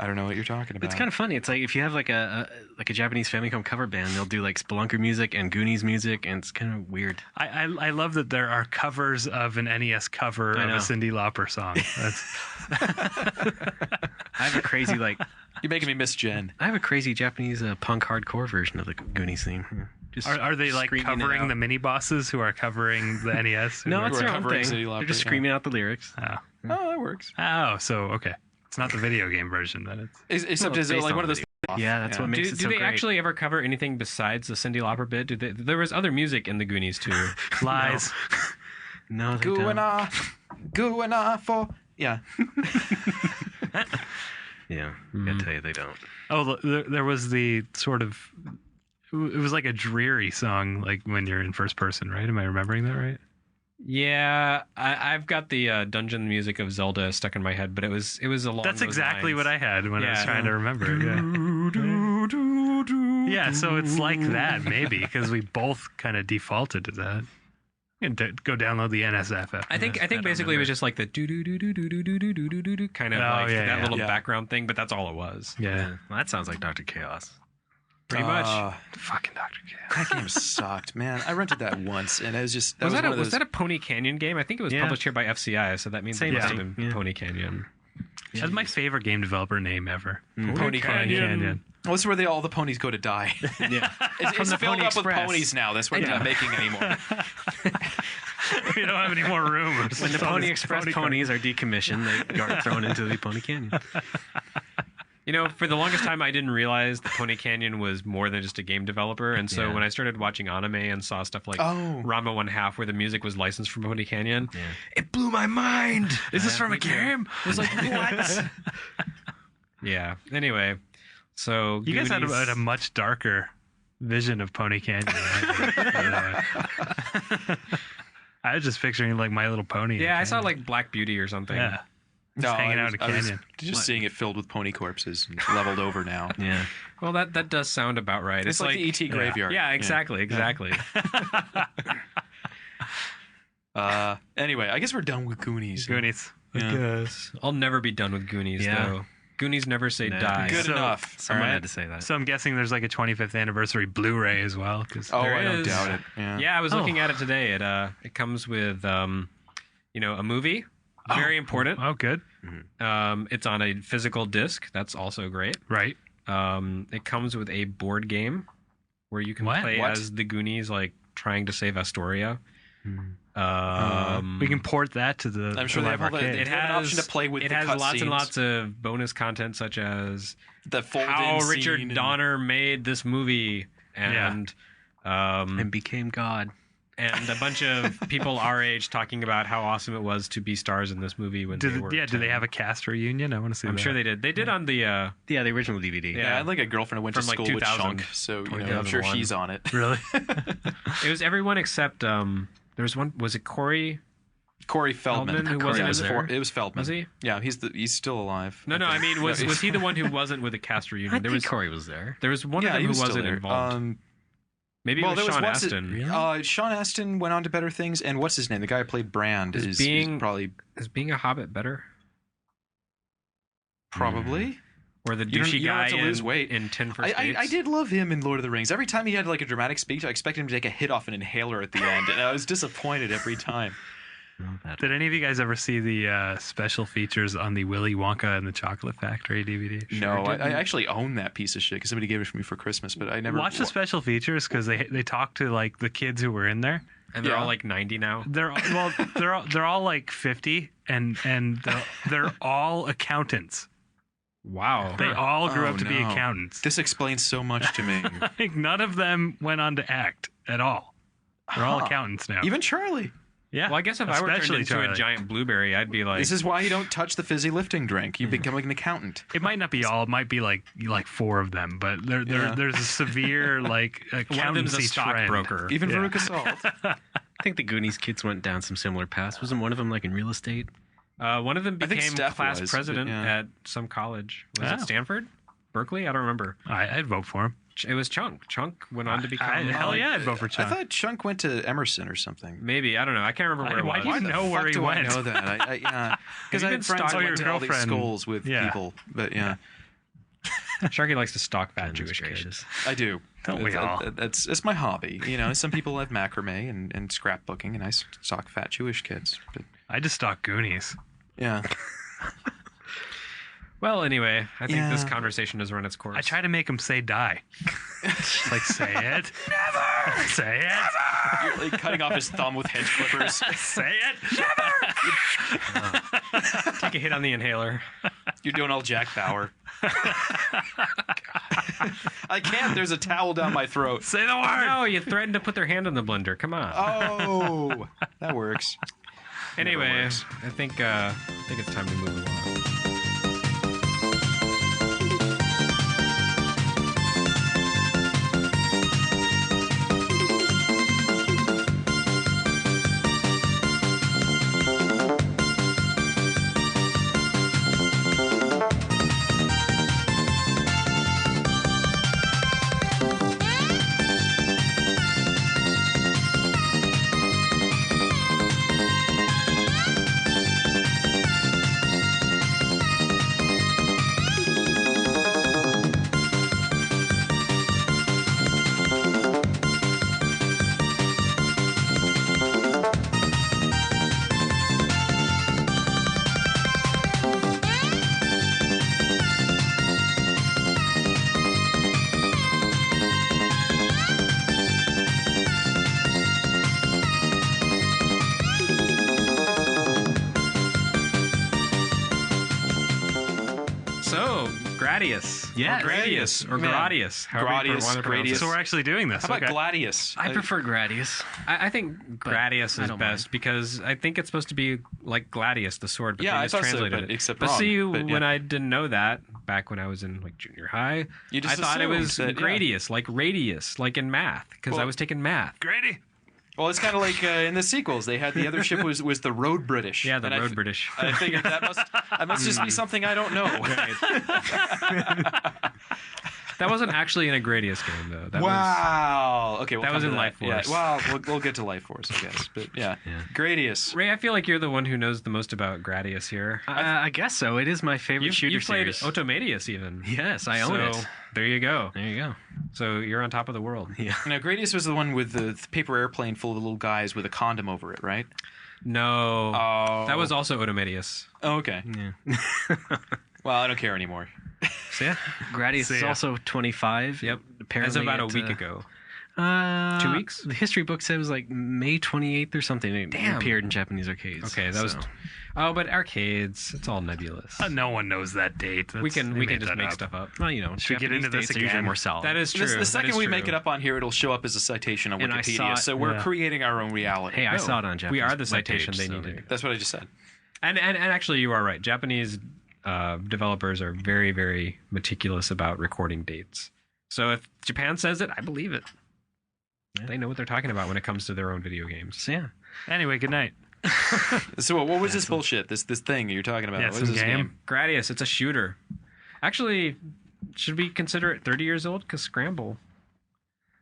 I don't know what you're talking about. It's kind of funny. It's like if you have a Japanese Famicom cover band, they'll do Spelunker music and Goonies music, and it's kind of weird. I love that there are covers of an NES cover of a Cyndi Lauper song. I have a crazy You're making me miss Jen. I have a crazy Japanese punk hardcore version of the Goonies theme. Are they covering the mini bosses who are covering the NES? No, it's their own thing. They're just screaming out the lyrics. Oh, that works. Oh, so okay. It's not the video game version, then. Except is it one of those? Yeah, that's what makes it so great. Do they actually ever cover anything besides the Cyndi Lauper bit? There was other music in the Goonies too. Lies. No, they don't. Gooina for yeah. Yeah, I gotta tell you, they don't. Oh, there was the sort of. It was like a dreary song, when you're in first person, right? Am I remembering that right? Yeah, I've got the dungeon music of Zelda stuck in my head, but it was along. That's those exactly lines. what I had when I was trying to remember. Yeah, so it's like that maybe because we both kind of defaulted to that. You can go download the NSFF. I think basically it was just like the do do do do do do do do do do do kind of that little background thing, but that's all it was. Yeah, well, that sounds like Dr. Chaos. Pretty much. Fucking Dr. Chaos. That game sucked, man. I rented that once, and it was just Was that a Pony Canyon game? I think it was published here by FCI, so that means it must have been Pony Canyon. That's my favorite game developer name ever. Pony Canyon. Well, this is where all the ponies go to die. Yeah. It's filled up with ponies now. That's why they're not making anymore. We don't have any more room. When the Pony Express ponies are decommissioned, they are thrown into the Pony Canyon. You know, for the longest time, I didn't realize the Pony Canyon was more than just a game developer. And so when I started watching anime and saw stuff like Ranma 1/2, where the music was licensed from Pony Canyon, it blew my mind. Is this from a game? I was like, what? Yeah. Anyway, so you guys had a much darker vision of Pony Canyon. I was just picturing like My Little Pony. Yeah, I saw like Black Beauty or something. Yeah. Just hanging out in a canyon. Just seeing it filled with pony corpses and leveled over now. Yeah. Well, that does sound about right. It's like the E.T. graveyard. Yeah, exactly. Anyway, I guess we're done with Goonies. I guess. I'll never be done with Goonies, though. Goonies never say die. Good enough. Someone had to say that. So I'm guessing there's like a 25th anniversary Blu-ray as well. I don't doubt it. Yeah, I was looking at it today. It comes with, a movie. Very important. Oh, good. It's on a physical disc. That's also great. Right. It comes with a board game where you can play as the Goonies, like trying to save Astoria. We can port that to the. I'm sure they have it has an option to play with. It the has lots scenes. and lots of bonus content, such as the how Richard Donner made this movie and became God. And a bunch of people our age talking about how awesome it was to be stars in this movie when they were. Yeah, do they have a cast reunion? I want to see. I'm sure they did. They did on the the original DVD. Yeah, I had like a girlfriend who went to From, like, school with 2000, Shunk, so I'm sure she's on it. Really? It was everyone except there was one. Was it Corey Feldman who wasn't there? It was Feldman. Was he? Yeah, he's still alive. No, I mean, was he the one who wasn't with the cast reunion? I think Corey was there. There was one of them who wasn't involved. Maybe it was Sean Astin. Really? Sean Astin went on to better things, and what's his name? The guy who played Brand is being a Hobbit better? Probably. Or the douchey guy to lose weight. in 10 First Dates. I did love him in Lord of the Rings. Every time he had like a dramatic speech, I expected him to take a hit off an inhaler at the end, and I was disappointed every time. Did any of you guys ever see the special features on the Willy Wonka and the Chocolate Factory DVD? No, I actually own that piece of shit because somebody gave it to me for Christmas, but I never watched the special features because they talked to like the kids who were in there, and they're all like 90 now. They're all like 50, and they're all accountants. Wow, they all grew up to be accountants. This explains so much to me. Like none of them went on to act at all. They're all accountants now. Even Charlie. Yeah. Well, I guess if I were turned into a giant blueberry, I'd be like... This is why you don't touch the fizzy lifting drink. You become like an accountant. It might not be all. It might be like 4 of them, but there's a severe like accountancy stockbroker. Even Veruca Salt. I think the Goonies kids went down some similar paths. Wasn't one of them like in real estate? One of them became class president at some college. Was it Stanford? Berkeley? I don't remember. I'd vote for him. It was Chunk. Chunk went on to become... hell yeah, I'd vote for Chunk. I thought Chunk went to Emerson or something. Maybe. I don't know. I can't remember where it was. Why do you know where he went? I know that? Because I had friends who went to all these schools with people. But yeah. Sharky likes to stalk fat Jewish kids. I do. Don't we all? It's my hobby. You know, some people have macrame and scrapbooking, and I stalk fat Jewish kids. But I just stalk Goonies. Yeah. Well, anyway, I think this conversation has run its course. I try to make him say die. Like, say it. Never! Say it. Never! You're like cutting off his thumb with hedge clippers. Say it. Never! Take a hit on the inhaler. You're doing all Jack Bauer. I can't. There's a towel down my throat. Say the word. No, you threatened to put their hand in the blender. Come on. Oh, that works. Anyway, I think it's time to move along. Gradius. Yeah, Gradius or Yeah. Gradius. Gradius. So we're actually doing this. How about okay. Gladius? I prefer Gradius. I think Gradius I is don't best because I think it's supposed to be like Gladius, the sword, but Yeah, they I just thought so, translated but it. except but wrong, see, but yeah. when I didn't know that back when I was in like junior high, You just I thought it was assumed that, yeah. Gradius, like radius, like in math, because I Well- was taking math. Grady. Well, it's kind of like in the sequels. They had the other ship was the Road British. Yeah, the And Road British. I figured that must just be something I don't know. That wasn't actually in a Gradius game though. That Wow. Okay, we'll that come was to in that. Life Force. Yeah, well, we'll get to Life Force, I guess. But yeah. Gradius. Ray, I feel like you're the one who knows the most about Gradius here. I guess so. It is my favorite shooter You've played series. Automedius even. Yes, I own So, it. There you go. There you go. So you're on top of the world. Yeah. Now, Gradius was the one with the paper airplane full of little guys with a condom over it, right? No. Oh. That was also Automedius. Oh, okay. Yeah. Well, I don't care anymore. So yeah, Gradius So, is yeah. also 25. Yep. Apparently As about a it, week ago. 2 weeks? The history book said it was like May 28th or something. It Damn. appeared in Japanese arcades. Okay, that was. so. Oh, but arcades, it's all nebulous. No one knows that date. we They can made just that make up. stuff up. Well, you know, Should we get Japanese into this dates are usually again? more solid. That is true. The second That is we true. make it up on here, it'll show up as a citation on And I saw Wikipedia. it- So we're yeah. creating our own reality. Hey, I saw it on Japanese. We are the webpage, citation they so needed. there- That's what I just said. And actually, you are right. Japanese developers are very, very meticulous about recording dates. So if Japan says it, I believe it. Yeah. They know what they're talking about when it comes to their own video games. So yeah. Anyway, good night. So what was this bullshit? This thing you're talking about? Yeah, What some is this game. Gradius, it's a shooter. Actually, should we consider it 30 years old? Because Scramble.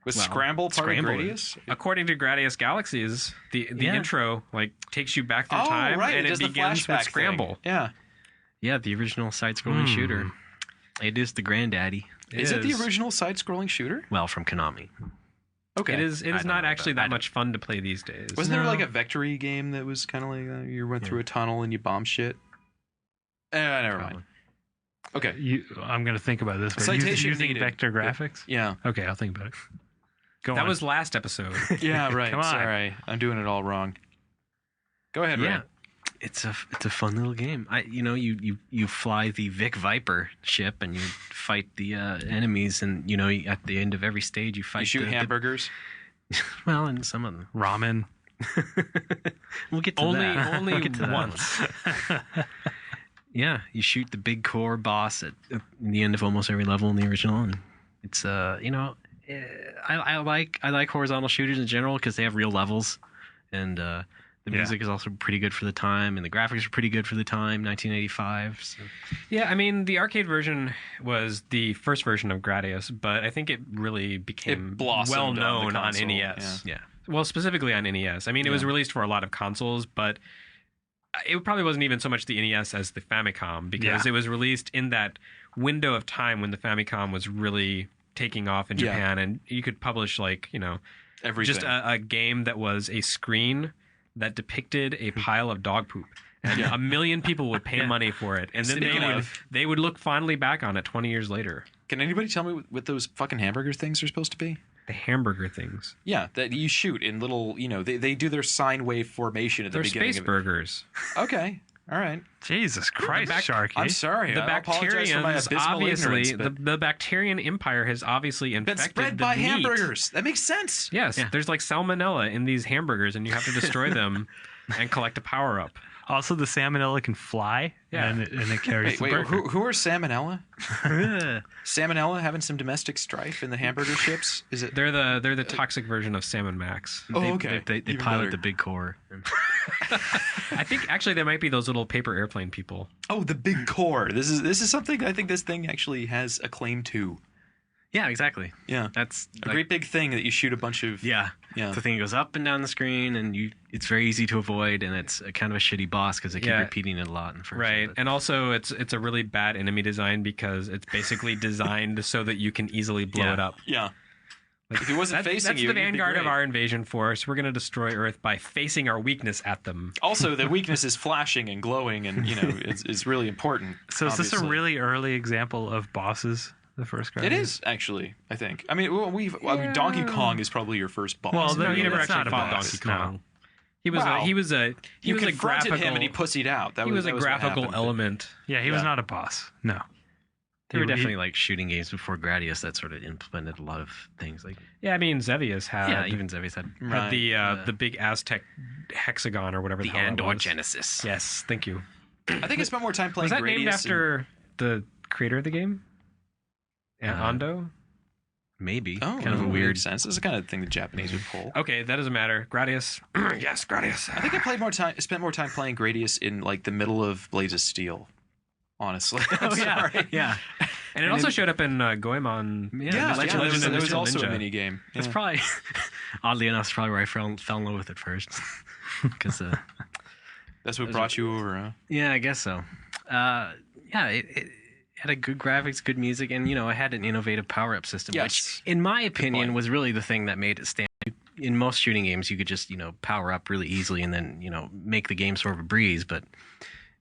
Was Well, Scramble part Scramble of is. Gradius? According to Gradius Galaxies, the Yeah. intro like takes you back through Oh, time, right. and it does the begins flashback with Scramble. thing. Yeah. Yeah, the original side-scrolling shooter. It is the granddaddy. Is it the original side-scrolling shooter? Well, from Konami. Okay. It is I don't not know actually about- that much fun to play these days. Wasn't there like a Vectory game that was kind of like you went through a tunnel and you bomb shit? Never mind. Okay. I'm going to think about this. But Citation using needed. vector graphics? Yeah. Okay, I'll think about it. Go That on. was last episode. Yeah, right. Come on. Sorry. I'm doing it all wrong. Go ahead, Ray. Yeah. It's a fun little game. You fly the Vic Viper ship and you fight the enemies, and at the end of every stage you fight. You shoot hamburgers. Well, and some of them ramen. We'll get to Only that. We'll get to that once. Yeah, you shoot the big core boss at the end of almost every level in the original, and it's I like horizontal shooters in general because they have real levels, and the music is also pretty good for the time, and the graphics are pretty good for the time, 1985. So. Yeah, I mean, the arcade version was the first version of Gradius, but I think it really became blossomed on the well known on console, NES. Yeah. Well, specifically on NES. I mean, it was released for a lot of consoles, but it probably wasn't even so much the NES as the Famicom, because it was released in that window of time when the Famicom was really taking off in Japan, and you could publish everything. Just a game that was a screen that depicted a pile of dog poop. And a million people would pay money for it. And then they would look fondly back on it 20 years later. Can anybody tell me what those fucking hamburger things are supposed to be? The hamburger things. Yeah, that you shoot in little, they do their sine wave formation at the They're beginning space of it. burgers. Okay. All right. Jesus Christ, Sharky. I'm sorry. The I apologize for my bacterians, abysmal obviously, ignorance, the Bacterian Empire has obviously been infected spread the by meat. hamburgers. That makes sense. Yes, there's like salmonella in these hamburgers, and you have to destroy them and collect a power-up. Also, the salmonella can fly, and it carries Wait, the burger. who are salmonella? Salmonella having some domestic strife in the hamburger ships? Is it? They're the toxic version of Salmon Max. Oh, okay. They Even pilot better. the big core. I think actually there might be those little paper airplane people. Oh, the big core. This is something I think this thing actually has a claim to. Yeah, exactly. Yeah, that's a great big thing that you shoot a bunch of. Yeah. The thing goes up and down the screen, and it's very easy to avoid, and it's a kind of a shitty boss because they keep repeating it a lot in the first. Right, and also it's a really bad enemy design because it's basically designed so that you can easily blow it up. Yeah. Like if he wasn't facing that's you, the you'd be vanguard of great. our invasion force. We're going to destroy Earth by facing our weakness at them. Also, the weakness is flashing and glowing, and it's really important. So is this a obviously. really early example of bosses? The first guy. It is actually, I think. I mean, Donkey Kong is probably your first boss. Well, No, you never that's actually not a fought boss, Donkey Kong. no. He was Wow. he was a confronted graphical him and he pussied out. That he was a what graphical happened. element. Yeah, he was not a boss. No. There were definitely like shooting games before Gradius that sort of implemented a lot of things. Like yeah, I mean Xevious had. Yeah, even Xevious had the big Aztec hexagon or whatever. The Andor Genesis. Yes, thank you. I think I spent more time playing. Was that Gradius named after the creator of the game? Ando? Maybe. Oh, kind of a weird sense. This is the kind of thing the Japanese would pull. Okay, that doesn't matter. Gradius. Yes, Gradius. I think I spent more time playing Gradius in like the middle of Blades of Steel. Honestly. Yeah. And it also showed up in Goemon. Legend of the Ninja. It was also a mini game. It's probably, oddly enough, it's probably where I fell in love with it first. Because that's what brought you over, huh? Yeah, I guess so. It had a good graphics, good music, and it had an innovative power-up system, which, in my opinion, was really the thing that made it stand. In most shooting games, you could just power up really easily and then make the game sort of a breeze, but.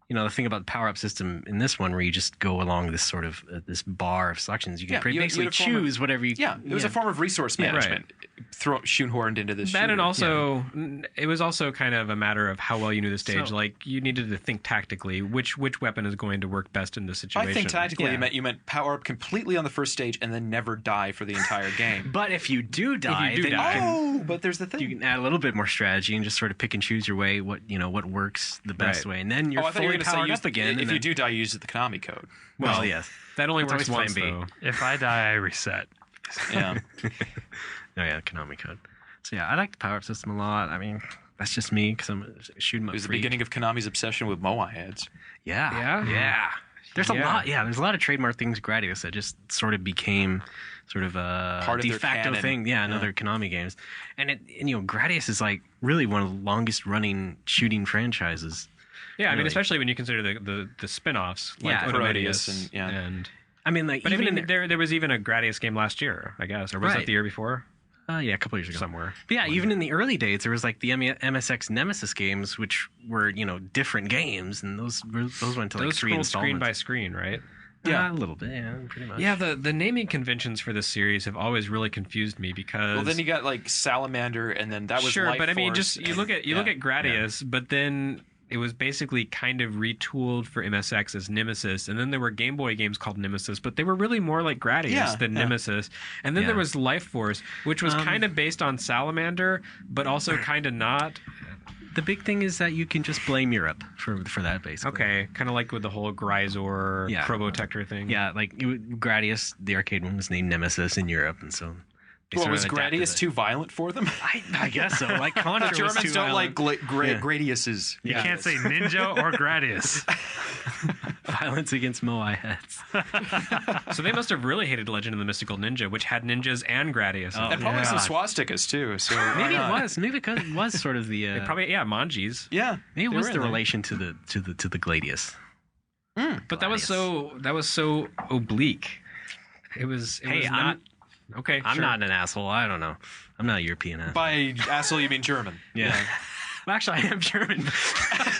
The thing about the power-up system in this one, where you just go along this sort of this bar of suctions, you can basically choose whatever you. Yeah, it was a form of resource management. Throw shoehorned into this. That, and also it was also kind of a matter of how well you knew the stage. Like you needed to think tactically which weapon is going to work best in this situation. I think tactically you meant power up completely on the first stage and then never die for the entire game. But if you do die, but there's the thing. You can add a little bit more strategy and just sort of pick and choose your way. What works the best way, and then you're fully powered up again. If you do die, you use the Konami code. Well, yes, that only works once. Though. If I die, I reset. Yeah. Oh yeah, Konami code. So yeah, I like the power-up system a lot. I mean, that's just me because I'm shooting. It was the beginning of Konami's obsession with Moai heads. Yeah. There's a lot. Yeah, there's a lot of trademark things. Gradius that just sort of became sort of a part of de their facto canon. thing. Yeah, in other Konami games, and Gradius is like really one of the longest running shooting franchises. Yeah, I mean, especially when you consider the spin-offs like Odomedius and I mean, like, but even I mean, there was even a Gradius game last year, I guess, or was that the year before? Yeah, a couple years ago. Somewhere. But yeah, even in the early days, there was like the MSX Nemesis games, which were, different games, and those went to like those 3 installments. screen by screen, right? Yeah, a little bit, pretty much. Yeah, the naming conventions for this series have always really confused me because... Well, then you got like Salamander, and then that was sure, Life but I mean, Force, just you look at Gradius, but then it was basically kind of retooled for MSX as Nemesis, and then there were Game Boy games called Nemesis, but they were really more like Gradius than Nemesis. And then there was Life Force, which was kind of based on Salamander, but also kind of not. The big thing is that you can just blame Europe for that, basically. Okay, kind of like with the whole Grisor Probotector thing. Yeah, like Gradius, the arcade one, was named Nemesis in Europe, and so... Well, was Gradius too violent for them? I guess so. Like Contra the Germans was too don't violent. like Gradiuses. You can't say ninja or Gradius. Violence against Moai heads. So they must have really hated Legend of the Mystical Ninja, which had ninjas and Gradius. And probably some swastikas too. So maybe it was. Maybe it was sort of the. Probably Manjis. Yeah, maybe it was the relation to the Gladius. But that was so oblique. It was not. Okay, I'm not an asshole. I don't know. I'm not a European asshole. By asshole, you mean German? Yeah. Well, actually, I am German.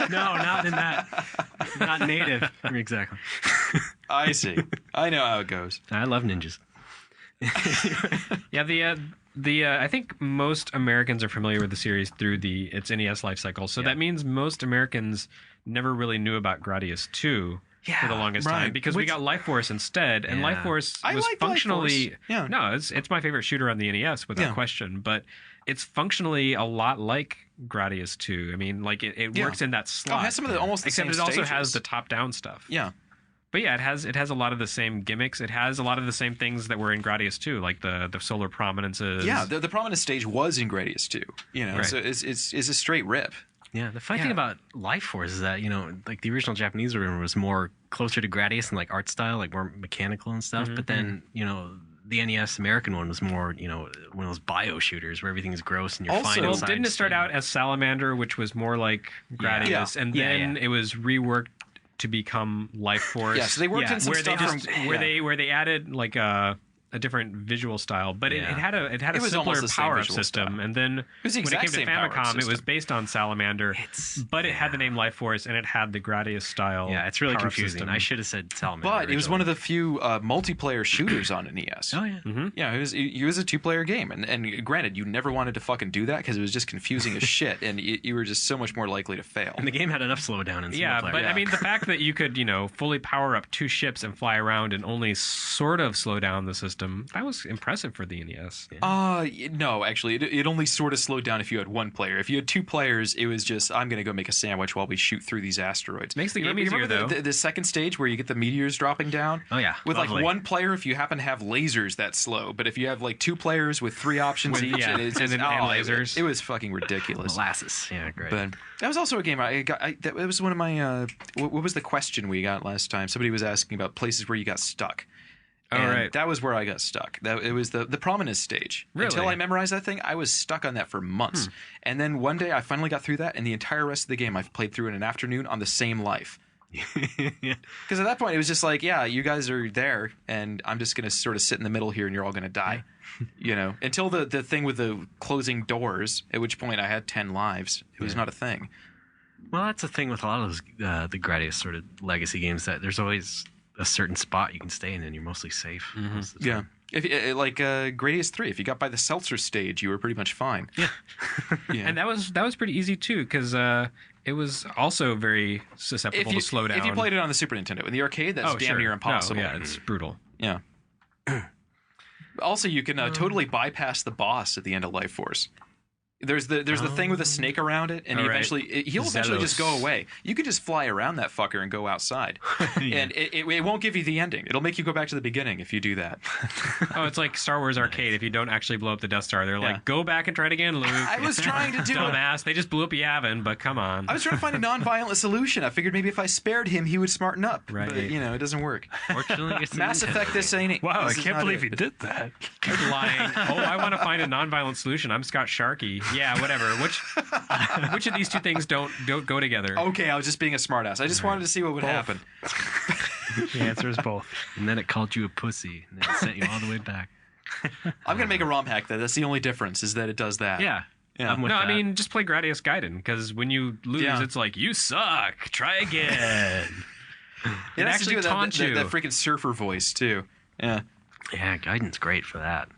No, not in that. Not native. Exactly. I see. I know how it goes. I love ninjas. Yeah, I think most Americans are familiar with the series through its NES life cycle. So that means most Americans never really knew about Gradius 2. For the longest time, because we got Life Force instead, and Life Force was functionally it's my favorite shooter on the NES without question, but it's functionally a lot like Gradius 2. I mean, like it works in that slot. It has some of the almost the except same it also stages. has the top-down stuff. Yeah. But yeah, it has a lot of the same gimmicks. It has a lot of the same things that were in Gradius 2, like the solar prominences. Yeah, the prominence stage was in Gradius 2. So it's a straight rip. Yeah, the funny thing about Life Force is that, like the original Japanese version was more closer to Gradius and like art style, like more mechanical and stuff. But then, the NES American one was more, one of those bio shooters where everything's gross and you're fine inside. Well, didn't it start out as Salamander, which was more like Gradius, and then it was reworked to become Life Force? Yeah, so they worked in some stuff where they added like a a different visual style, but it had a It was simpler almost the same power up visual system. style. And then was the when it exact came to same power-up Famicom, it was system. based on Salamander, but it had the name Life Force and it had the Gradius style. Yeah, it's really power-up confusing. system. I should have said Salamander. But it was originally. one of the few multiplayer shooters on an NES. Oh yeah. Yeah, it was a 2-player game, and granted, you never wanted to fucking do that because it was just confusing as shit, and you were just so much more likely to fail. And the game had enough slowdown in single player. But I mean, the fact that you could, fully power up 2 ships and fly around and only sort of slow down the system, that was impressive for the NES. No, actually, it only sort of slowed down if you had 1 player. If you had 2 players, it was just, I'm going to go make a sandwich while we shoot through these asteroids. Makes the game you easier, remember though. the second stage where you get the meteors dropping down? Oh, yeah. With lovely. like 1 player, if you happen to have lasers, that's slow. But if you have like 2 players with 3 options each, yeah, it's and just, lasers. It was fucking ridiculous. Molasses. Yeah, great. But that was also a game that was one of my. What was the question we got last time? Somebody was asking about places where you got stuck. Oh, And right. that was where I got stuck. It was the prominence stage. Really? Until I memerized that thing, I was stuck on that for months. And then one day I finally got through that, and the entire rest of the game I've played through in an afternoon on the same life. Because at that point it was just like, yeah, you guys are there, and I'm just gonna sort of sit in the middle here, and you're all gonna die. Until the thing with the closing doors, at which point I had 10 lives. It was not a thing. Well, that's the thing with a lot of those the Gradius sort of legacy games, that there's always a certain spot you can stay in and you're mostly safe. Most of the Yeah. time. If like Gradius 3, if you got by the seltzer stage, you were pretty much fine. Yeah. And that was pretty easy too, because it was also very susceptible to slow down. If you played it on the Super Nintendo in the arcade, that's damn near impossible. No, yeah, it's brutal. Yeah. Also, you can totally bypass the boss at the end of Life Force. There's the thing with a snake around it, and he'll eventually just go away. You could just fly around that fucker and go outside, and it won't give you the ending. It'll make you go back to the beginning if you do that. It's like Star Wars Arcade. If you don't actually blow up the Death Star, they're like, go back and try it again, Luke. I was trying to do it. Dumbass. They just blew up Yavin, but come on. I was trying to find a non-violent solution. I figured maybe if I spared him, he would smarten up. Right. But, it doesn't work. Fortunately, it's Mass Effect, this ain't it. Wow, I This is can't not believe it. he did that. You're lying. I want to find a non-violent solution. I'm Scott Sharkey. Yeah, whatever. Which of these two things don't go together? Okay, I was just being a smartass. I just wanted to see what would happen. The answer is both. And then it called you a pussy, and then it sent you all the way back. I'm gonna make a ROM hack. That's the only difference, is that it does that. Yeah. Yeah. I'm with No, that. I mean, just play Gradius Gaiden, because when you lose, it's like, you suck. Try again. It has to actually do with taunts that you. freaking surfer voice too. Yeah. Yeah, Gaiden's great for that.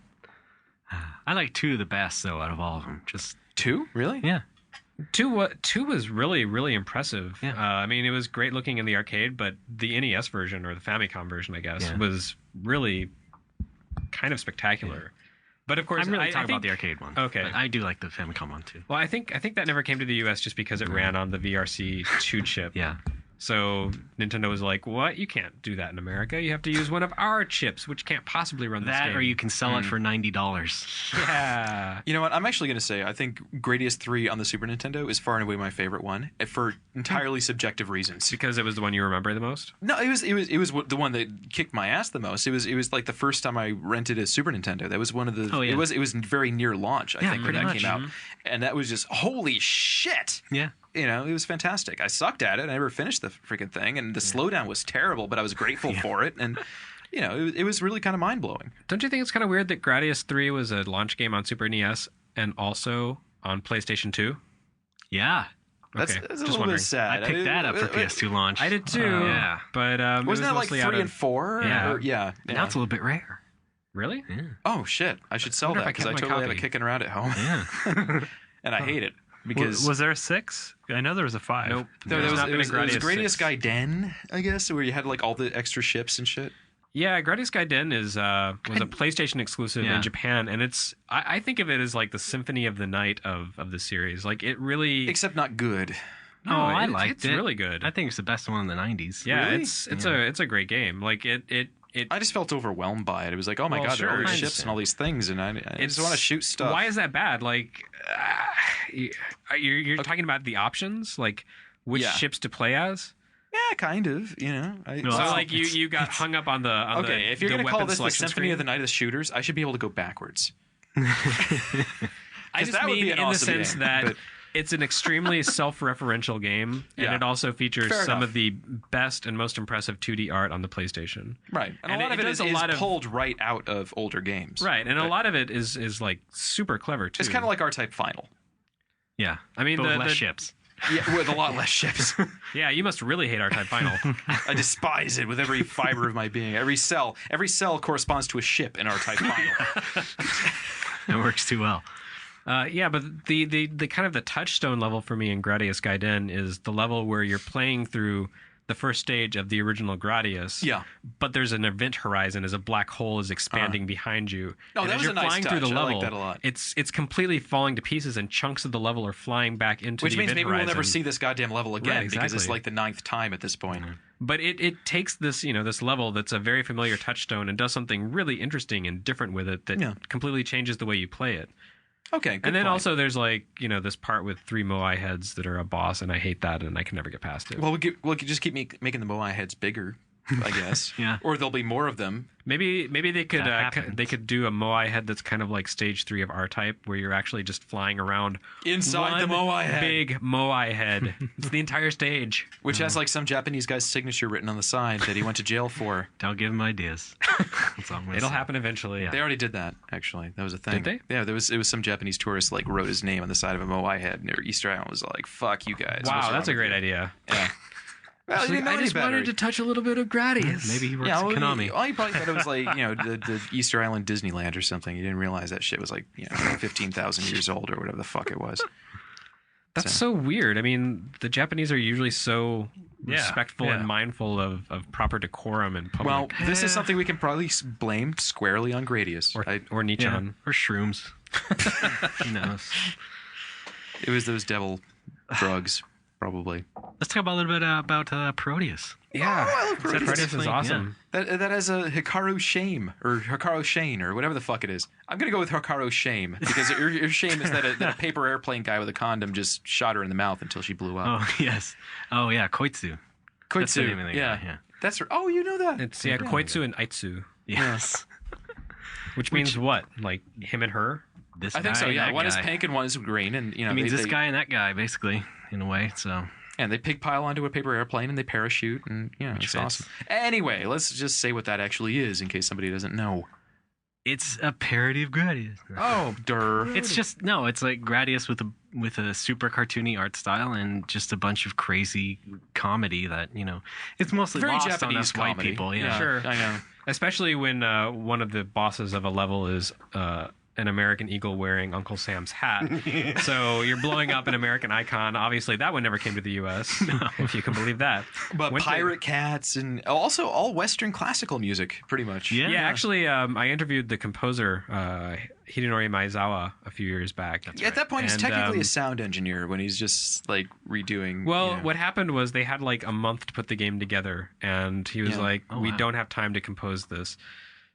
I like 2 the best, though, out of all of them. Just 2? Really? Yeah. 2 was really, really impressive. Yeah. I mean, it was great looking in the arcade, but the NES version, or the Famicom version, I guess, was really kind of spectacular. But of course, I'm really I talking think, about the arcade one. Okay. But I do like the Famicom one, too. Well, I think that never came to the US just because it ran on the VRC2 chip. Yeah. So Nintendo was like, "What? You can't do that in America. You have to use one of our chips, which can't possibly run this That, game." or you can sell it for $90. Yeah. You know what? I'm actually going to say I think Gradius 3 on the Super Nintendo is far and away my favorite one, for entirely subjective reasons. Because it was the one you remember the most? No, it was the one that kicked my ass the most. It was like the first time I rented a Super Nintendo. That was one of the. Oh, yeah. It was very near launch. I think when pretty that much. came out, and that was just holy shit. Yeah. It was fantastic. I sucked at it. I never finished the freaking thing, and the slowdown was terrible, but I was grateful for it, and it was really kind of mind blowing. Don't you think it's kind of weird that Gradius 3 was a launch game on Super NES and also on PlayStation 2? Yeah. That's Okay, a just little wondering. bit sad. I picked that up for PS2 launch. I did too. Yeah. But Wasn't that like 3 and 4? Yeah. Yeah. Now it's a little bit rare. Really? Yeah. Oh shit! I should sell Wonder that if I because I kept my totally have copy. it kicking around at home. Yeah. And I hate it because Was there a 6? I know there was a 5. Nope. there There's was, not it been a was Gradius 6. Gaiden, I guess, where you had like all the extra ships and shit. Yeah, Gradius Gaiden was a PlayStation exclusive in Japan, and I think of it as like the symphony of the night of the series. Like it really, Except not good. No, I liked it's it. really good. I think it's the best one in the 90s. Yeah, Really? it's a great game. Like it I just felt overwhelmed by it. It was like, oh my Well, god, there are all sure. these I ships and all these things, and I just want to shoot stuff. Why is that bad? Like, you're talking about the options, like which ships to play as. Yeah, kind of. So like you got hung up on the okay, if you're going to call this the Symphony of the Night of the Shooters, I should be able to go backwards. I just that would mean be an in awesome the sense game, that but- it's an extremely self-referential game, and it also features some of the best and most impressive 2D art on the PlayStation. Right, and a lot of it is pulled right out of older games. Right, and a lot of it is like super clever too. It's kind of like R-Type Final. Yeah, I mean, with less ships. Yeah, with a lot less ships. Yeah, you must really hate R-Type Final. I despise it with every fiber of my being. Every cell corresponds to a ship in R-Type Final. It works too well. Yeah, but the kind of the touchstone level for me in Gradius Gaiden is the level where you're playing through the first stage of the original Gradius. Yeah. But there's an event horizon as a black hole is expanding behind you. Oh, and that as was you're a nice flying touch. through the I level, like that a lot. It's completely falling to pieces, and chunks of the level are flying back into Which the means event maybe horizon. we'll never see this goddamn level again, Right, because it's exactly. like the 9th time at this point. But it takes this, this level that's a very familiar touchstone and does something really interesting and different with it that completely changes the way you play it. Okay, good and then point. also there's this part with 3 Moai heads that are a boss, and I hate that, and I can never get past it. Well, we'll just keep making the Moai heads bigger, I guess. Yeah. Or there'll be more of them. Maybe they could do a Moai head that's kind of like stage 3 of R-Type, where you're actually just flying around inside the Moai head. Big Moai head. It's the entire stage, which has like some Japanese guy's signature written on the side that he went to jail for. Don't give him ideas. That's all I'm gonna It'll say. happen eventually. They already did that. Actually, that was a thing. Did they? Yeah, it was some Japanese tourist like wrote his name on the side of a Moai head near Easter Island. Was like, "Fuck you guys." Wow, that's a great idea. Yeah. Well, you didn't know I any just better. wanted to touch a little bit of Gradius. Maybe he works at Konami. Well, you probably thought it was like, the Easter Island Disneyland or something. You didn't realize that shit was like, 15,000 years old or whatever the fuck it was. That's so weird. I mean, the Japanese are usually so respectful and mindful of proper decorum in public. Well, this is something we can probably blame squarely on Gradius. Or Nichan. Or shrooms. Who knows? It was those devil drugs, probably. Let's talk about a little bit about Proteus. Yeah. I love Proteus. Proteus is awesome. That has a Hikaru Shame, or Hikaru Shane, or whatever the fuck it is. I'm going to go with Hikaru Shame, because her shame is that a paper airplane guy with a condom just shot her in the mouth until she blew up. Oh, yes. Oh, yeah, Koitsu. That's the name of the guy, yeah. That's her. Oh, you know that. It's, Koitsu and Aitsu. Yes. Which means what? Like him and her? This I think guy so, and yeah. that One is guy. pink and one is green, and It means this guy and that guy, basically, in a way, so... And they pig pile onto a paper airplane and they parachute, and it's fits. awesome. Anyway, let's just say what that actually is in case somebody doesn't know. It's a parody of Gradius. Oh, durr. It's just it's like Gradius with a super cartoony art style and just a bunch of crazy comedy that it's mostly Very lost Japanese on us white comedy. people. Yeah, Sure. I know. Especially when one of the bosses of a level is an American Eagle wearing Uncle Sam's hat. So you're blowing up an American icon. Obviously, that one never came to the U.S., if you can believe that. But pirate cats and also all Western classical music, pretty much. Yeah, actually, I interviewed the composer, Hidenori Maezawa, a few years back. At that point, he's technically a sound engineer when he's just like redoing. Well, what happened was they had like a month to put the game together, and he was like, "We don't have time to compose this."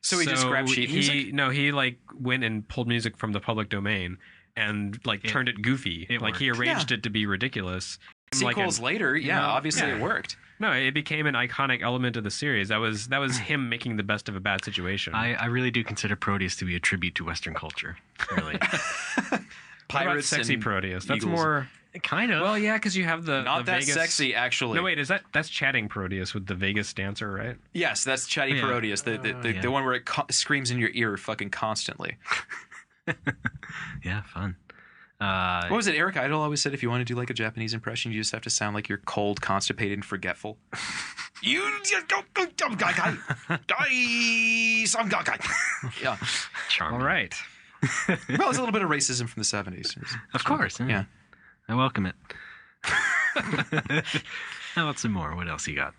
So he just grabbed sheet music? No, he like went and pulled music from the public domain and like turned it goofy. Like he arranged it to be ridiculous. Sequels later, obviously it worked. No, it became an iconic element of the series. That was him making the best of a bad situation. I really do consider Proteus to be a tribute to Western culture. Really. Pirates, sexy Proteus. That's Eagles. more. Kind of. Well, yeah, because you have the Not that Vegas... sexy, actually. No, wait, that's chatting Proteus with the Vegas dancer, right? Yes, that's Chatty Parodius, the one where it screams in your ear fucking constantly. Yeah, fun. What was it? Eric Idle always said if you want to do like a Japanese impression, you just have to sound like you're cold, constipated, and forgetful. You just go yeah. Charming. All right. Well, it's a little bit of racism from the 70s. Of course. Yeah. I welcome it. How about some more? What else you got?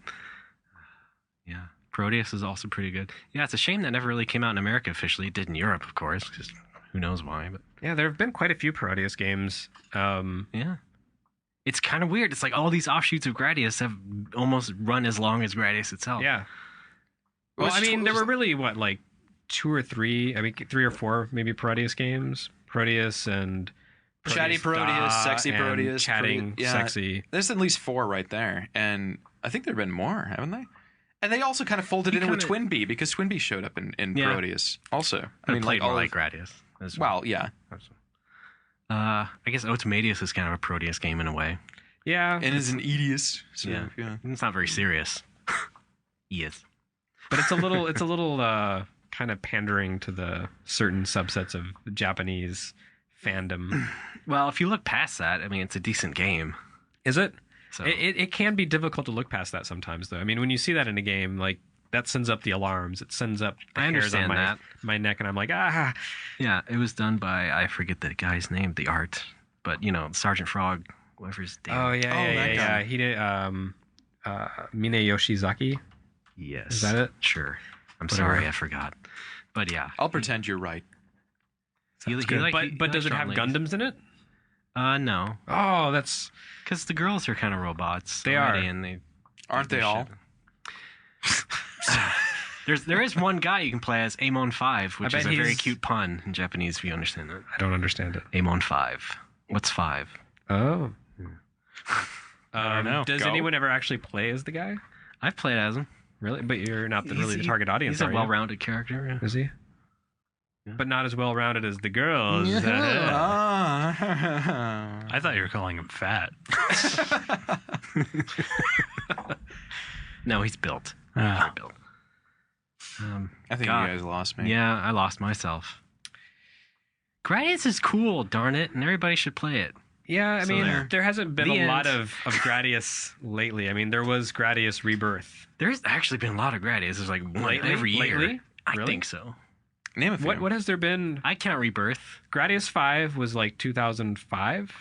Yeah. Proteus is also pretty good. Yeah, it's a shame that never really came out in America officially. It did in Europe, of course, because who knows why. But yeah, there have been quite a few Proteus games. Yeah. It's kind of weird. It's like all these offshoots of Gradius have almost run as long as Gradius itself. Yeah. Well, I mean, there were really, like 2 or 3, 3 or 4 maybe Proteus games. Proteus and... Chatty Proteus, Sexy and Proteus. Chatting, Sexy. There's at least 4 right there. And I think there have been more, haven't they? And they also kind of folded it in with Twin Bee, because Twin Bee showed up in Proteus also. I mean, played more like Gradius. Well, yeah. I guess Automedius is kind of a Proteus game in a way. Yeah. And is an Edius. So, yeah. It's not very serious. Yes. But it's a little kind of pandering to the certain subsets of Japanese fandom. Well, if you look past that, I mean, it's a decent game. Is it? So. It can be difficult to look past that sometimes, though. I mean, when you see that in a game, like, that sends up the alarms. It sends up the hairs on my neck, and I'm like, ah. Yeah, it was done by, I forget the guy's name, the art, but, Sergeant Frog, whoever's name. Oh, yeah. He did, Mine Yoshizaki? Yes. Is that it? Sure. I'm sorry, I forgot. But yeah. I'll pretend you're right. But does it have Gundams in it? No. Oh, that's... Because the girls are kind of robots. They are. And Aren't they all? There is one guy you can play as Amon 5, which is a very cute pun in Japanese, if you understand it. I don't understand it. Amon 5. What's 5? Oh. I don't know. Does anyone ever actually play as the guy? I've played as him. Really? But you're not really the target audience, He's a well-rounded character. Is he? Yeah. But not as well-rounded as the girls. I thought you were calling him fat. No, he's built. Ah. Built. I think you guys lost me. Yeah, I lost myself. Gradius is cool, darn it, and everybody should play it. Yeah, I mean, there hasn't been a lot of Gradius lately. I mean, there was Gradius Rebirth. There's actually been a lot of Gradius. There's like one every year. Lately? I think so. Name a few. What has there been? I count Rebirth. Gradius 5 was like 2005.